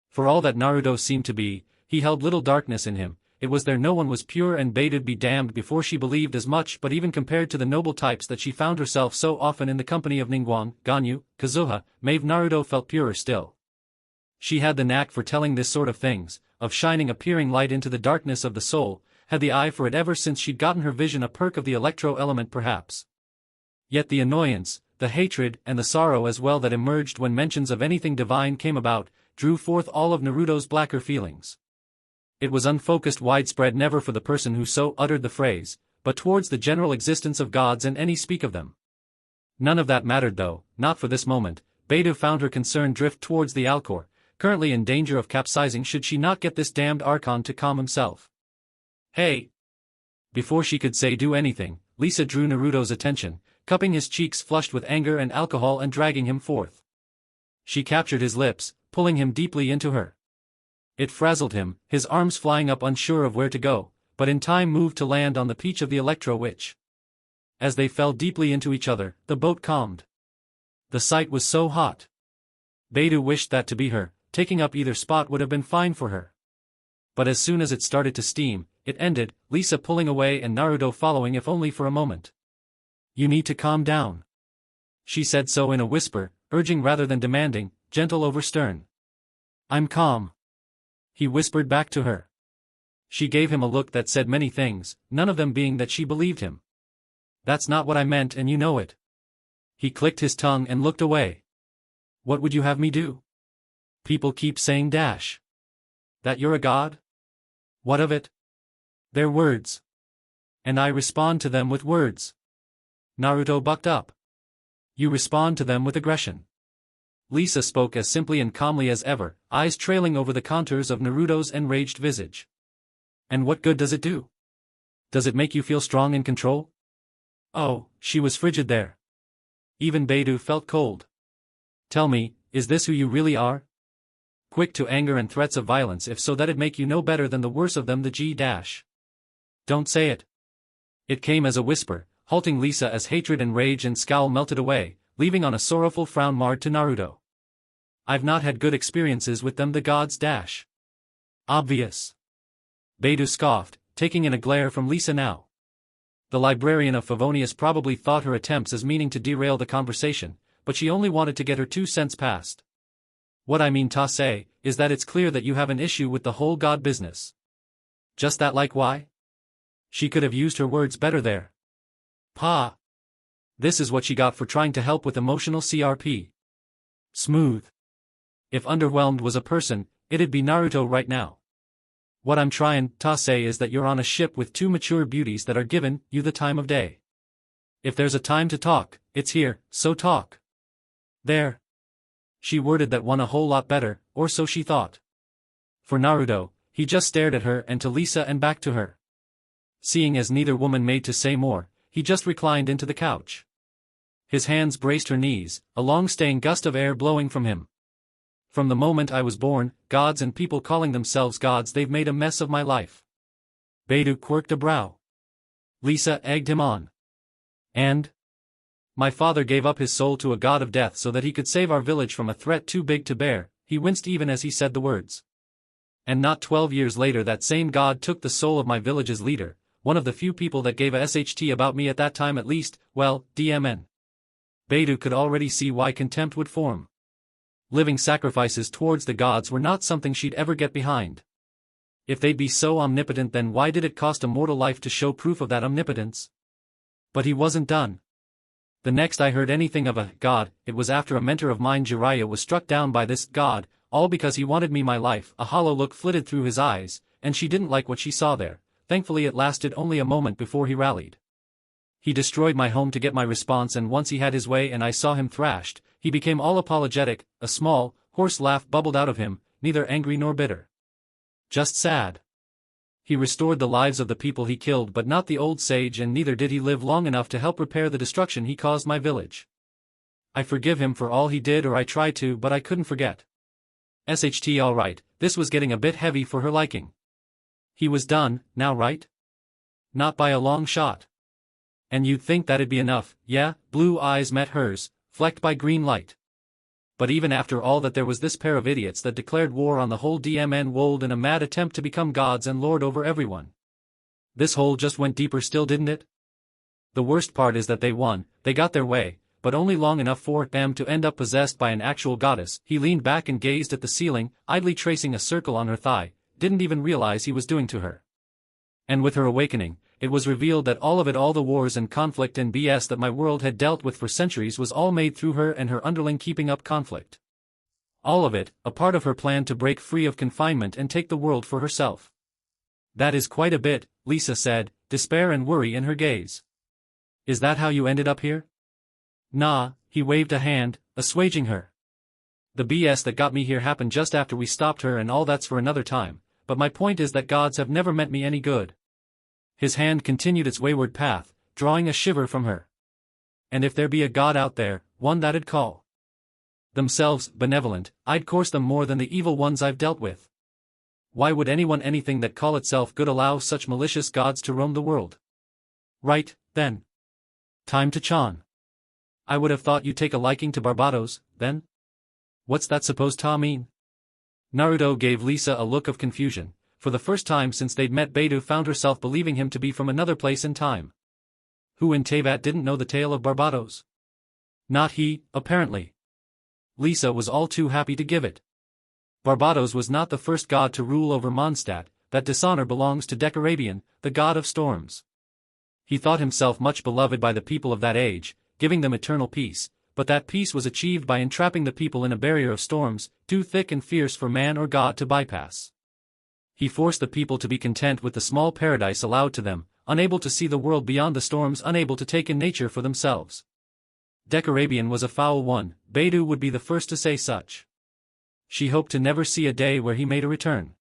For all that Naruto seemed to be, he held little darkness in him. It was there no one was pure, and Beidou'd be damned before she believed as much. But even compared to the noble types that she found herself so often in the company of Ningguang, Ganyu, Kazuha, Maeve, Naruto felt purer still. She had the knack for telling this sort of things, of shining a peering light into the darkness of the soul, had the eye for it ever since she'd gotten her vision, a perk of the electro element perhaps. Yet the annoyance, the hatred and the sorrow as well that emerged when mentions of anything divine came about, drew forth all of Naruto's blacker feelings. It was unfocused, widespread, never for the person who so uttered the phrase, but towards the general existence of gods and any speak of them. None of that mattered though, not for this moment. Beidou found her concern drift towards the Alcor, currently in danger of capsizing should she not get this damned Archon to calm himself. Hey! Before she could say do anything, Lisa drew Naruto's attention, cupping his cheeks flushed with anger and alcohol and dragging him forth. She captured his lips, pulling him deeply into her. It frazzled him, his arms flying up unsure of where to go, but in time moved to land on the peach of the Electro Witch. As they fell deeply into each other, the boat calmed. The sight was so hot. Beidou wished that to be her, taking up either spot would have been fine for her. But as soon as it started to steam, it ended, Lisa pulling away and Naruto following if only for a moment. "You need to calm down." She said so in a whisper, urging rather than demanding, gentle over stern. "I'm calm," he whispered back to her. She gave him a look that said many things, none of them being that she believed him. "That's not what I meant and you know it." He clicked his tongue and looked away. "What would you have me do? People keep saying dash. That you're a god? What of it? They're words. And I respond to them with words." Naruto bucked up. "You respond to them with aggression." Lisa spoke as simply and calmly as ever, eyes trailing over the contours of Naruto's enraged visage. "And what good does it do? Does it make you feel strong in control?" Oh, she was frigid there. Even Beidou felt cold. "Tell me, is this who you really are? Quick to anger and threats of violence if so that'd make you no better than the worst of them the G-dash. Don't say it." It came as a whisper, halting Lisa as hatred and rage and scowl melted away, leaving on a sorrowful frown marred to Naruto. "I've not had good experiences with them the gods dash." "Obvious." Beidou scoffed, taking in a glare from Lisa now. The librarian of Favonius probably thought her attempts as meaning to derail the conversation, but she only wanted to get her 2 cents past. "What I mean to say, is that it's clear that you have an issue with the whole god business." "Just that like why?" She could have used her words better there. "Pa." This is what she got for trying to help with emotional CRP. Smooth. If underwhelmed was a person, it'd be Naruto right now. "What I'm trying to say is that you're on a ship with 2 mature beauties that are giving you the time of day. If there's a time to talk, it's here, so talk." There. She worded that one a whole lot better, or so she thought. For Naruto, he just stared at her and to Lisa and back to her. Seeing as neither woman made to say more, he just reclined into the couch. His hands braced her knees, a long-staying gust of air blowing from him. "From the moment I was born, gods and people calling themselves gods, they've made a mess of my life." Beidou quirked a brow. Lisa egged him on. "And? My father gave up his soul to a god of death so that he could save our village from a threat too big to bear," he winced even as he said the words. "And not 12 years later that same god took the soul of my village's leader, one of the few people that gave a SHT about me at that time at least, well, DMN. Beidou could already see why contempt would form. Living sacrifices towards the gods were not something she'd ever get behind. If they'd be so omnipotent, then why did it cost a mortal life to show proof of that omnipotence? But he wasn't done. The next I heard anything of a god, it was after a mentor of mine Jiraiya was struck down by this god, all because he wanted me my life. A hollow look flitted through his eyes, and she didn't like what she saw there. Thankfully it lasted only a moment before he rallied. He destroyed my home to get my response, and once he had his way and I saw him thrashed, he became all apologetic. A small, hoarse laugh bubbled out of him, neither angry nor bitter. Just sad. He restored the lives of the people he killed, but not the old sage, and neither did he live long enough to help repair the destruction he caused my village. I forgive him for all he did, or I tried to, but I couldn't forget. SHT alright, this was getting a bit heavy for her liking. He was done, now right? Not by a long shot. And you'd think that'd be enough, yeah? Blue eyes met hers, flecked by green light. But even after all that, there was this pair of idiots that declared war on the whole DMN world in a mad attempt to become gods and lord over everyone. This hole just went deeper still, didn't it? The worst part is that they won, they got their way, but only long enough for them to end up possessed by an actual goddess. He leaned back and gazed at the ceiling, idly tracing a circle on her thigh, didn't even realize he was doing to her. And with her awakening, it was revealed that all of it, all the wars and conflict and BS that my world had dealt with for centuries, was all made through her and her underling keeping up conflict. All of it, a part of her plan to break free of confinement and take the world for herself. That is quite a bit, Lisa said, despair and worry in her gaze. Is that how you ended up here? Nah, he waved a hand, assuaging her. The BS that got me here happened just after we stopped her, and all that's for another time, but my point is that gods have never meant me any good. His hand continued its wayward path, drawing a shiver from her. And if there be a god out there, one that'd call themselves benevolent, I'd curse them more than the evil ones I've dealt with. Why would anyone anything that call itself good allow such malicious gods to roam the world? Right, then. Time to Chan. I would have thought you'd take a liking to Barbados, then? What's that supposed to mean? Naruto gave Lisa a look of confusion, for the first time since they'd met Beidou found herself believing him to be from another place and time. Who in Teyvat didn't know the tale of Barbados? Not he, apparently. Lisa was all too happy to give it. Barbados was not the first god to rule over Mondstadt, that dishonor belongs to Decarabian, the god of storms. He thought himself much beloved by the people of that age, giving them eternal peace, but that peace was achieved by entrapping the people in a barrier of storms, too thick and fierce for man or god to bypass. He forced the people to be content with the small paradise allowed to them, unable to see the world beyond the storms, unable to take in nature for themselves. Decarabian was a foul one, Beidou would be the first to say such. She hoped to never see a day where he made a return.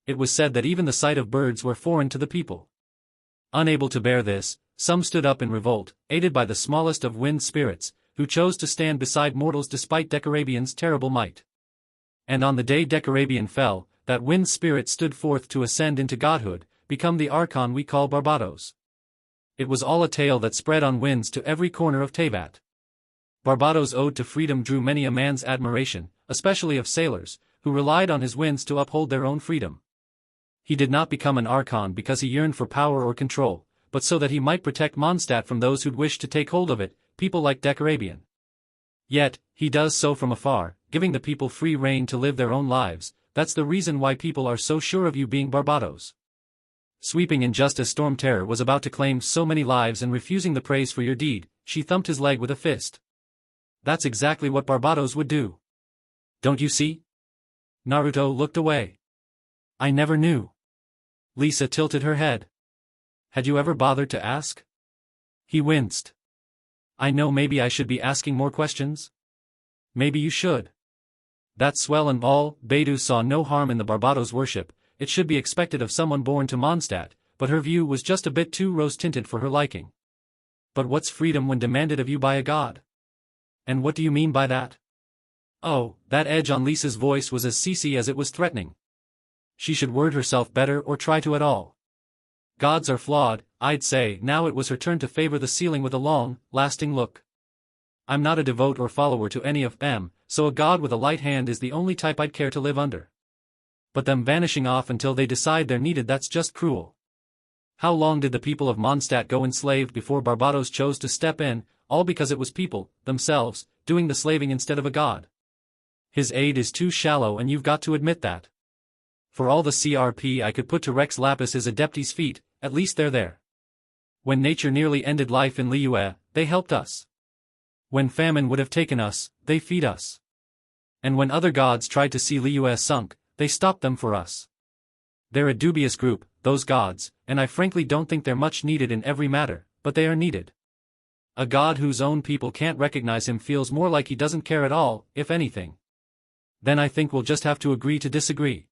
It was said that even the sight of birds were foreign to the people. Unable to bear this, some stood up in revolt, aided by the smallest of wind spirits, who chose to stand beside mortals despite Decarabian's terrible might. And on the day Decarabian fell, that wind spirit stood forth to ascend into godhood, become the archon we call Barbados. It was all a tale that spread on winds to every corner of Teyvat. Barbados' ode to freedom drew many a man's admiration, especially of sailors, who relied on his winds to uphold their own freedom. He did not become an archon because he yearned for power or control, but so that he might protect Mondstadt from those who'd wish to take hold of it, people like Decarabian. Yet, he does so from afar, giving the people free rein to live their own lives. That's the reason why people are so sure of you being Barbados. Sweeping in just as Storm Terror was about to claim so many lives and refusing the praise for your deed, she thumped his leg with a fist. That's exactly what Barbados would do. Don't you see? Naruto looked away. I never knew. Lisa tilted her head. Had you ever bothered to ask? He winced. I know maybe I should be asking more questions. Maybe you should. That's swell and all. Beidou saw no harm in the Barbados worship. It should be expected of someone born to Mondstadt, but her view was just a bit too rose-tinted for her liking. But what's freedom when demanded of you by a god? And what do you mean by that? Oh, that edge on Lisa's voice was as ceasy as it was threatening. She should word herself better or try to at all. Gods are flawed, I'd say. Now it was her turn to favor the ceiling with a long, lasting look. I'm not a devote or follower to any of them, so a god with a light hand is the only type I'd care to live under. But them vanishing off until they decide they're needed, that's just cruel. How long did the people of Mondstadt go enslaved before Barbados chose to step in, all because it was people, themselves, doing the slaving instead of a god? His aid is too shallow and you've got to admit that. For all the CRP I could put to Rex Lapis' Adepti's feet, at least they're there. When nature nearly ended life in Liyue, they helped us. When famine would have taken us, they feed us. And when other gods tried to see Liyue sunk, they stopped them for us. They're a dubious group, those gods, and I frankly don't think they're much needed in every matter, but they are needed. A god whose own people can't recognize him feels more like he doesn't care at all, if anything. Then I think we'll just have to agree to disagree.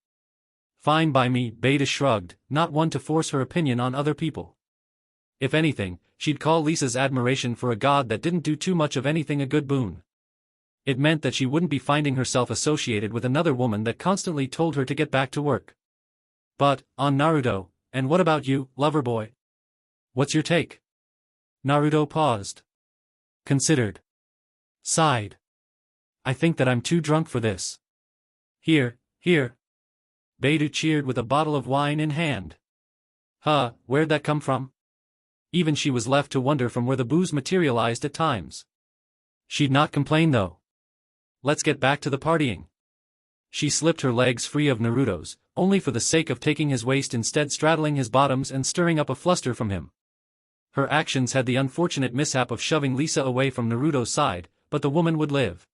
Fine by me, Beidou shrugged, not one to force her opinion on other people. If anything, she'd call Lisa's admiration for a god that didn't do too much of anything a good boon. It meant that she wouldn't be finding herself associated with another woman that constantly told her to get back to work. But, on Naruto, and what about you, lover boy? What's your take? Naruto paused. Considered. Sighed. I think that I'm too drunk for this. Here. Beidou cheered with a bottle of wine in hand. Huh, where'd that come from? Even she was left to wonder from where the booze materialized at times. She'd not complain though. Let's get back to the partying. She slipped her legs free of Naruto's, only for the sake of taking his waist, instead straddling his bottoms and stirring up a fluster from him. Her actions had the unfortunate mishap of shoving Lisa away from Naruto's side, but the woman would live.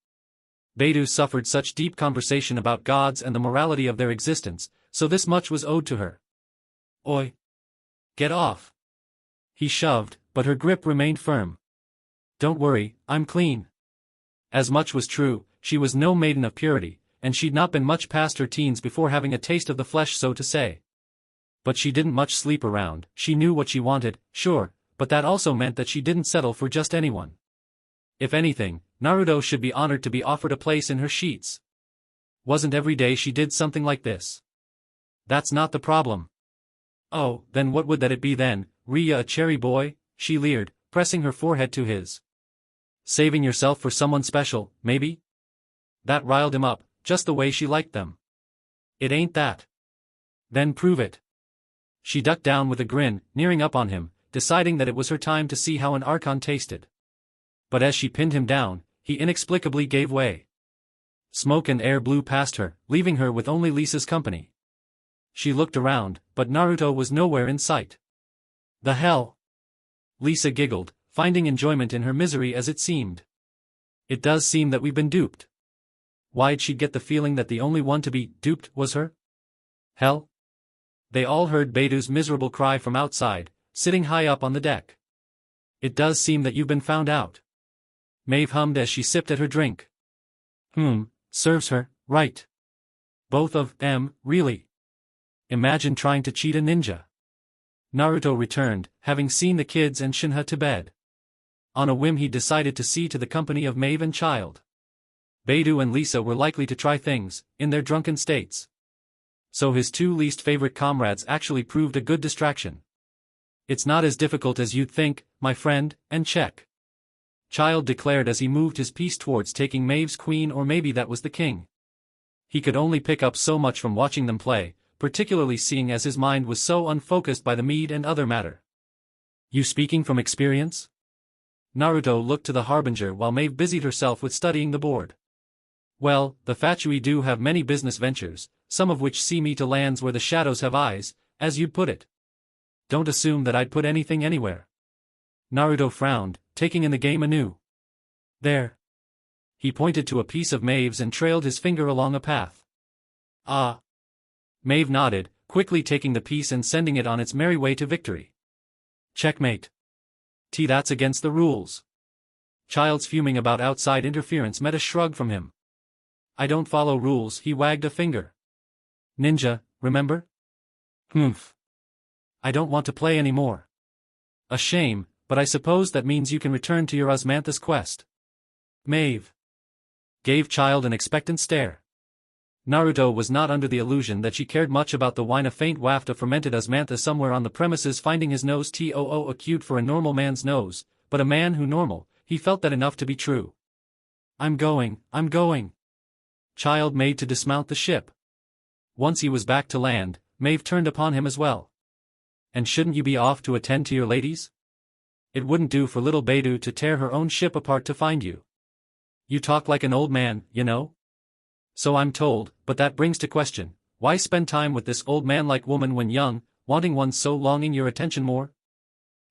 Beidou suffered such deep conversation about gods and the morality of their existence, so this much was owed to her. Oi! Get off! He shoved, but her grip remained firm. Don't worry, I'm clean. As much was true, she was no maiden of purity, and she'd not been much past her teens before having a taste of the flesh, so to say. But she didn't much sleep around. She knew what she wanted, sure, but that also meant that she didn't settle for just anyone. If anything, Naruto should be honored to be offered a place in her sheets. Wasn't every day she did something like this. That's not the problem. Oh, then what would that it be then, Rhea, a cherry boy? She leered, pressing her forehead to his. Saving yourself for someone special, maybe? That riled him up, just the way she liked them. It ain't that. Then prove it. She ducked down with a grin, nearing up on him, deciding that it was her time to see how an archon tasted. But as she pinned him down, he inexplicably gave way. Smoke and air blew past her, leaving her with only Lisa's company. She looked around, but Naruto was nowhere in sight. The hell? Lisa giggled, finding enjoyment in her misery as it seemed. It does seem that we've been duped. Why'd she get the feeling that the only one to be duped was her? Hell? They all heard Beidu's miserable cry from outside, sitting high up on the deck. It does seem that you've been found out. Maeve hummed as she sipped at her drink. Serves her, right. Both of them, really. Imagine trying to cheat a ninja. Naruto returned, having seen the kids and Shenhe to bed. On a whim he decided to see to the company of Maeve and Child. Beidu and Lisa were likely to try things, in their drunken states. So his two least favorite comrades actually proved a good distraction. It's not as difficult as you'd think, my friend, and check. Child declared as he moved his piece towards taking Maeve's queen, or maybe that was the king. He could only pick up so much from watching them play, particularly seeing as his mind was so unfocused by the mead and other matter. You speaking from experience? Naruto looked to the harbinger while Maeve busied herself with studying the board. Well, the Fatui do have many business ventures, some of which see me to lands where the shadows have eyes, as you'd put it. Don't assume that I'd put anything anywhere. Naruto frowned, taking in the game anew. There. He pointed to a piece of Maeve's and trailed his finger along a path. Ah. Maeve nodded, quickly taking the piece and sending it on its merry way to victory. Checkmate. That's against the rules. Child's fuming about outside interference met a shrug from him. I don't follow rules, he wagged a finger. Ninja, remember? I don't want to play anymore. A shame, but I suppose that means you can return to your osmanthus quest. Maeve gave Child an expectant stare. Naruto was not under the illusion that she cared much about the wine. A faint waft of fermented osmantha somewhere on the premises, finding his nose too acute for a normal man's nose, but a man who normal, he felt that enough to be true. I'm going. Child made to dismount the ship. Once he was back to land, Maeve turned upon him as well. And shouldn't you be off to attend to your ladies? It wouldn't do for little Beidu to tear her own ship apart to find you. You talk like an old man, you know? So I'm told, but that brings to question, why spend time with this old man-like woman when young, wanting one so longing your attention more?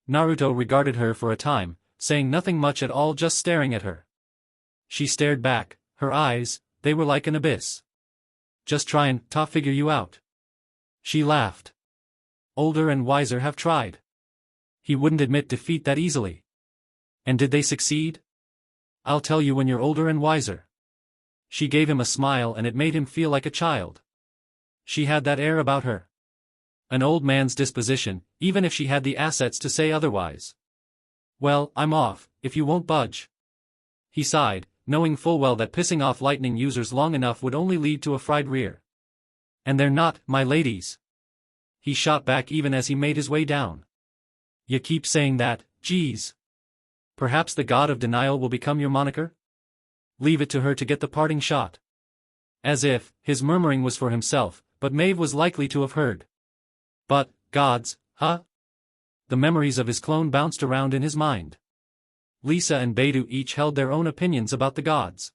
Naruto regarded her for a time, saying nothing much at all, just staring at her. She stared back, her eyes, they were like an abyss. Just try and figure you out. She laughed. Older and wiser have tried. He wouldn't admit defeat that easily. And did they succeed? I'll tell you when you're older and wiser. She gave him a smile and it made him feel like a child. She had that air about her. An old man's disposition, even if she had the assets to say otherwise. Well, I'm off, if you won't budge. He sighed, knowing full well that pissing off lightning users long enough would only lead to a fried rear. And they're not, my ladies. He shot back even as he made his way down. You keep saying that, geez. Perhaps the god of denial will become your moniker? Leave it to her to get the parting shot. As if, his murmuring was for himself, but Maeve was likely to have heard. But, gods, huh? The memories of his clone bounced around in his mind. Lisa and Beidu each held their own opinions about the gods.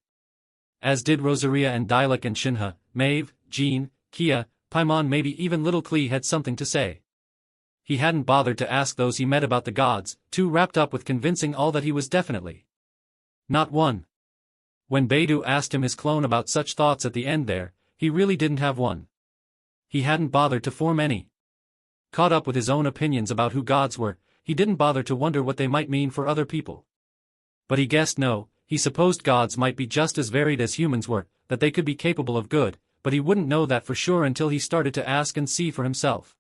As did Rosaria and Dialek and Shenhe, Maeve, Jean, Kia, Paimon, maybe even little Klee had something to say. He hadn't bothered to ask those he met about the gods, too wrapped up with convincing all that he was definitely not one. When Beidu asked him his clone about such thoughts at the end there, he really didn't have one. He hadn't bothered to form any. Caught up with his own opinions about who gods were, he didn't bother to wonder what they might mean for other people. But he guessed no, he supposed gods might be just as varied as humans were, that they could be capable of good, but he wouldn't know that for sure until he started to ask and see for himself.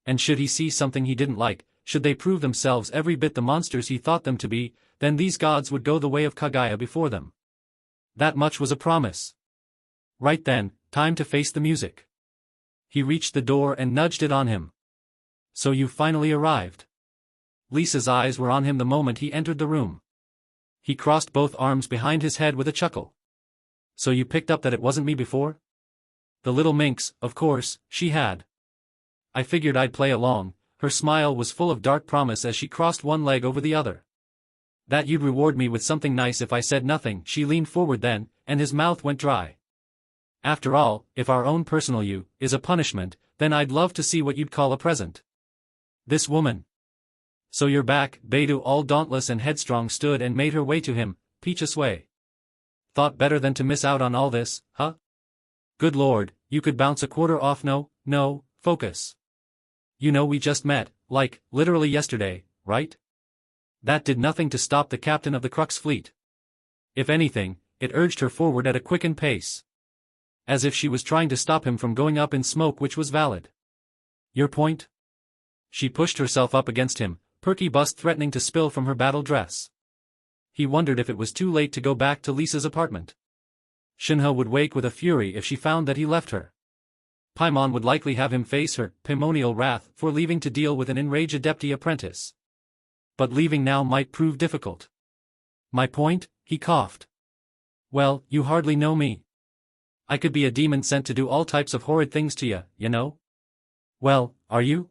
And should he see something he didn't like, should they prove themselves every bit the monsters he thought them to be, then these gods would go the way of Kaguya before them. That much was a promise. Right then, time to face the music. He reached the door and nudged it on him. So you finally arrived. Lisa's eyes were on him the moment he entered the room. He crossed both arms behind his head with a chuckle. So you picked up that it wasn't me before? The little minx, of course, she had. I figured I'd play along." Her smile was full of dark promise as she crossed one leg over the other. "That you'd reward me with something nice if I said nothing." She leaned forward then, and his mouth went dry. "After all, if our own personal you is a punishment, then I'd love to see what you'd call a present." This woman. "So you're back." Beidou, all dauntless and headstrong, stood and made her way to him, peaches way. "Thought better than to miss out on all this, huh? Good lord, you could bounce a quarter off. No, focus. You know we just met, like, literally yesterday, right?" That did nothing to stop the captain of the Crux fleet. If anything, it urged her forward at a quickened pace. As if she was trying to stop him from going up in smoke, which was valid. "Your point?" She pushed herself up against him, perky bust threatening to spill from her battle dress. He wondered if it was too late to go back to Lisa's apartment. Shenhe would wake with a fury if she found that he left her. Paimon would likely have him face her paimonial wrath for leaving to deal with an enraged adepti apprentice. But leaving now might prove difficult. "My point?" he coughed. "Well, you hardly know me. I could be a demon sent to do all types of horrid things to you know?" "Well, are you?"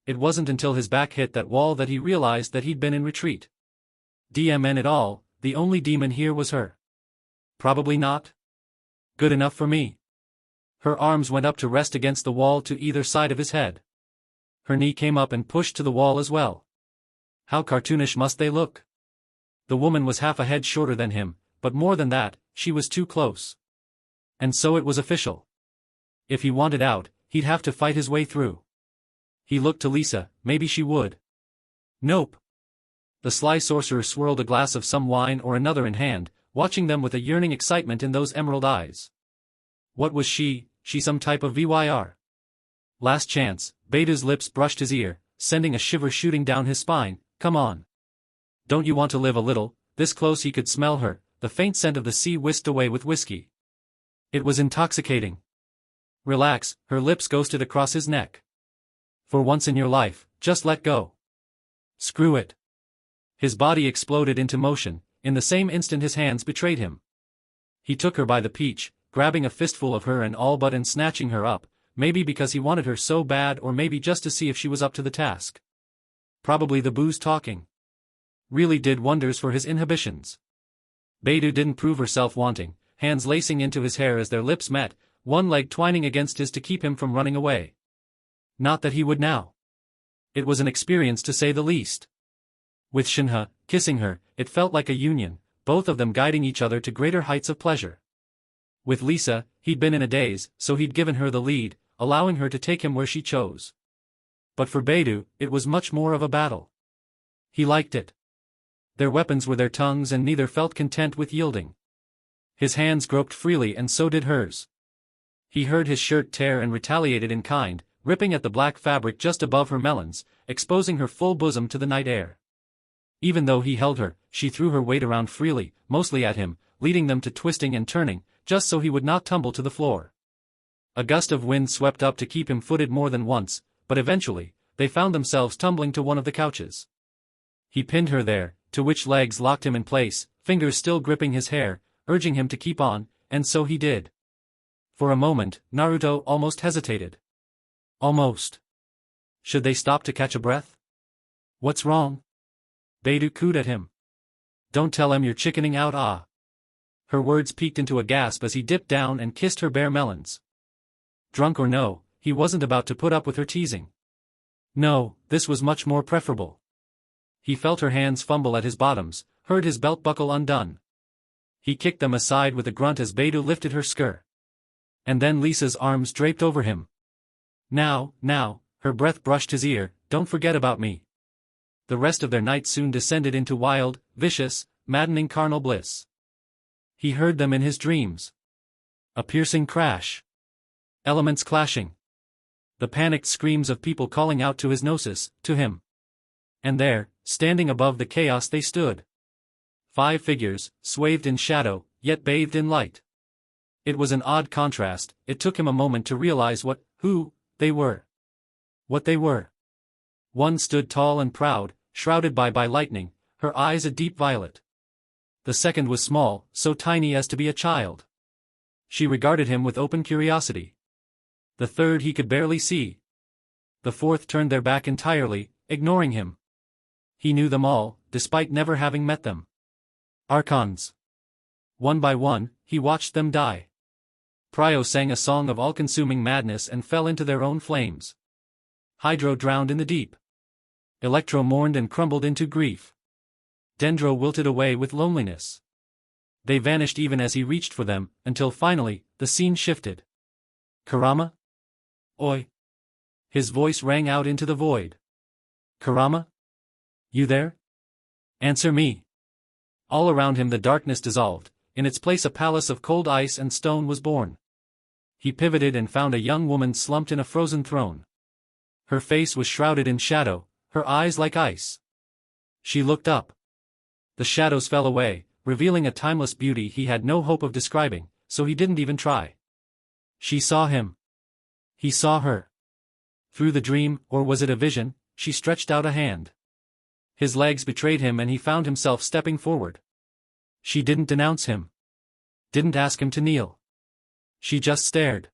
It wasn't until his back hit that wall that he realized that he'd been in retreat. DMN it all, the only demon here was her. Probably not. Good enough for me. Her arms went up to rest against the wall to either side of his head. Her knee came up and pushed to the wall as well. How cartoonish must they look? The woman was half a head shorter than him, but more than that, she was too close. And so it was official. If he wanted out, he'd have to fight his way through. He looked to Lisa, maybe she would. Nope. The sly sorcerer swirled a glass of some wine or another in hand, watching them with a yearning excitement in those emerald eyes. What was she some type of VYR? Last chance. Beidou's lips brushed his ear, sending a shiver shooting down his spine. Come on. Don't you want to live a little? This close he could smell her, the faint scent of the sea whisked away with whiskey. It was intoxicating. Relax, her lips ghosted across his neck. For once in your life, just let go. Screw it. His body exploded into motion, in the same instant his hands betrayed him. He took her by the peach, grabbing a fistful of her and all but and snatching her up, maybe because he wanted her so bad or maybe just to see if she was up to the task. Probably the booze talking. Really did wonders for his inhibitions. Beidou didn't prove herself wanting, hands lacing into his hair as their lips met, one leg twining against his to keep him from running away. Not that he would now. It was an experience to say the least. With Shenhe, kissing her, it felt like a union, both of them guiding each other to greater heights of pleasure. With Lisa, he'd been in a daze, so he'd given her the lead, allowing her to take him where she chose. But for Beidou, it was much more of a battle. He liked it. Their weapons were their tongues and neither felt content with yielding. His hands groped freely and so did hers. He heard his shirt tear and retaliated in kind, ripping at the black fabric just above her melons, exposing her full bosom to the night air. Even though he held her, she threw her weight around freely, mostly at him, leading them to twisting and turning, just so he would not tumble to the floor. A gust of wind swept up to keep him footed more than once, but eventually, they found themselves tumbling to one of the couches. He pinned her there, to which legs locked him in place, fingers still gripping his hair, urging him to keep on, and so he did. For a moment, Naruto almost hesitated. Almost. Should they stop to catch a breath? What's wrong? Beidou cooed at him. Don't tell him you're chickening out. Ah. Her words peaked into a gasp as he dipped down and kissed her bare melons. Drunk or no, he wasn't about to put up with her teasing. No, this was much more preferable. He felt her hands fumble at his bottoms, heard his belt buckle undone. He kicked them aside with a grunt as Beidou lifted her skirt. And then Lisa's arms draped over him. Now, her breath brushed his ear, don't forget about me. The rest of their night soon descended into wild, vicious, maddening carnal bliss. He heard them in his dreams. A piercing crash. Elements clashing. The panicked screams of people calling out to his gnosis, to him. And there, standing above the chaos they stood. 5 figures, swathed in shadow, yet bathed in light. It was an odd contrast, it took him a moment to realize who they were. What they were. One stood tall and proud, shrouded by lightning, her eyes a deep violet. The second was small, so tiny as to be a child. She regarded him with open curiosity. The third he could barely see. The fourth turned their back entirely, ignoring him. He knew them all, despite never having met them. Archons. One by one, he watched them die. Pryo sang a song of all-consuming madness and fell into their own flames. Hydro drowned in the deep. Electro mourned and crumbled into grief. Dendro wilted away with loneliness. They vanished even as he reached for them, until finally, the scene shifted. Kurama? Oi! His voice rang out into the void. Kurama? You there? Answer me. All around him the darkness dissolved, in its place a palace of cold ice and stone was born. He pivoted and found a young woman slumped in a frozen throne. Her face was shrouded in shadow, her eyes like ice. She looked up. The shadows fell away, revealing a timeless beauty he had no hope of describing, so he didn't even try. She saw him. He saw her. Through the dream, or was it a vision, she stretched out a hand. His legs betrayed him and he found himself stepping forward. She didn't denounce him. Didn't ask him to kneel. She just stared.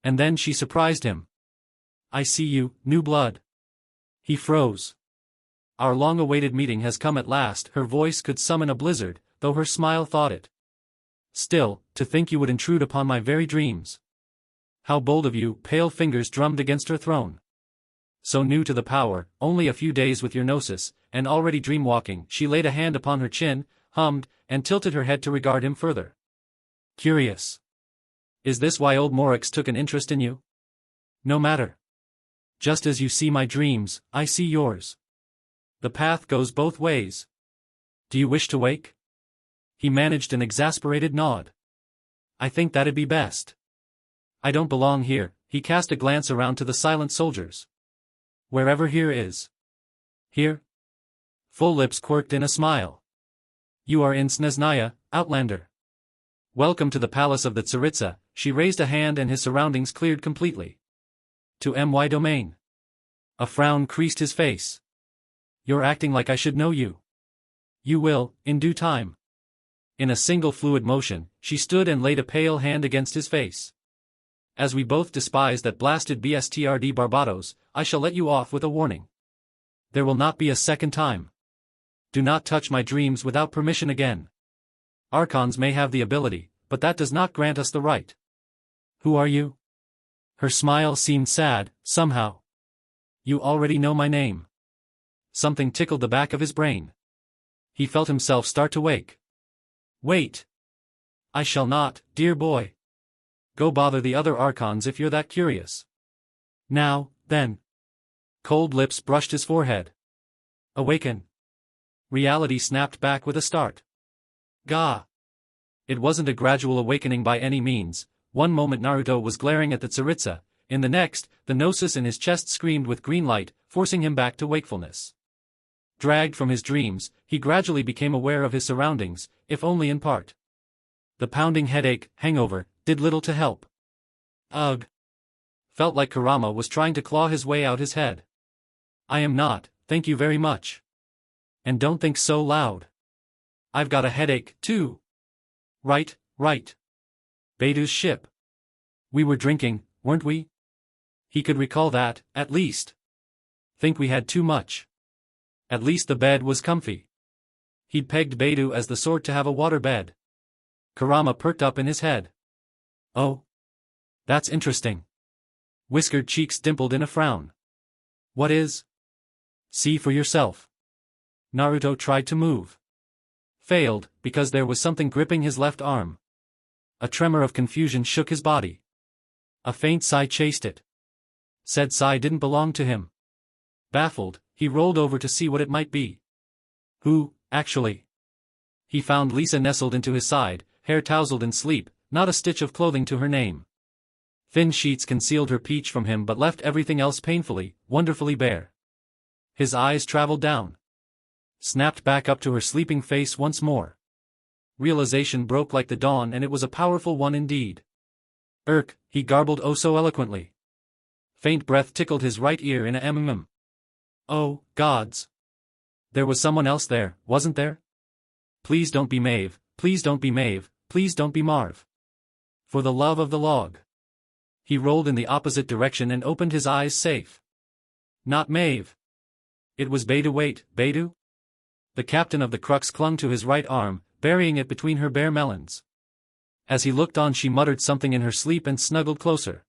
And then she surprised him. I see you, new blood. He froze. Our long-awaited meeting has come at last. Her voice could summon a blizzard, though her smile thawed it. Still, to think you would intrude upon my very dreams. How bold of you. Pale fingers drummed against her throne. So new to the power, only a few days with your gnosis, and already dream-walking. She laid a hand upon her chin, hummed, and tilted her head to regard him further. Curious. Is this why old Morix took an interest in you? No matter. Just as you see my dreams, I see yours. The path goes both ways. Do you wish to wake? He managed an exasperated nod. I think that'd be best. I don't belong here. He cast a glance around to the silent soldiers. Wherever here is. Here? Full lips quirked in a smile. You are in Snezhnaya, Outlander. Welcome to the palace of the Tsaritsa. She raised a hand and his surroundings cleared completely. To my domain. A frown creased his face. You're acting like I should know you. You will, in due time. In a single fluid motion, she stood and laid a pale hand against his face. As we both despise that blasted BSTRD Barbados, I shall let you off with a warning. There will not be a second time. Do not touch my dreams without permission again. Archons may have the ability, but that does not grant us the right. Who are you? Her smile seemed sad, somehow. You already know my name. Something tickled the back of his brain. He felt himself start to wake. Wait. I shall not, dear boy. Go bother the other Archons if you're that curious. Now, then. Cold lips brushed his forehead. Awaken. Reality snapped back with a start. Gah. It wasn't a gradual awakening by any means. One moment Naruto was glaring at the Tsaritsa, in the next, the gnosis in his chest screamed with green light, forcing him back to wakefulness. Dragged from his dreams, he gradually became aware of his surroundings, if only in part. The pounding headache, hangover, did little to help. Ugh. Felt like Kurama was trying to claw his way out his head. I am not, thank you very much. And don't think so loud. I've got a headache, too. Right. Beidu's ship. We were drinking, weren't we? He could recall that, at least. Think we had too much. At least the bed was comfy. He'd pegged Beidu as the sort to have a water bed. Kurama perked up in his head. Oh. That's interesting. Whiskered cheeks dimpled in a frown. What is? See for yourself. Naruto tried to move. Failed, because there was something gripping his left arm. A tremor of confusion shook his body. A faint sigh chased it. Said sigh didn't belong to him. Baffled, he rolled over to see what it might be. Who, actually? He found Lisa nestled into his side, hair tousled in sleep, not a stitch of clothing to her name. Thin sheets concealed her peach from him but left everything else painfully, wonderfully bare. His eyes traveled down. Snapped back up to her sleeping face once more. Realization broke like the dawn and it was a powerful one indeed. He garbled oh so eloquently. Faint breath tickled his right ear in a mm. Oh, gods. There was someone else there, wasn't there? Please don't be Maeve, please don't be Maeve, please don't be Marv. For the love of the log. He rolled in the opposite direction and opened his eyes safe. Not Maeve. It was Beidou. Wait, Beidou? The captain of the crux clung to his right arm, burying it between her bare melons. As he looked on, she muttered something in her sleep and snuggled closer.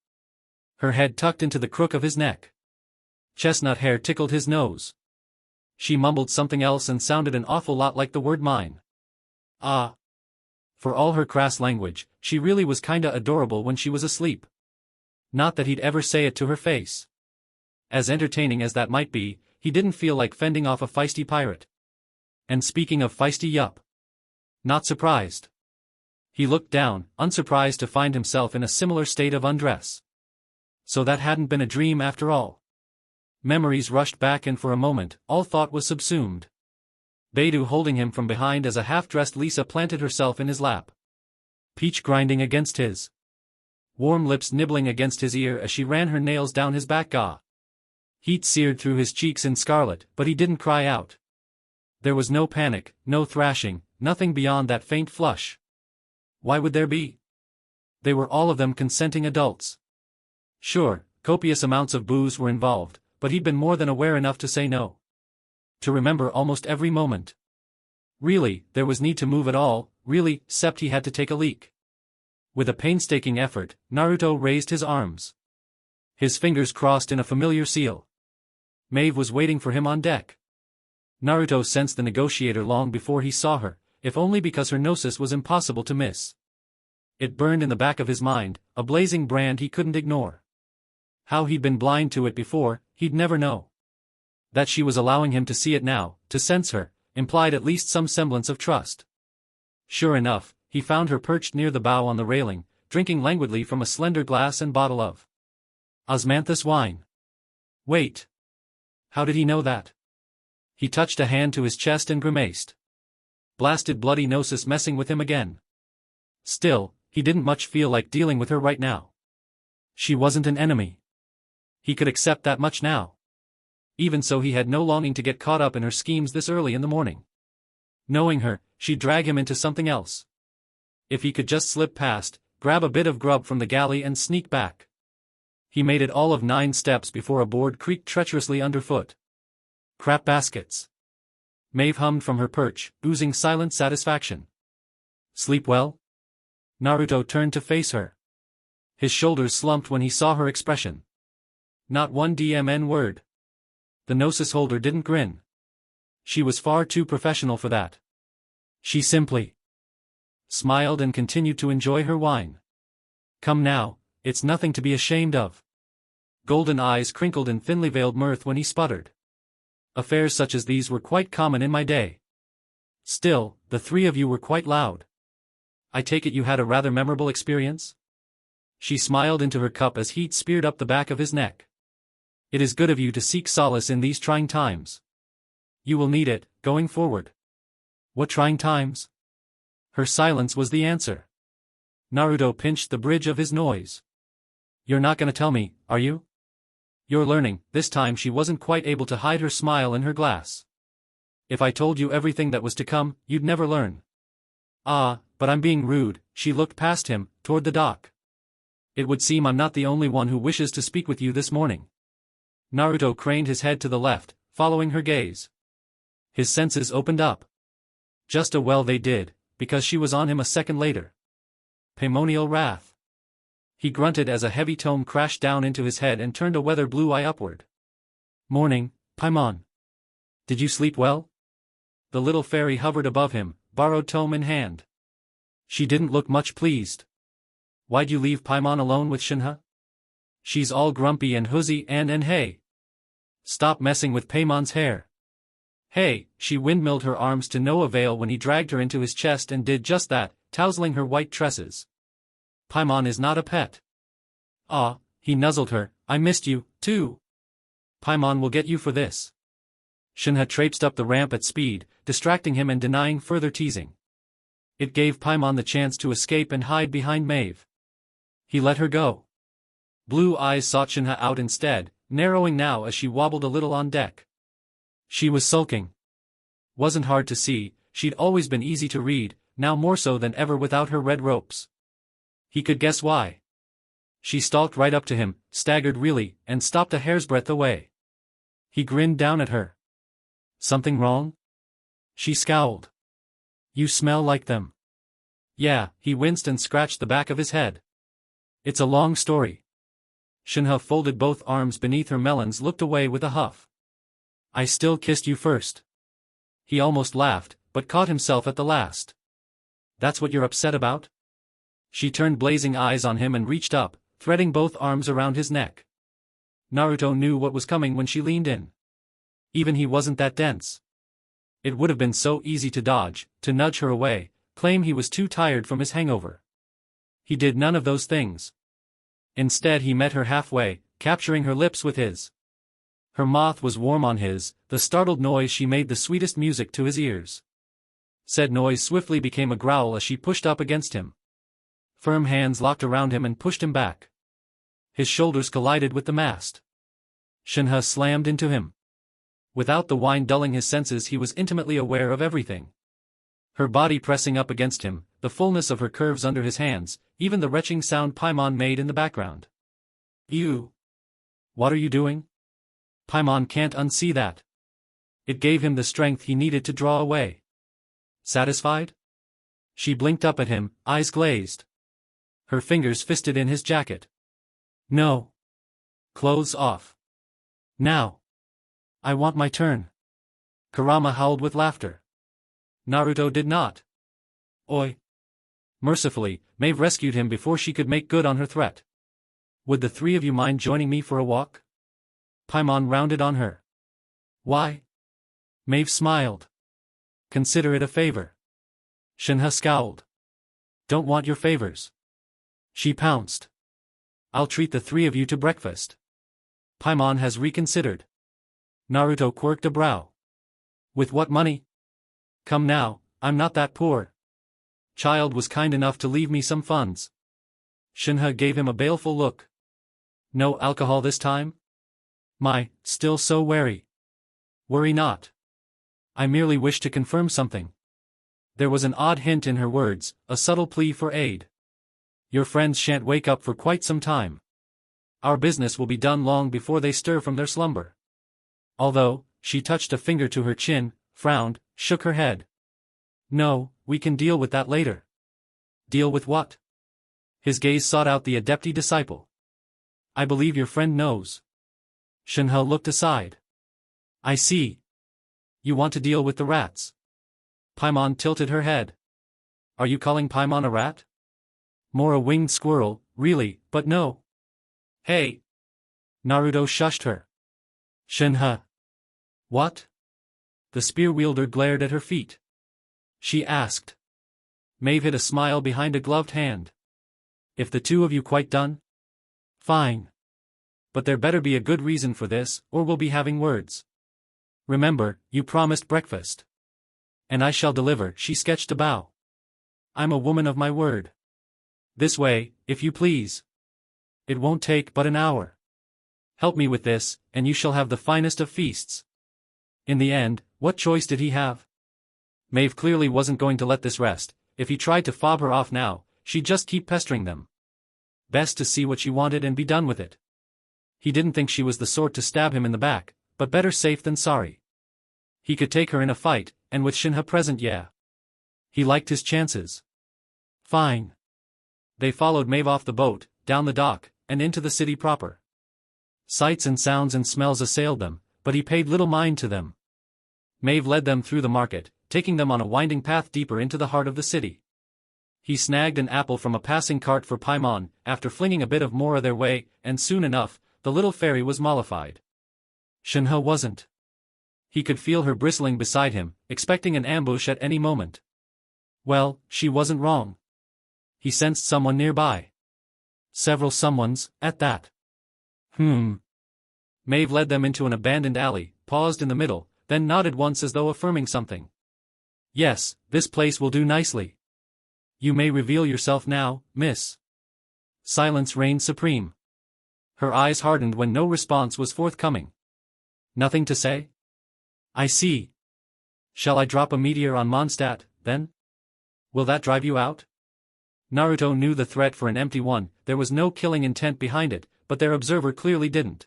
Her head tucked into the crook of his neck. Chestnut hair tickled his nose. She mumbled something else and sounded an awful lot like the word mine. Ah. For all her crass language, she really was kinda adorable when she was asleep. Not that he'd ever say it to her face. As entertaining as that might be, he didn't feel like fending off a feisty pirate. And speaking of feisty, yup. Not surprised. He looked down, unsurprised to find himself in a similar state of undress. So that hadn't been a dream after all. Memories rushed back, and for a moment, all thought was subsumed. Beidou holding him from behind as a half-dressed Lisa planted herself in his lap. Peach grinding against his. Warm lips nibbling against his ear as she ran her nails down his back. Heat seared through his cheeks in scarlet, but he didn't cry out. There was no panic, no thrashing, nothing beyond that faint flush. Why would there be? They were all of them consenting adults. Sure, copious amounts of booze were involved, but he'd been more than aware enough to say no. To remember almost every moment. Really, there was need to move at all, really, except he had to take a leak. With a painstaking effort, Naruto raised his arms. His fingers crossed in a familiar seal. Maeve was waiting for him on deck. Naruto sensed the negotiator long before he saw her, if only because her gnosis was impossible to miss. It burned in the back of his mind, a blazing brand he couldn't ignore. How he'd been blind to it before, he'd never know. That she was allowing him to see it now, to sense her, implied at least some semblance of trust. Sure enough, he found her perched near the bow on the railing, drinking languidly from a slender glass and bottle of osmanthus wine. Wait. How did he know that? He touched a hand to his chest and grimaced. Blasted bloody gnosis messing with him again. Still, he didn't much feel like dealing with her right now. She wasn't an enemy. He could accept that much now. Even so, he had no longing to get caught up in her schemes this early in the morning. Knowing her, she'd drag him into something else. If he could just slip past, grab a bit of grub from the galley and sneak back. He made it all of 9 steps before a board creaked treacherously underfoot. Crap baskets. Maeve hummed from her perch, oozing silent satisfaction. Sleep well? Naruto turned to face her. His shoulders slumped when he saw her expression. Not one DMN word. The gnosis holder didn't grin. She was far too professional for that. She simply smiled and continued to enjoy her wine. Come now, it's nothing to be ashamed of. Golden eyes crinkled in thinly veiled mirth when he sputtered. Affairs such as these were quite common in my day. Still, the 3 of you were quite loud. I take it you had a rather memorable experience? She smiled into her cup as heat speared up the back of his neck. It is good of you to seek solace in these trying times. You will need it, going forward. What trying times? Her silence was the answer. Naruto pinched the bridge of his nose. You're not gonna tell me, are you? You're learning. This time she wasn't quite able to hide her smile in her glass. If I told you everything that was to come, you'd never learn. Ah, but I'm being rude. She looked past him, toward the dock. It would seem I'm not the only one who wishes to speak with you this morning. Naruto craned his head to the left, following her gaze. His senses opened up. Just a well they did, because she was on him a second later. Paimonial wrath. He grunted as a heavy tome crashed down into his head and turned a weather blue eye upward. Morning, Paimon. Did you sleep well? The little fairy hovered above him, borrowed tome in hand. She didn't look much pleased. Why'd you leave Paimon alone with Shenhe? She's all grumpy and huzzy and hey. Stop messing with Paimon's hair. Hey, she windmilled her arms to no avail when he dragged her into his chest and did just that, tousling her white tresses. Paimon is not a pet. Ah, he nuzzled her, I missed you, too. Paimon will get you for this. Shenhe traipsed up the ramp at speed, distracting him and denying further teasing. It gave Paimon the chance to escape and hide behind Maeve. He let her go. Blue eyes sought Shenhe out instead, narrowing now as she wobbled a little on deck. She was sulking. Wasn't hard to see, she'd always been easy to read, now more so than ever without her red ropes. He could guess why. She stalked right up to him, staggered really, and stopped a hair's breadth away. He grinned down at her. Something wrong? She scowled. You smell like them. Yeah, he winced and scratched the back of his head. It's a long story. Shenhe folded both arms beneath her melons, looked away with a huff. I still kissed you first. He almost laughed, but caught himself at the last. That's what you're upset about? She turned blazing eyes on him and reached up, threading both arms around his neck. Naruto knew what was coming when she leaned in. Even he wasn't that dense. It would have been so easy to dodge, to nudge her away, claim he was too tired from his hangover. He did none of those things. Instead he met her halfway, capturing her lips with his. Her mouth was warm on his, the startled noise she made the sweetest music to his ears. Said noise swiftly became a growl as she pushed up against him. Firm hands locked around him and pushed him back. His shoulders collided with the mast. Shenhe slammed into him. Without the wine dulling his senses, he was intimately aware of everything. Her body pressing up against him, the fullness of her curves under his hands, even the retching sound Paimon made in the background. You! What are you doing? Paimon can't unsee that. It gave him the strength he needed to draw away. Satisfied? She blinked up at him, eyes glazed. Her fingers fisted in his jacket. No. Clothes off. Now. I want my turn. Kurama howled with laughter. Naruto did not. Oi. Mercifully, Maeve rescued him before she could make good on her threat. Would the three of you mind joining me for a walk? Paimon rounded on her. Why? Maeve smiled. Consider it a favor. Shenhe scowled. Don't want your favors. She pounced. I'll treat the three of you to breakfast. Paimon has reconsidered. Naruto quirked a brow. With what money? Come now, I'm not that poor. Child was kind enough to leave me some funds. Shenhe gave him a baleful look. No alcohol this time? Still so wary. Worry not. I merely wish to confirm something. There was an odd hint in her words, a subtle plea for aid. Your friends shan't wake up for quite some time. Our business will be done long before they stir from their slumber. Although, she touched a finger to her chin, frowned, shook her head. No, we can deal with that later. Deal with what? His gaze sought out the adepti disciple. I believe your friend knows. Shenhe looked aside. I see. You want to deal with the rats. Paimon tilted her head. Are you calling Paimon a rat? More a winged squirrel, really, but no. Hey! Naruto shushed her. Shenhe. What? The spear wielder glared at her feet. She asked. Maeve hid a smile behind a gloved hand. If the two of you quite done? Fine. But there better be a good reason for this, or we'll be having words. Remember, you promised breakfast. And I shall deliver. She sketched a bow. I'm a woman of my word. This way, if you please. It won't take but an hour. Help me with this, and you shall have the finest of feasts. In the end, what choice did he have? Maeve clearly wasn't going to let this rest. If he tried to fob her off now, she'd just keep pestering them. Best to see what she wanted and be done with it. He didn't think she was the sort to stab him in the back, but better safe than sorry. He could take her in a fight, and with Shenhe present, yeah. He liked his chances. Fine. They followed Maeve off the boat, down the dock, and into the city proper. Sights and sounds and smells assailed them, but he paid little mind to them. Maeve led them through the market, taking them on a winding path deeper into the heart of the city. He snagged an apple from a passing cart for Paimon, after flinging a bit of Mora their way, and soon enough, the little fairy was mollified. Shenhe wasn't. He could feel her bristling beside him, expecting an ambush at any moment. Well, she wasn't wrong. He sensed someone nearby. Several someones, at that. Maeve led them into an abandoned alley, paused in the middle, then nodded once as though affirming something. Yes, this place will do nicely. You may reveal yourself now, miss. Silence reigned supreme. Her eyes hardened when no response was forthcoming. Nothing to say? I see. Shall I drop a meteor on Mondstadt, then? Will that drive you out? Naruto knew the threat for an empty one, there was no killing intent behind it, but their observer clearly didn't.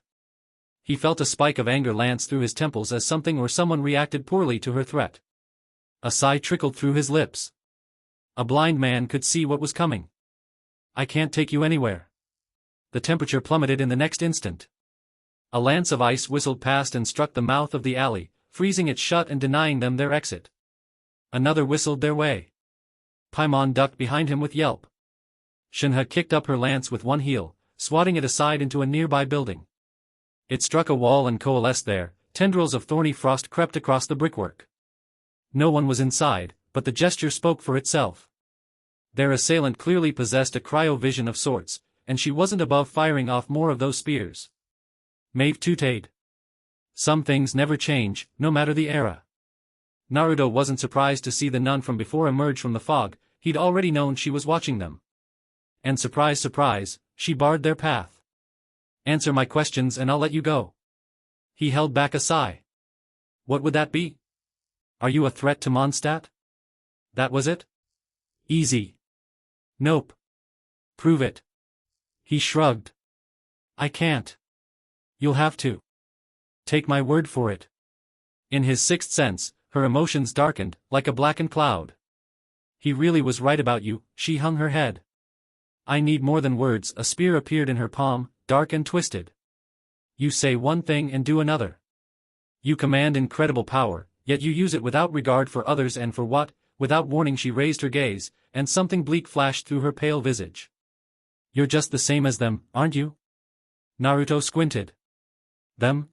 He felt a spike of anger lance through his temples as something or someone reacted poorly to her threat. A sigh trickled through his lips. A blind man could see what was coming. I can't take you anywhere. The temperature plummeted in the next instant. A lance of ice whistled past and struck the mouth of the alley, freezing it shut and denying them their exit. Another whistled their way. Paimon ducked behind him with yelp. Shenhe kicked up her lance with one heel, swatting it aside into a nearby building. It struck a wall and coalesced there, tendrils of thorny frost crept across the brickwork. No one was inside, but the gesture spoke for itself. Their assailant clearly possessed a cryo-vision of sorts, and she wasn't above firing off more of those spears. Maeve tooted. Some things never change, no matter the era. Naruto wasn't surprised to see the nun from before emerge from the fog, he'd already known she was watching them. And surprise surprise, she barred their path. Answer my questions and I'll let you go. He held back a sigh. What would that be? Are you a threat to Mondstadt? That was it? Easy. Nope. Prove it. He shrugged. I can't. You'll have to. Take my word for it. In his sixth sense, her emotions darkened, like a blackened cloud. He really was right about you, she hung her head. I need more than words. A spear appeared in her palm, dark and twisted. You say one thing and do another. You command incredible power, yet you use it without regard for others and for what. Without warning she raised her gaze, and something bleak flashed through her pale visage. You're just the same as them, aren't you? Naruto squinted. Them?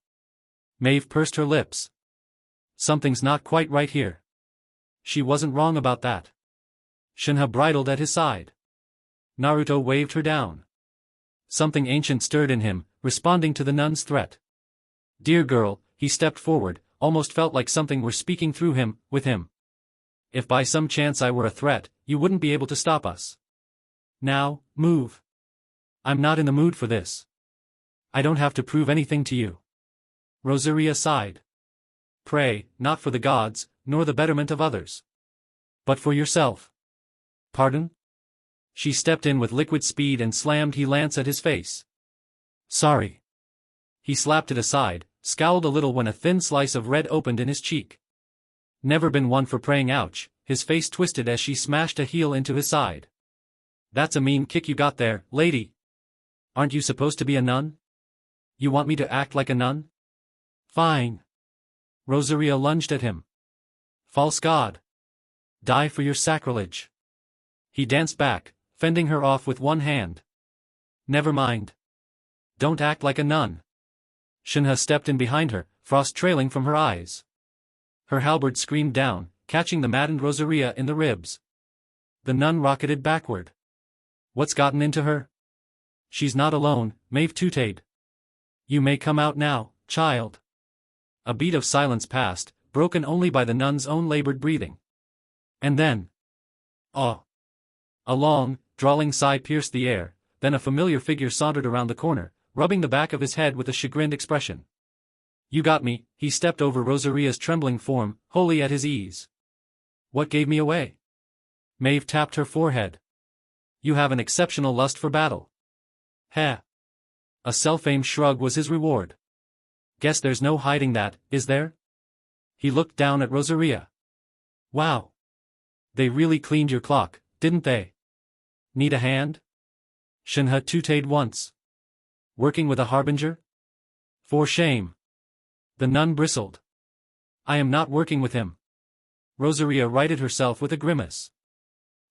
Maeve pursed her lips. Something's not quite right here. She wasn't wrong about that. Shenhe bridled at his side. Naruto waved her down. Something ancient stirred in him, responding to the nun's threat. Dear girl, he stepped forward, almost felt like something were speaking through him, with him. If by some chance I were a threat, you wouldn't be able to stop us. Now, move. I'm not in the mood for this. I don't have to prove anything to you. Rosaria sighed. Pray, not for the gods, nor the betterment of others. But for yourself. Pardon? She stepped in with liquid speed and slammed his lance at his face. Sorry. He slapped it aside, scowled a little when a thin slice of red opened in his cheek. Never been one for praying ouch, his face twisted as she smashed a heel into his side. That's a mean kick you got there, lady. Aren't you supposed to be a nun? You want me to act like a nun? Fine. Rosaria lunged at him. False god. Die for your sacrilege. He danced back, fending her off with one hand. Never mind. Don't act like a nun. Shenhe stepped in behind her, frost trailing from her eyes. Her halberd screamed down, catching the maddened Rosaria in the ribs. The nun rocketed backward. What's gotten into her? She's not alone, Maeve tooted. You may come out now, child. A beat of silence passed, broken only by the nun's own labored breathing. And then... oh! A long, drawling sigh pierced the air, then a familiar figure sauntered around the corner, rubbing the back of his head with a chagrined expression. You got me. He stepped over Rosaria's trembling form, wholly at his ease. What gave me away? Maeve tapped her forehead. You have an exceptional lust for battle. Heh. A self-aimed shrug was his reward. Guess there's no hiding that, is there? He looked down at Rosaria. Wow. They really cleaned your clock, didn't they? Need a hand? Shenhe tooted once. Working with a harbinger? For shame. The nun bristled. I am not working with him. Rosaria righted herself with a grimace.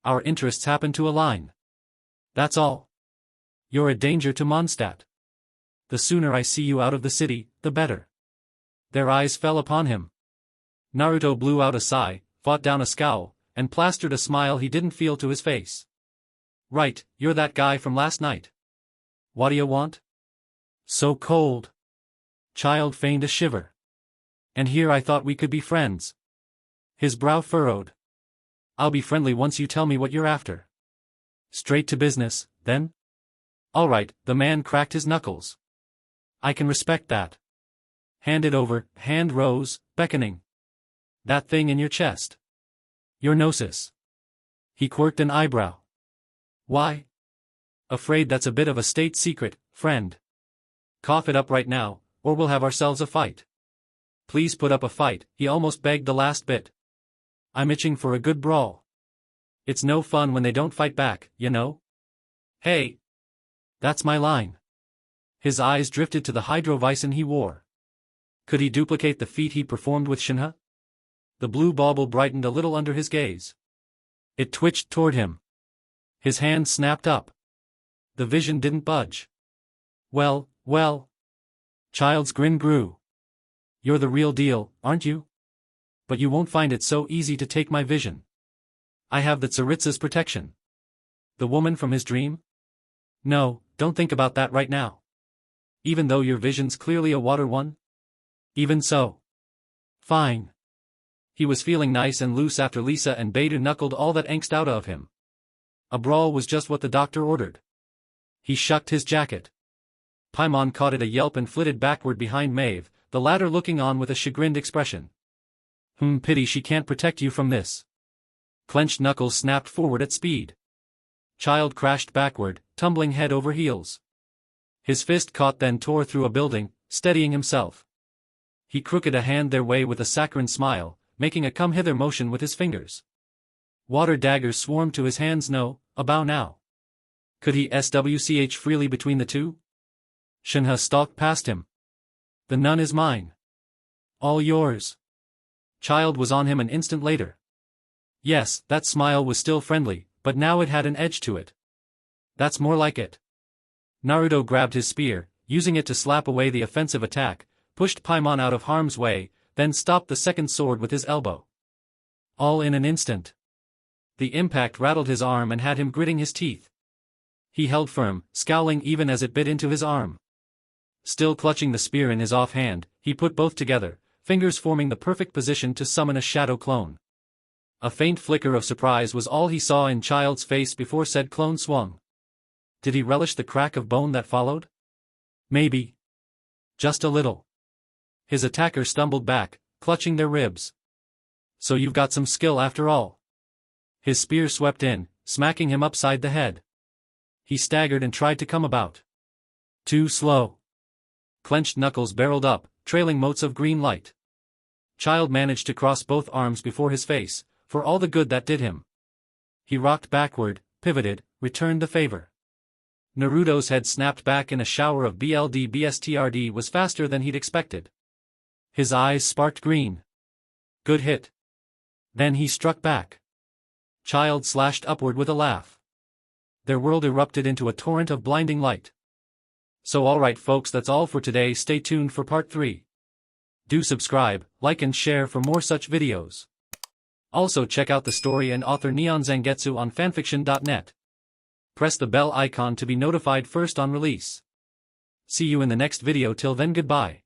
Our interests happen to align. That's all. You're a danger to Mondstadt. The sooner I see you out of the city, the better. Their eyes fell upon him. Naruto blew out a sigh, fought down a scowl, and plastered a smile he didn't feel to his face. Right, you're that guy from last night. What do you want? So cold. Child feigned a shiver. And here I thought we could be friends. His brow furrowed. I'll be friendly once you tell me what you're after. Straight to business, then? All right, the man cracked his knuckles. I can respect that. Hand it over, hand rose, beckoning. That thing in your chest. Your gnosis. He quirked an eyebrow. Why? Afraid that's a bit of a state secret, friend. Cough it up right now, or we'll have ourselves a fight. Please put up a fight, he almost begged the last bit. I'm itching for a good brawl. It's no fun when they don't fight back, you know? Hey! That's my line. His eyes drifted to the hydrovison he wore. Could he duplicate the feat he performed with Shenhe? The blue bauble brightened a little under his gaze. It twitched toward him. His hand snapped up. The vision didn't budge. Well, well. Child's grin grew. You're the real deal, aren't you? But you won't find it so easy to take my vision. I have the Tsaritsa's protection. The woman from his dream? No, don't think about that right now. Even though your vision's clearly a water one? Even so. Fine. He was feeling nice and loose after Lisa and Beidou knuckled all that angst out of him. A brawl was just what the doctor ordered. He shucked his jacket. Paimon caught it a yelp and flitted backward behind Maeve, the latter looking on with a chagrined expression. Pity she can't protect you from this. Clenched knuckles snapped forward at speed. Child crashed backward, tumbling head over heels. His fist caught then tore through a building, steadying himself. He crooked a hand their way with a saccharine smile, making a come-hither motion with his fingers. Water daggers swarmed to his hands. No, a bow now. Could he swch freely between the two? Shenhe stalked past him. The nun is mine. All yours. Child was on him an instant later. Yes, that smile was still friendly, but now it had an edge to it. That's more like it. Naruto grabbed his spear, using it to slap away the offensive attack, pushed Paimon out of harm's way, then stopped the second sword with his elbow. All in an instant. The impact rattled his arm and had him gritting his teeth. He held firm, scowling even as it bit into his arm. Still clutching the spear in his offhand, he put both together, fingers forming the perfect position to summon a shadow clone. A faint flicker of surprise was all he saw in Child's face before said clone swung. Did he relish the crack of bone that followed? Maybe. Just a little. His attacker stumbled back, clutching their ribs. So you've got some skill after all. His spear swept in, smacking him upside the head. He staggered and tried to come about. Too slow. Clenched knuckles barreled up, trailing motes of green light. Child managed to cross both arms before his face, for all the good that did him. He rocked backward, pivoted, returned the favor. Naruto's head snapped back in a shower of BSTRD was faster than he'd expected. His eyes sparked green. Good hit. Then he struck back. Child slashed upward with a laugh. Their world erupted into a torrent of blinding light. So alright folks, that's all for today. Stay tuned for part 3. Do subscribe, like and share for more such videos. Also check out the story and author NeonZangetsu on FANFICTIONnet. Press the bell icon to be notified first on release. See you in the next video. Till then, goodbye.